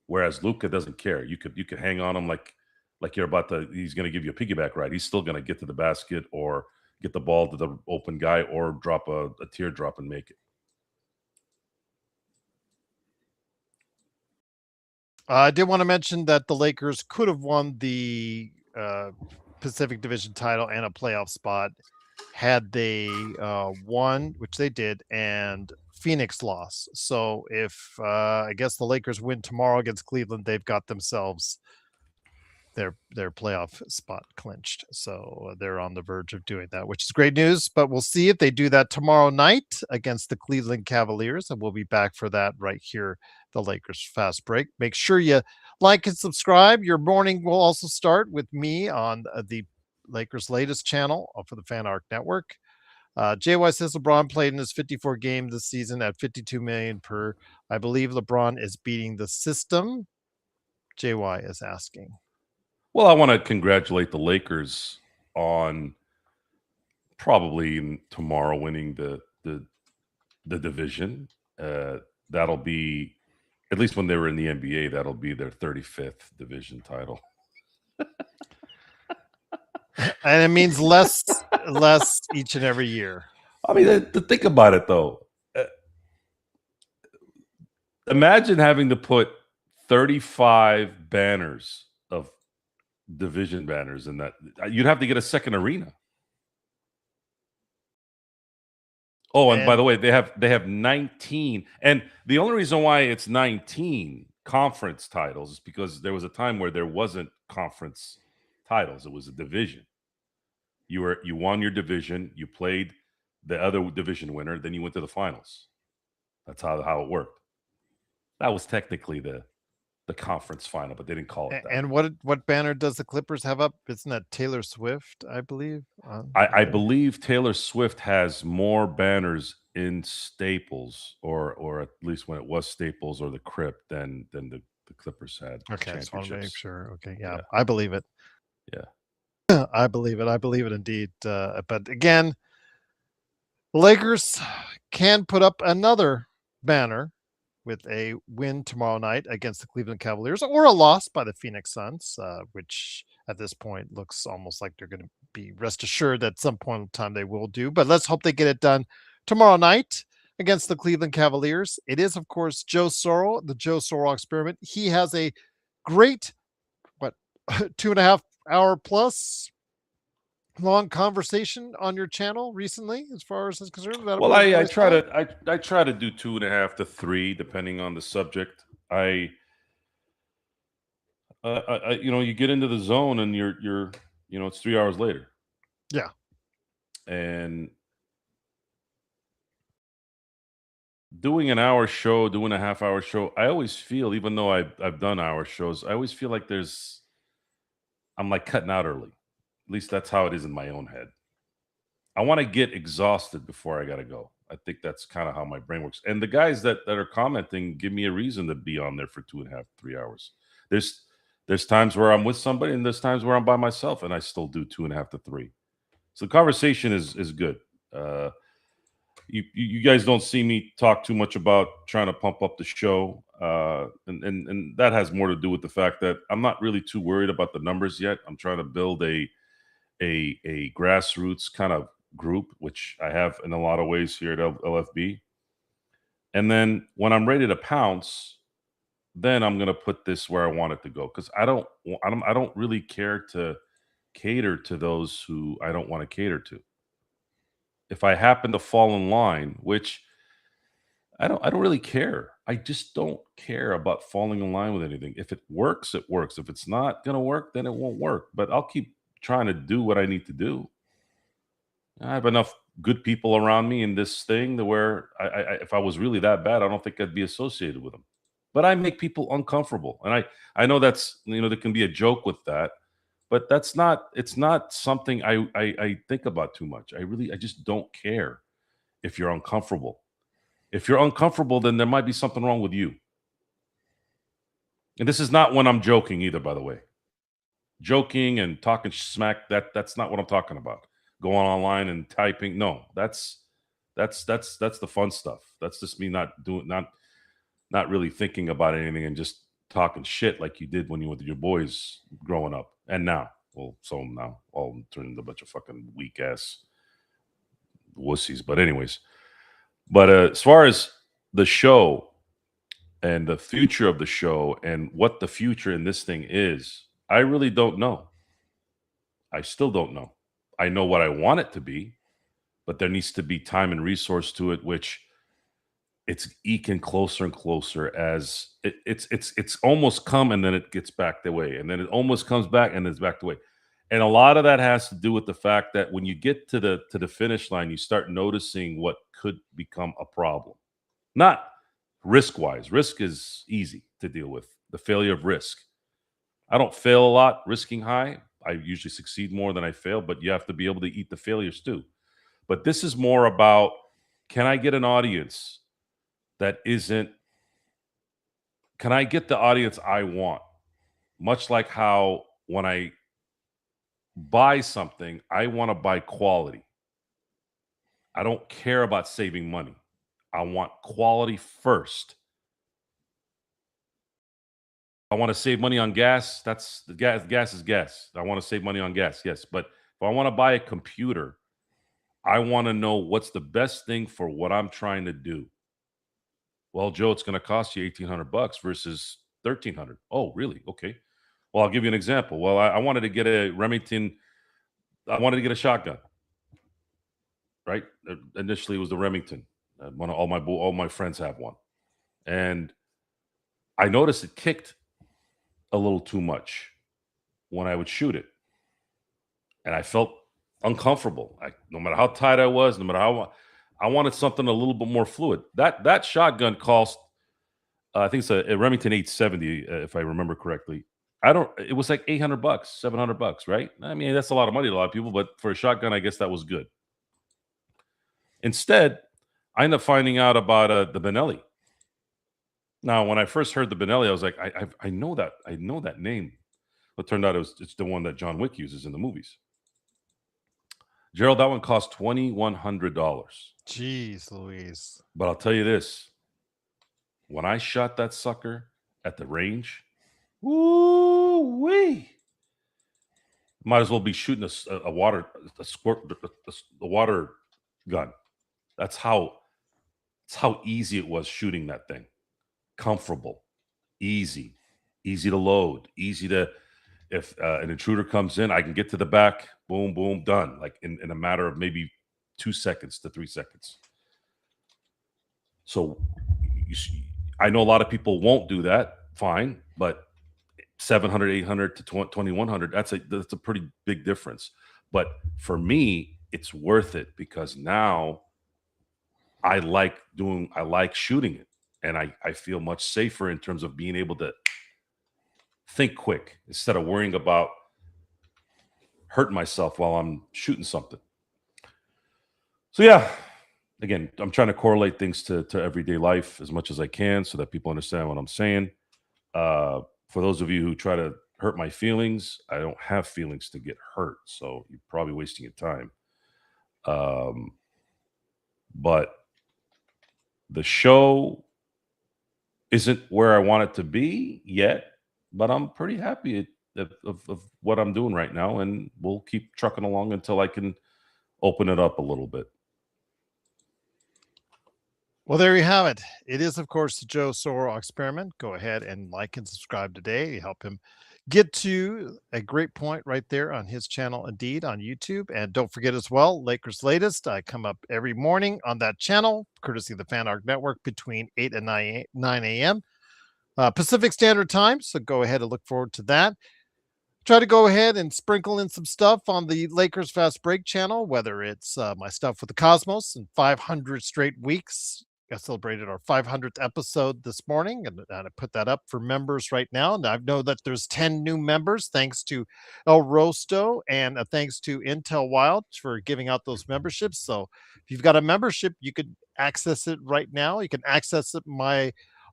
Whereas Luka doesn't care. You could hang on him like you're he's going to give you a piggyback ride. He's still going to get to the basket or get the ball to the open guy or drop a teardrop and make it. I did want to mention that the Lakers could have won the Pacific Division title and a playoff spot had they won, which they did, and Phoenix lost. So if I guess the Lakers win tomorrow against Cleveland, they've got themselves their playoff spot clinched. So they're on the verge of doing that, which is great news. But we'll see if they do that tomorrow night against the Cleveland Cavaliers, and we'll be back for that right here, the Lakers Fast Break. Make sure you like and subscribe. Your morning will also start with me on the Lakers' latest channel for the Fan Arc Network. JY says LeBron played in his 54 game this season at 52 million per. I believe LeBron is beating the system. JY is asking. Well, I want to congratulate the Lakers on probably tomorrow winning the division. That'll be, at least when they were in the NBA, that'll be their 35th division title. And it means less each and every year. I mean, to think about it, though, imagine having to put 35 banners of division banners in that. You'd have to get a second arena. Oh, and by the way, they have 19. And the only reason why it's 19 conference titles is because there was a time where there wasn't conference titles. It was a division. You won your division, you played the other division winner, then you went to the finals. That's how it worked. That was technically the the conference final, but they didn't call it that. And what banner does the Clippers have up? Isn't that Taylor Swift, I believe? I believe Taylor Swift has more banners in Staples, or at least when it was Staples or the Crypt, than the Clippers had. Okay, I just want to make sure. Okay, yeah, Yeah. I believe it. Yeah. I believe it. I believe it indeed. But again, the Lakers can put up another banner with a win tomorrow night against the Cleveland Cavaliers, or a loss by the Phoenix Suns, which at this point looks almost like they're going to be rest assured that at some point in time they will do. But let's hope they get it done tomorrow night against the Cleveland Cavaliers. It is, of course, Joe Sorrell, the Joe Sorrell experiment. He has a great, 2.5 hour plus long conversation on your channel recently, as far as is concerned. Well, I try to do 2.5 to 3, depending on the subject. I you get into the zone and you're it's 3 hours later. Yeah. And doing an hour show, doing a half-hour show, I always feel, even though I've done hour shows, I always feel like I'm like cutting out early. At least that's how it is in my own head. I want to get exhausted before I got to go. I think that's kind of how my brain works. And the guys that are commenting give me a reason to be on there for 2.5, 3 hours. There's times where I'm with somebody, and there's times where I'm by myself, and I still do 2.5 to 3. So the conversation is good. You guys don't see me talk too much about trying to pump up the show, and that has more to do with the fact that I'm not really too worried about the numbers yet. I'm trying to build a grassroots kind of group, which I have in a lot of ways here at LFB. And then when I'm ready to pounce, then I'm going to put this where I want it to go, because I don't really care to cater to those who I don't want to cater to. If I happen to fall in line, which I don't really care. I just don't care about falling in line with anything. If it works, it works. If it's not going to work, then it won't work. But I'll keep trying to do what I need to do. I have enough good people around me in this thing to where if I was really that bad, I don't think I'd be associated with them. But I make people uncomfortable. And I know that's, there can be a joke with that, but it's not something I think about too much. I just don't care if you're uncomfortable. If you're uncomfortable, then there might be something wrong with you. And this is not when I'm joking either, by the way. Joking and talking smack, that's not what I'm talking about. Going online and typing. No, that's the fun stuff. That's just me not really thinking about anything and just talking shit like you did when you were with your boys growing up. And now, well, so now all turned into a bunch of fucking weak ass wussies. But anyways, as far as the show and the future of the show and what the future in this thing is, I really don't know. I still don't know. I know what I want it to be, but there needs to be time and resource to it, which it's eking closer and closer as it's almost come, and then it gets back the way, and then it almost comes back, and it's back the way. And a lot of that has to do with the fact that when you get to the finish line, you start noticing what could become a problem. Not risk-wise. Risk is easy to deal with. The failure of risk. I don't fail a lot risking high. I usually succeed more than I fail, but you have to be able to eat the failures too. But this is more about, can I get an audience that isn't, can I get the audience I want? Much like how when I buy something, I want to buy quality. I don't care about saving money. I want quality first. I want to save money on gas. That's the gas. Gas is gas. I want to save money on gas. Yes. But if I want to buy a computer, I want to know what's the best thing for what I'm trying to do. Well, Joe, it's going to cost you $1,800 versus $1,300. Oh, really? Okay. Well, I'll give you an example. Well, I wanted to get a Remington. I wanted to get a shotgun. Right. Initially, it was the Remington. All my friends have one, and I noticed it kicked a little too much when I would shoot it, and I felt uncomfortable. No matter how tight I was, no matter how I wanted something a little bit more fluid. That shotgun cost I think it's a Remington 870, if I remember correctly. It was like $800, $700, right? I mean, that's a lot of money to a lot of people, but for a shotgun, I guess that was good. Instead, I ended up finding out about the Benelli. Now, when I first heard the Benelli, I was like, I know that name. But it turned out it's the one that John Wick uses in the movies. Gerald, that one cost $2,100. Jeez Louise. But I'll tell you this: when I shot that sucker at the range, woo wee! Might as well be shooting a water gun. That's how easy it was shooting that thing. Comfortable, easy to load, easy to. If an intruder comes in, I can get to the back, boom, boom, done. Like in a matter of maybe 2 seconds to 3 seconds. So I know a lot of people won't do that. Fine, but 700, 800 to 2100, that's a pretty big difference. But for me, it's worth it because now I like shooting it, and I feel much safer in terms of being able to think quick instead of worrying about hurting myself while I'm shooting something. So yeah, again, I'm trying to correlate things to everyday life as much as I can so that people understand what I'm saying. For those of you who try to hurt my feelings, I don't have feelings to get hurt, so you're probably wasting your time. But the show isn't where I want it to be yet, but I'm pretty happy of what I'm doing right now, and we'll keep trucking along until I can open it up a little bit. Well, there you have it. It is, of course, the Joe Soro experiment. Go ahead and like and subscribe today. Help him get to a great point right there on his channel, indeed, on YouTube. And don't forget as well, Lakers Latest. I come up every morning on that channel, courtesy of the Fan Arc Network, between 8 and 9 a.m. Pacific Standard Time. So go ahead and look forward to that. Try to go ahead and sprinkle in some stuff on the Lakers Fast Break channel, whether it's my stuff with the Cosmos and 500 straight weeks. I celebrated our 500th episode this morning, and I put that up for members right now. And I know that there's 10 new members, thanks to El Rosto and thanks to Intel Wild for giving out those memberships. So if you've got a membership, you could access it right now. You can access it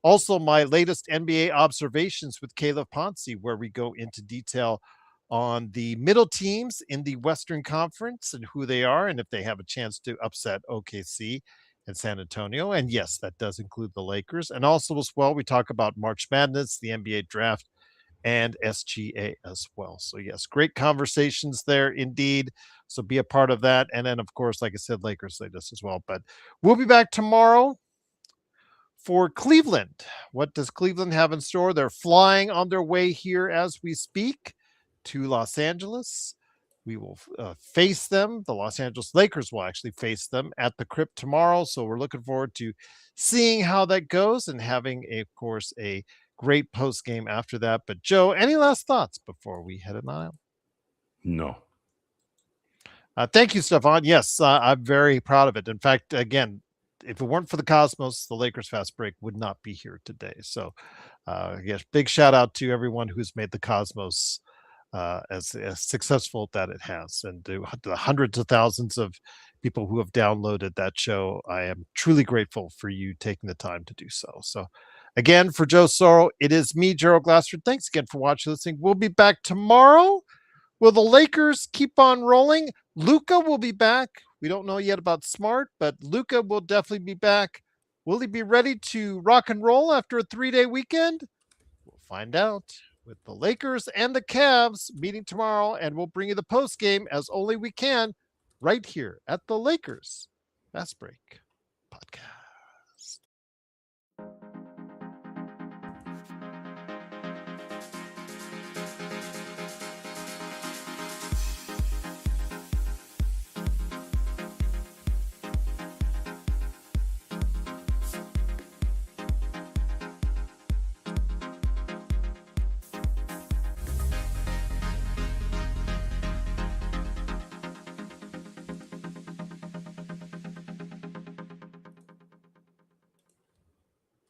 also my latest NBA observations with Caleb Ponce, where we go into detail on the middle teams in the Western Conference and who they are, and if they have a chance to upset OKC and San Antonio. And yes, that does include the Lakers. And also as well, we talk about March Madness, the NBA draft, and SGA as well. So yes, great conversations there indeed. So be a part of that. And then, of course, like I said, Lakers latest as well. But we'll be back tomorrow for Cleveland. What does Cleveland have in store? They're flying on their way here as we speak to Los Angeles. We will face them. The Los Angeles Lakers will actually face them at the Crypt tomorrow. So we're looking forward to seeing how that goes and having, of course, a great post game after that. But Joe, any last thoughts before we head on out? No. Thank you, Stefan. Yes, I'm very proud of it. In fact, again, if it weren't for the Cosmos, the Lakers Fast Break would not be here today. So, yes, big shout out to everyone who's made the Cosmos as successful that it has, and the hundreds of thousands of people who have downloaded that show. I am truly grateful for you taking the time to do so. So, again, for Joe Soro, it is me, Gerald Glassford. Thanks again for watching, listening. We'll be back tomorrow. Will the Lakers keep on rolling? Luka will be back. We don't know yet about Smart, but Luka will definitely be back. Will he be ready to rock and roll after a 3-day weekend? We'll find out with the Lakers and the Cavs meeting tomorrow, and we'll bring you the post game as only we can right here at the Lakers Fast Break Podcast.